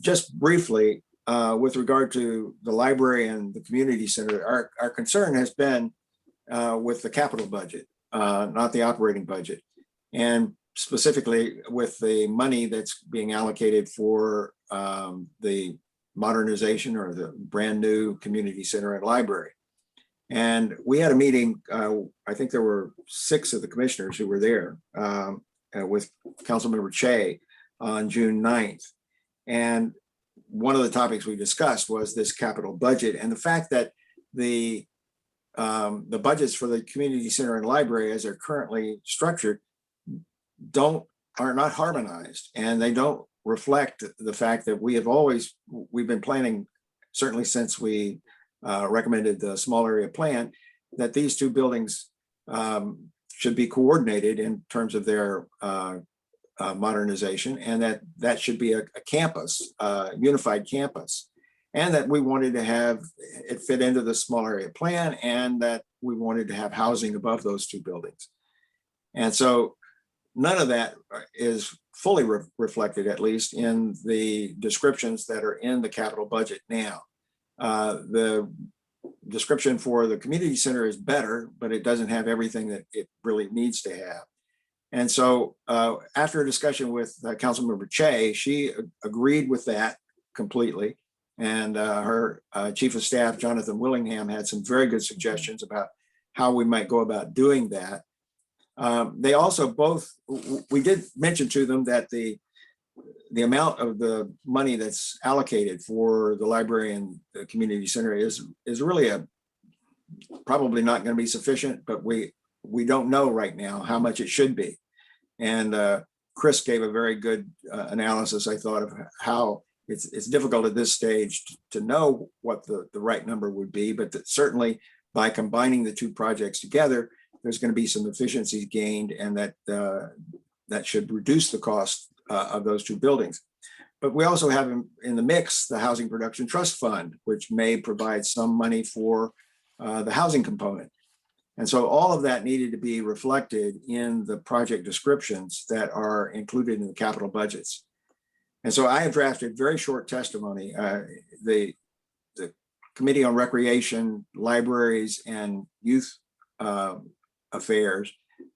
just briefly, with regard to the library and the community center, our concern has been with the capital budget, not the operating budget. And specifically with the money that's being allocated for the modernization or the brand new community center and library. And we had a meeting, I think there were 6 of the commissioners who were there with Councilmember Chang on June 9th. And one of the topics we discussed was this capital budget and the fact that the budgets for the community center and library as they're currently structured are not harmonized, and they don't reflect the fact that we've been planning, certainly since we recommended the small area plan, that these 2 buildings should be coordinated in terms of their modernization, and that should be a campus, unified campus, and that we wanted to have it fit into the small area plan, and that we wanted to have housing above those 2 buildings. And so none of that is fully reflected, at least in the descriptions that are in the capital budget now. The description for the community center is better, but it doesn't have everything that it really needs to have. And so after a discussion with Councilmember Chang, she agreed with that completely. And her chief of staff, Jonathan Willingham, had some very good suggestions about how we might go about doing that. They also we did mention to them that the amount of the money that's allocated for the library and the community center is really probably not going to be sufficient, but we don't know right now how much it should be. And Chris gave a very good analysis, I thought, of how it's difficult at this stage to know what the right number would be, but that certainly by combining the 2 projects together, there's going to be some efficiencies gained, and that should reduce the cost of those 2 buildings. But we also have in the mix the Housing Production Trust Fund, which may provide some money for the housing component. And so all of that needed to be reflected in the project descriptions that are included in the capital budgets. And so I have drafted very short testimony. The Committee on Recreation, Libraries, and Youth Affairs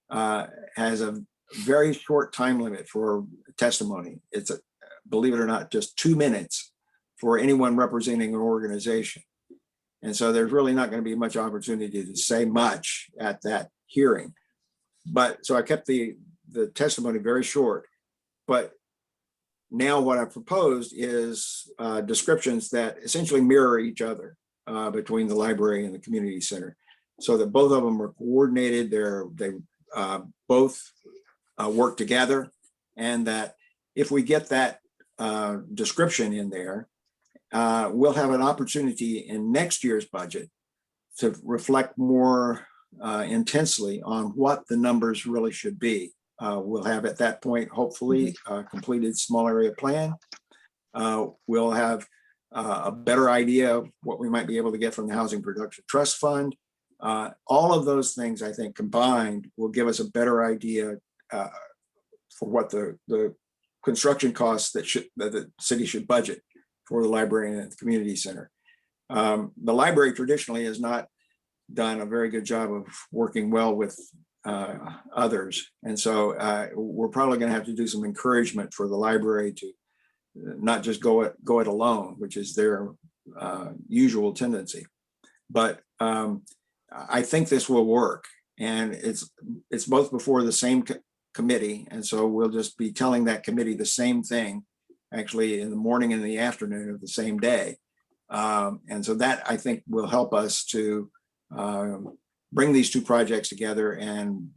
has a very short time limit for testimony. It's, believe it or not, just 2 minutes for anyone representing an organization. And so there's really not going to be much opportunity to say much at that hearing. But so I kept the testimony very short. But now what I proposed is descriptions that essentially mirror each other between the library and the community center, so that both of them are coordinated. They both work together, and that if we get that description in there, we'll have an opportunity in next year's budget to reflect more intensely on what the numbers really should be. We'll have at that point, hopefully, a completed small area plan. We'll have a better idea of what we might be able to get from the Housing Production Trust Fund. All of those things, I think, combined will give us a better idea for what the construction costs that the city should budget for the library and the community center. The library traditionally has not done a very good job of working well with others. And so we're probably going to have to do some encouragement for the library to not just go it alone, which is their usual tendency. But I think this will work, and it's both before the same committee. And so we'll just be telling that committee the same thing, actually in the morning and the afternoon of the same day. And so that, I think, will help us to bring these 2 projects together and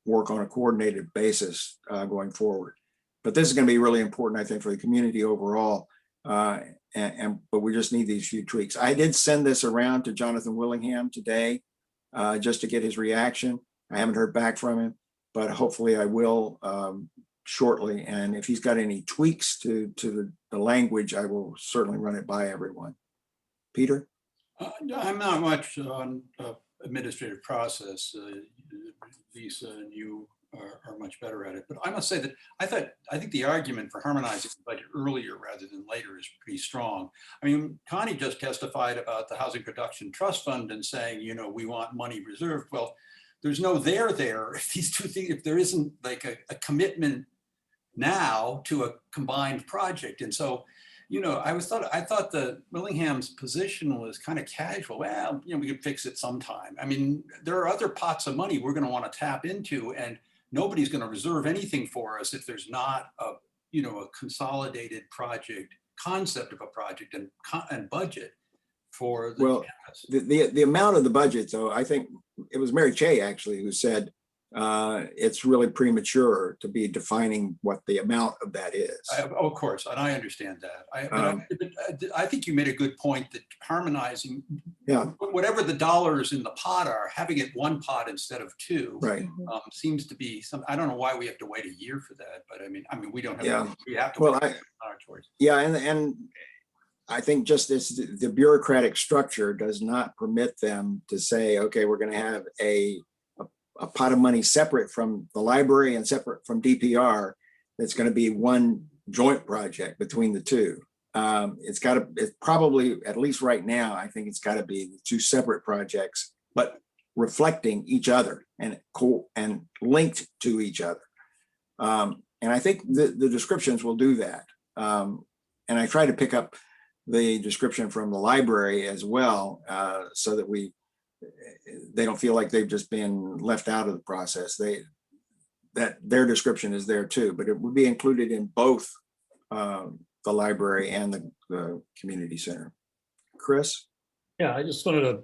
work on a coordinated basis going forward. But this is going to be really important, I think, for the community overall. But we just need these few tweaks. I did send this around to Jonathan Willingham today just to get his reaction. I haven't heard back from him, but hopefully I will shortly. And if he's got any tweaks to the language, I will certainly run it by everyone. Peter? I'm not much on administrative process. Lisa and you are much better at it. But I must say that I think the argument for harmonizing the budget earlier rather than later is pretty strong. I mean, Connie just testified about the Housing Production Trust Fund and saying, you know, we want money reserved. Well, there's no there if these two things, if there isn't like a commitment now to a combined project. And so, you know, I thought the Willingham's position was kind of casual. Well, you know, we could fix it sometime. I mean, there are other pots of money we're going to want to tap into, and nobody's going to reserve anything for us if there's not a, you know, a consolidated project, concept of a project and budget for the campus. The amount of the budget, though, I think it was Mary Chey actually who said it's really premature to be defining what the amount of that is. Of course, and I understand that. I think you made a good point that harmonizing, whatever the dollars in the pot are, having it one pot instead of two, right, seems to be some. I don't know why we have to wait a year for that, but I mean, we don't have. We have to. Well, wait our choice. Yeah, and I think just the bureaucratic structure does not permit them to say, okay, we're going to have a pot of money separate from the library and separate from DPR. That's going to be one joint project between the two. It's probably, at least right now, I think it's got to be two separate projects, but reflecting each other and linked to each other. And I think the descriptions will do that. And I try to pick up the description from the library as well, so that they don't feel like they've just been left out of the process. That their description is there too, but it would be included in both the library and the community center. Chris? Yeah, I just wanted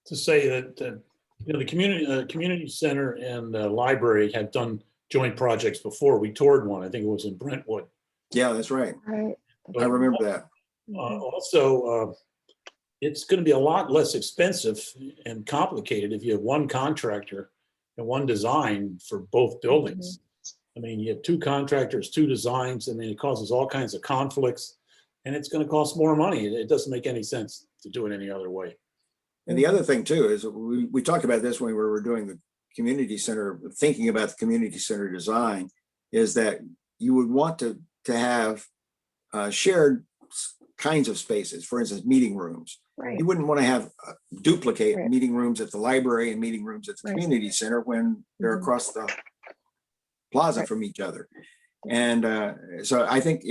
to say that you know, the community center and the library have done joint projects before. We toured one. I think it was in Brentwood. Yeah, that's right. Right. I remember that. Also, it's going to be a lot less expensive and complicated if you have one contractor and one design for both buildings. I mean, you have two contractors, two designs, and then it causes all kinds of conflicts, and it's going to cost more money. It doesn't make any sense to do it any other way. And the other thing too is we talked about this when we were doing the community center, thinking about the community center design, is that you would want to have shared kinds of spaces, for instance, meeting rooms. Right. You wouldn't want to have duplicate Right. meeting rooms at the library and meeting rooms at the community center when they're across the plaza from each other. And so I think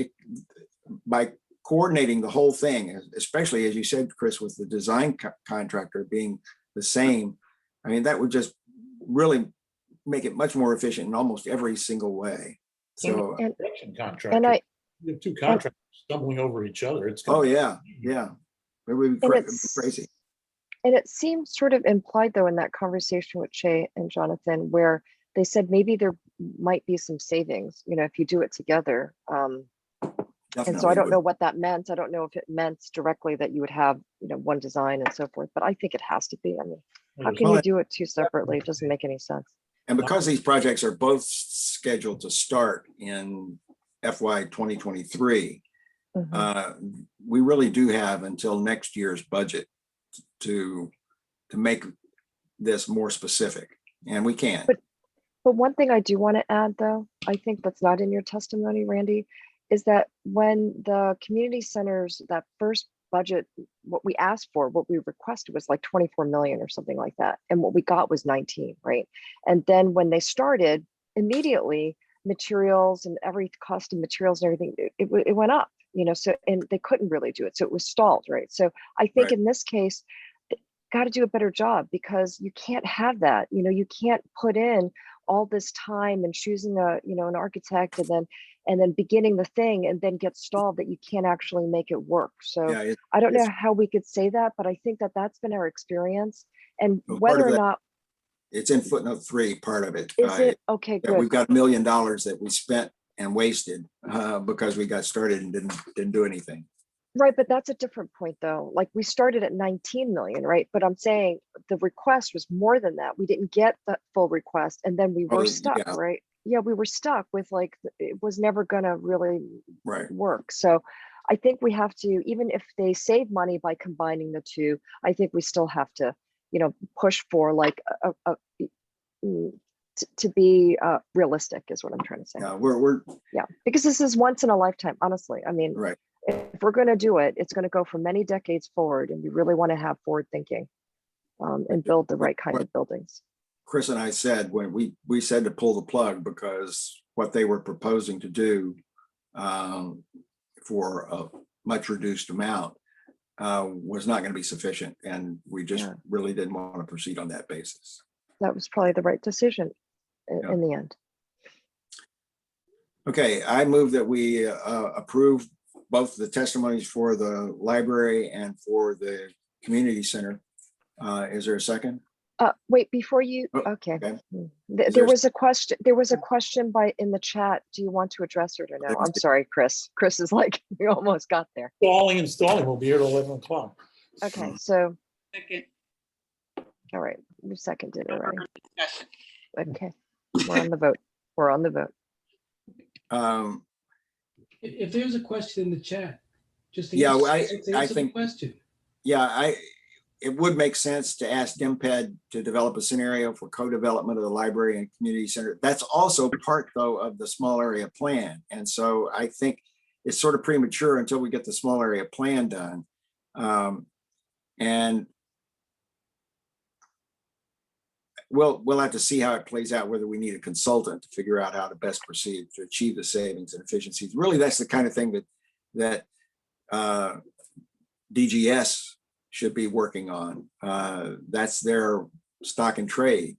by coordinating the whole thing, especially as you said, Chris, with the design contractor being the same, I mean, that would just really make it much more efficient in almost every single way. So, and contractor. You have two contractors stumbling over each other. It's oh yeah, yeah. It would be crazy. And it seemed sort of implied though in that conversation with Che and Jonathan, where they said maybe there might be some savings, you know, if you do it together. And so I don't know what that meant. I don't know if it meant directly that you would have, you know, one design and so forth, but I think it has to be. I mean, how can you do it two separately? It doesn't make any sense. And because these projects are both scheduled to start in FY 2023, we really do have until next year's budget to make this more specific, and we can. But one thing I do want to add, though, I think that's not in your testimony, Randy, is that when the community centers, that first budget, what we asked for, what we requested was like 24 million or something like that. And what we got was 19, right? And then when they started, immediately materials and every cost of materials and everything, it went up, you know, so, and they couldn't really do it. So it was stalled, right? So I think in this case, got to do a better job, because you can't have that, you know, you can't put in all this time and choosing an architect and then beginning the thing and then get stalled that you can't actually make it work. So yeah, I don't know how we could say that, but I think that that's been our experience. And whether or not it's in footnote 3, part of it. Is it? Okay, good. We've got $1 million that we spent and wasted because we got started and didn't do anything. Right, but that's a different point though. Like we started at 19 million, right? But I'm saying the request was more than that. We didn't get that full request, and then we were stuck, right? Yeah, we were stuck with like, it was never gonna really work. So I think we have to, even if they save money by combining the two, I think we still have to, push for like to be realistic is what I'm trying to say. Yeah, Yeah, because this is once in a lifetime, honestly. I mean, right. if we're going to do it, it's going to go for many decades forward, and we really want to have forward thinking and build the right kind of buildings. Chris and I said when we said to pull the plug because what they were proposing to do for a much reduced amount was not going to be sufficient, and we just really didn't want to proceed on that basis. That was probably the right decision in the end. Okay, I move that we approve both the testimonies for the library and for the community center. Is there a second? Wait, before you, okay. There was a question. There was a question in the chat. Do you want to address it or no? I'm sorry, Chris. Chris is like, we almost got there. Installing. We'll be here till 11 o'clock. Okay, so. Second. All right, you seconded already. Okay, we're on the vote. We're on the vote. If there's a question in the chat, just yeah, answer I think the question. Yeah, it would make sense to ask DMPED to develop a scenario for co-development of the library and community center. That's also part, though, of the small area plan. And so I think it's sort of premature until we get the small area plan done. And we'll have to see how it plays out, whether we need a consultant to figure out how to best proceed to achieve the savings and efficiencies. Really, that's the kind of thing that DGS should be working on. That's their stock and trade,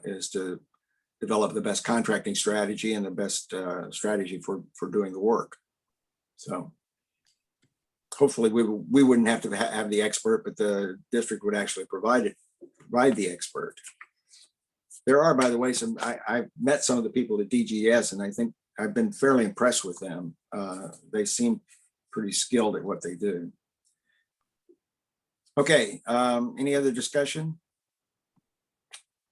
is to develop the best contracting strategy and the best strategy for doing the work. So hopefully we wouldn't have to have the expert, but the district would actually provide the expert. There are, by the way, I've met some of the people at DGS, and I think I've been fairly impressed with them. They seem pretty skilled at what they do. Okay, any other discussion?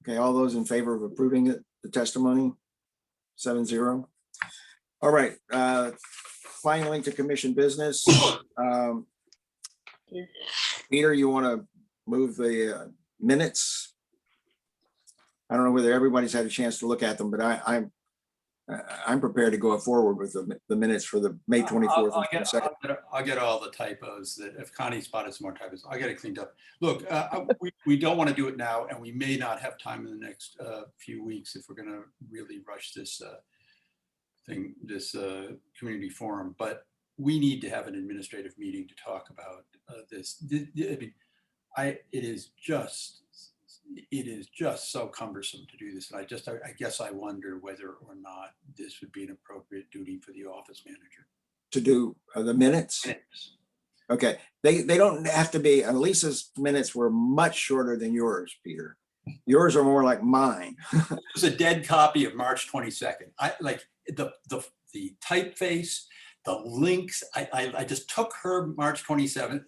Okay, all those in favor of approving the testimony? 7-0. All right, finally to commission business. Peter, you want to move the minutes? I don't know whether everybody's had a chance to look at them, but I'm prepared to go forward with the minutes for the May 24th. I'll get all the typos that if Connie spotted some more typos, I'll get it cleaned up. Look, we don't want to do it now, and we may not have time in the next few weeks if we're going to really rush this community forum. But we need to have an administrative meeting to talk about this. I mean, it is just so cumbersome to do this, and I guess I wonder whether or not this would be an appropriate duty for the office manager to do the minutes. Okay, they don't have to be. Lisa's minutes were much shorter than yours, Peter. Yours are more like mine. It's a dead copy of March 22nd. I like the typeface, the links. I just took her March 27th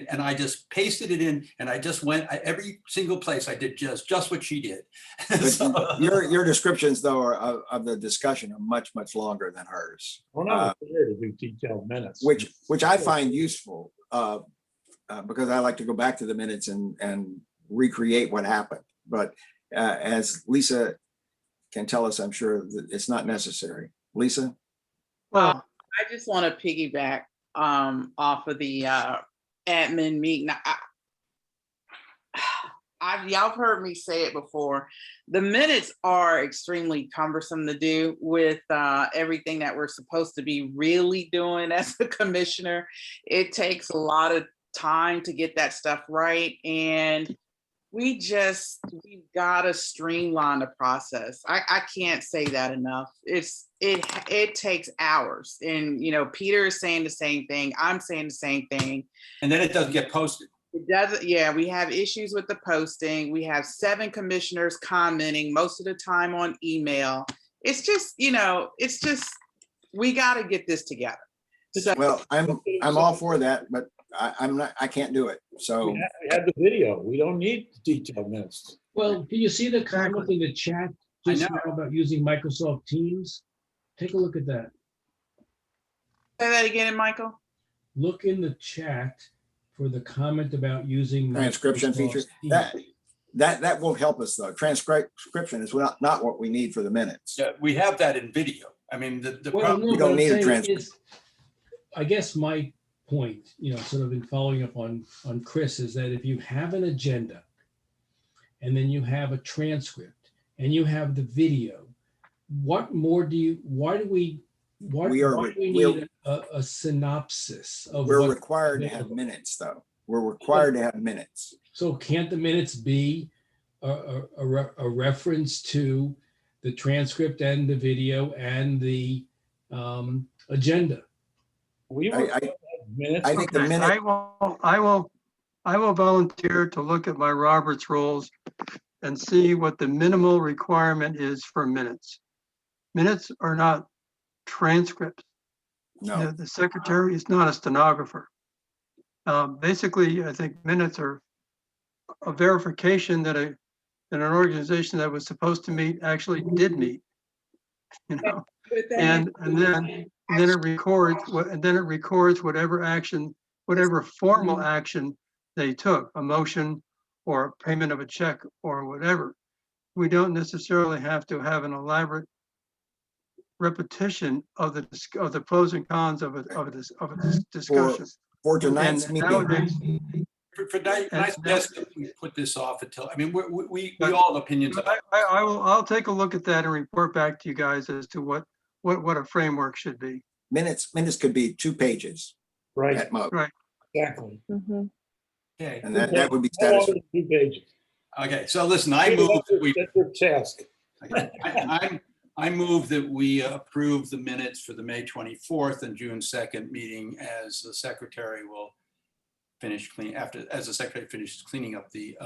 and I just pasted it in, and I just went every single place. I did just what she did. So, your descriptions, though, of the discussion are much longer than hers. Well, not prepared to do detailed minutes, which I find useful because I like to go back to the minutes and recreate what happened. But as Lisa can tell us, I'm sure that it's not necessary. Lisa? Well, I just want to piggyback off of the admin meeting. Y'all have heard me say it before. The minutes are extremely cumbersome to do with everything that we're supposed to be really doing as a commissioner. It takes a lot of time to get that stuff right, and we've got to streamline the process. I can't say that enough. It takes hours, and Peter is saying the same thing. I'm saying the same thing. And then it doesn't get posted. It doesn't. Yeah, we have issues with the posting. We have 7 commissioners commenting most of the time on email. It's just, we got to get this together. So, well, I'm all for that, but I can't do it. So we have the video. We don't need detailed minutes. Well, do you see the comment in the chat just now about using Microsoft Teams? Take a look at that. Say that again, Michael. look in the chat for the comment about using the Transcription feature. Microsoft Teams. That won't help us though. Transcription is not what we need for the minutes. Yeah, we have that in video. I mean, the Well, problem, no, we don't what I'm need a saying transcript. is, I guess my point, sort of in following up on Chris, is that if you have an agenda and then you have a transcript and you have the video, what more do you, why do we need a synopsis of We're what's required to have available? minutes though. We're required to have minutes. So can't the minutes be a reference to the transcript and the video and the agenda? We I- were minutes. I think the minute, I will volunteer to look at my Roberts rules and see what the minimal requirement is for minutes. Minutes are not transcripts. no, The secretary is not a stenographer. Basically, I think minutes are a verification that that an organization that was supposed to meet actually did meet. And then it records whatever action, whatever formal action they took, a motion or payment of a check or whatever. We don't necessarily have to have an elaborate repetition of the pros and cons of a discussion. for tonight's And meeting, nowadays, for tonight, I and suggest that we put this off until, I mean, we But- all have opinions about. I'll take a look at that and report back to you guys as to what a framework should be. minutes could be 2 pages Right, at most. Right. exactly. Mhm. Okay, And that would be No longer satisfactory. than 2 pages. okay, so listen, I move that we, That's your task. I move that we approve the minutes for the May 24th and June 2nd meeting as the secretary will finish as the secretary finishes cleaning up the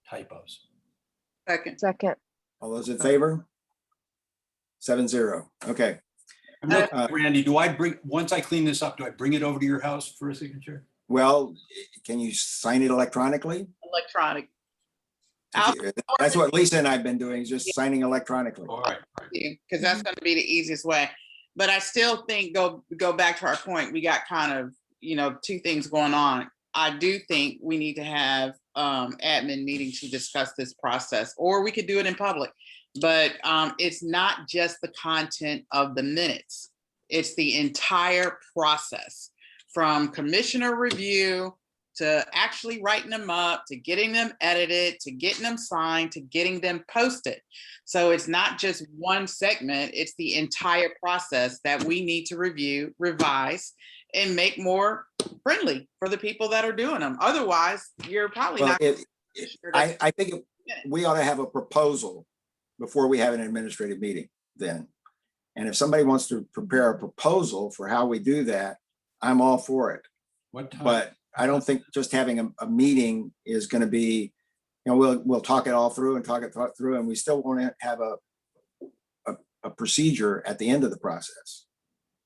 typos. Second. Second. All those in favor? 7-0. Okay. Randy, once I clean this up, do I bring it over to your house for a signature? Well, can you sign it electronically? Electronic. That's what Lisa and I've been doing, is just signing electronically. All right. Because that's going to be the easiest way. But I still think go back to our point. We got kind of, 2 things going on. I do think we need to have admin meeting to discuss this process, or we could do it in public. But it's not just the content of the minutes. It's the entire process, from commissioner review to actually writing them up, to getting them edited, to getting them signed, to getting them posted. So it's not just one segment, it's the entire process that we need to review, revise, and make more friendly for the people that are doing them. Otherwise, you're probably Well, not. I think we ought to have a proposal before we have an administrative meeting then. And if somebody wants to prepare a proposal for how we do that, I'm all for it. What time? But I don't think just having a meeting is going to be, we'll talk it all through and we still want to have a procedure at the end of the process.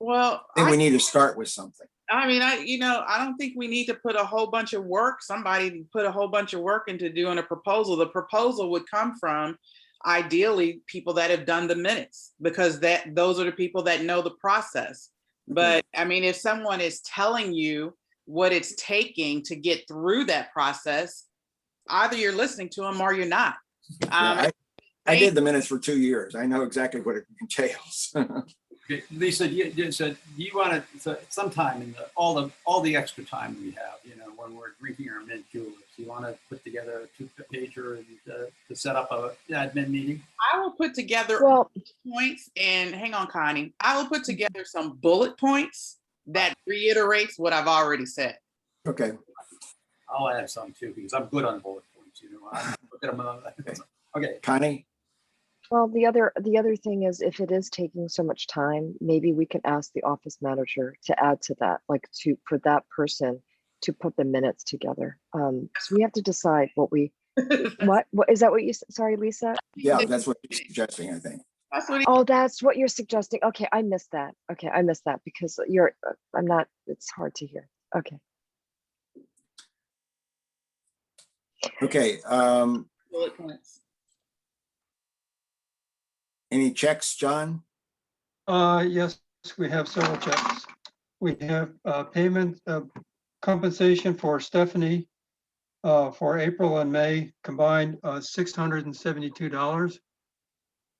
Well, I think we need to start with something. I mean, I don't think we need to put a whole bunch of work, somebody put a whole bunch of work into doing a proposal. The proposal would come from ideally people that have done the minutes, because those are the people that know the process. But I mean, if someone is telling you what it's taking to get through that process, either you're listening to them or you're not. I did the minutes for 2 years. I know exactly what it entails. Okay, Lisa, you said you want to sometime in all the extra time we have, when we're drinking our mint juleps, you want to put together a 2-pager to set up a admin meeting? I will put together points, and hang on, Connie. I will put together some bullet points that reiterates what I've already said. Okay. I'll add some too, because I'm good on bullet points. I look at them. Okay. Connie? Well, the other thing is, if it is taking so much time, maybe we can ask the office manager to add to that, for that person to put the minutes together. So we have to decide what is that what you, sorry, Lisa? Yeah, that's what you're suggesting, I think. Oh, that's what you're suggesting. Okay, I missed that. Okay, I missed that because it's hard to hear. Okay. Okay. Bullet points. Any checks, John? Yes, we have several checks. We have payment of compensation for Stephanie for April and May combined, $672.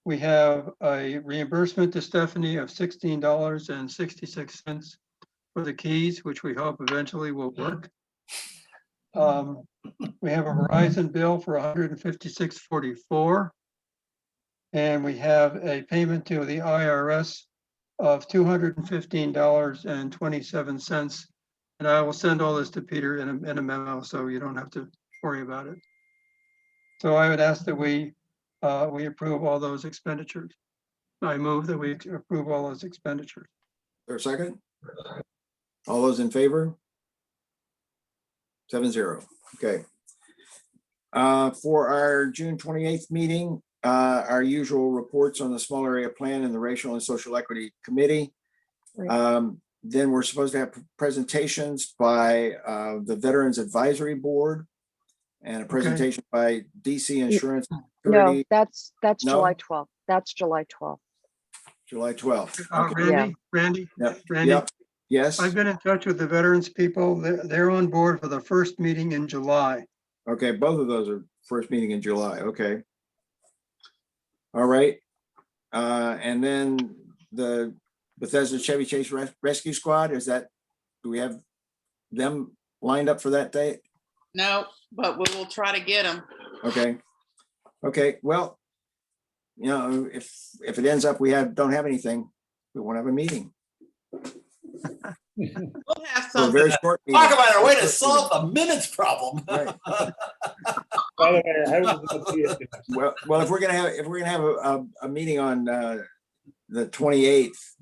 We have a reimbursement to Stephanie of $16.66 for the keys, which we hope eventually will work. We have a Verizon bill for $156.44. And we have a payment to the IRS of $215.27. And I will send all this to Peter in a memo, so you don't have to worry about it. So I would ask that we approve all those expenditures. I move that we approve all those expenditures. There a second? All those in favor? 7-0. Okay. For our June 28th meeting, our usual reports on the small area plan and the Racial and Social Equity Committee. Then we're supposed to have presentations by the Veterans Advisory Board and a presentation by DC Insurance No, Security. that's No? July 12th. That's July 12th. July 12th. Randy, Yep. Randy, Yep. Yes. I've been in touch with the veterans people. They're on board for the first meeting in July. Okay, both of those are first meeting in July. Okay. All right. And then the Bethesda Chevy Chase Rescue Squad, do we have them lined up for that date? No, but we will try to get them. Okay. Okay, well, you know, if it ends up we don't have anything, we won't have a meeting. We'll have For a some. very short meeting. Talk about a way to solve the minutes problem. Right. By the way, I was gonna see it. Well, if we're gonna have a meeting on the 28th,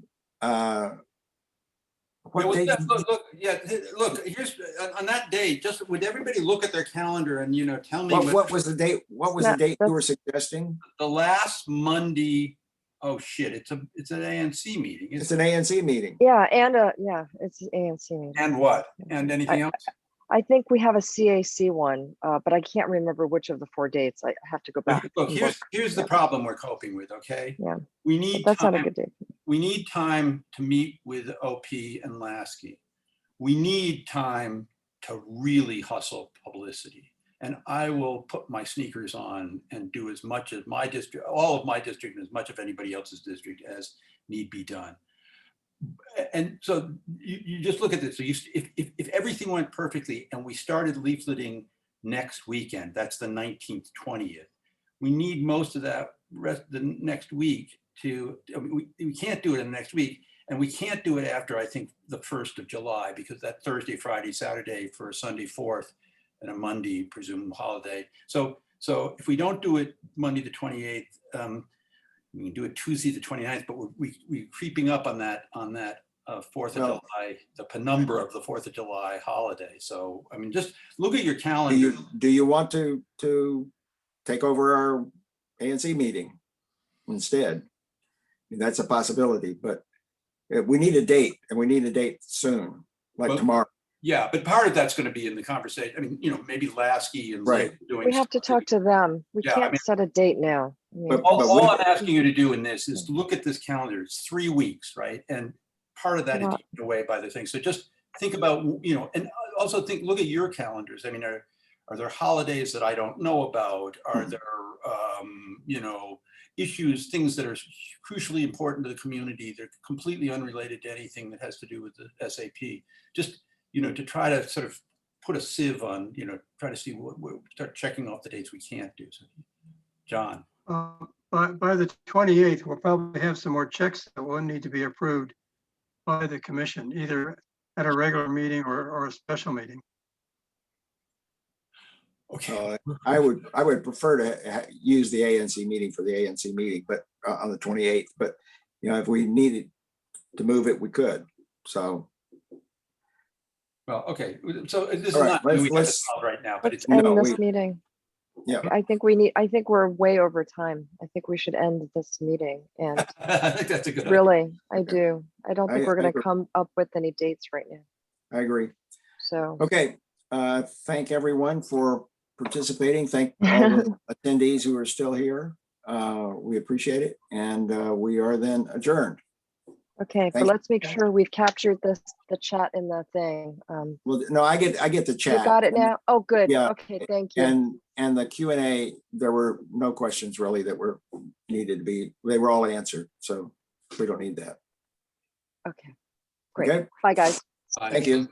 what date? Look, here's on that day, just would everybody look at their calendar and, tell me What was the date? What was the date you were suggesting? the last Monday. Oh, shit, it's an ANC meeting. It's an ANC meeting. Yeah, and it's an ANC meeting. And what? And anything else? I think we have a CAC one, but I can't remember which of the 4 dates. I have to go back. Look, and look. here's the problem we're coping with, okay? Yeah. We But need that's not a time. good date. We need time to meet with OP and Lasky. We need time to really hustle publicity. And I will put my sneakers on and do as much as my district, all of my district, and as much of anybody else's district as need be done. And so you just look at this. So if everything went perfectly and we started leafleting next weekend, that's the 19th, 20th, we need most of that the next week we can't do it in the next week. And we can't do it after, I think, the 1st of July, because that Thursday, Friday, Saturday for a Sunday 4th and a Monday, presumed holiday. So if we don't do it Monday, the 28th, we can do it Tuesday, the 29th, but we're creeping up on that 4th of July, the penumbra of the 4th of July holiday. So, I mean, just look at your calendar. Do you want to take over our ANC meeting instead? I mean, that's a possibility, but we need a date, and we need a date soon, like tomorrow. Yeah, but part of that's going to be in the conversation. I mean, maybe Lasky and Right. doing. We have to talk to them. We Yeah, I can't mean- set a date now. I mean, All I'm asking you to do in this is to look at this calendar. It's 3 weeks, right? And part of that is taken away by the thing. So just think about, and also look at your calendars. I mean, are there holidays that I don't know about? Are there, issues, things that are crucially important to the community? They're completely unrelated to anything that has to do with the SAP. Just, to try to sort of put a sieve on, try to see start checking off the dates we can't do. So, John. By the 28th, we'll probably have some more checks that will need to be approved by the commission, either at a regular meeting or a special meeting. Okay. I would prefer to use the ANC meeting for the ANC meeting, but on the 28th. But if we needed to move it, we could. So. Well, okay. So this is All not right, we have to let's solve right now, but it's end this meeting. Yeah. I think we're way over time. I think we should end this meeting. And I think that's a good idea. really, I do. I don't think we're I going to agree. come up with any dates right now. I agree. So. Okay. Thank everyone for participating. Thank all the attendees who are still here. We appreciate it. And we are then adjourned. Okay, but Thank- let's make sure we've captured the chat in the thing. Well, no, I get the You chat. got it now? Oh, good. Yeah. Okay, thank you. And the Q&A, there were no questions really that were needed to be, they were all answered. So we don't need that. Okay, great. Okay, Bye, guys. thank you.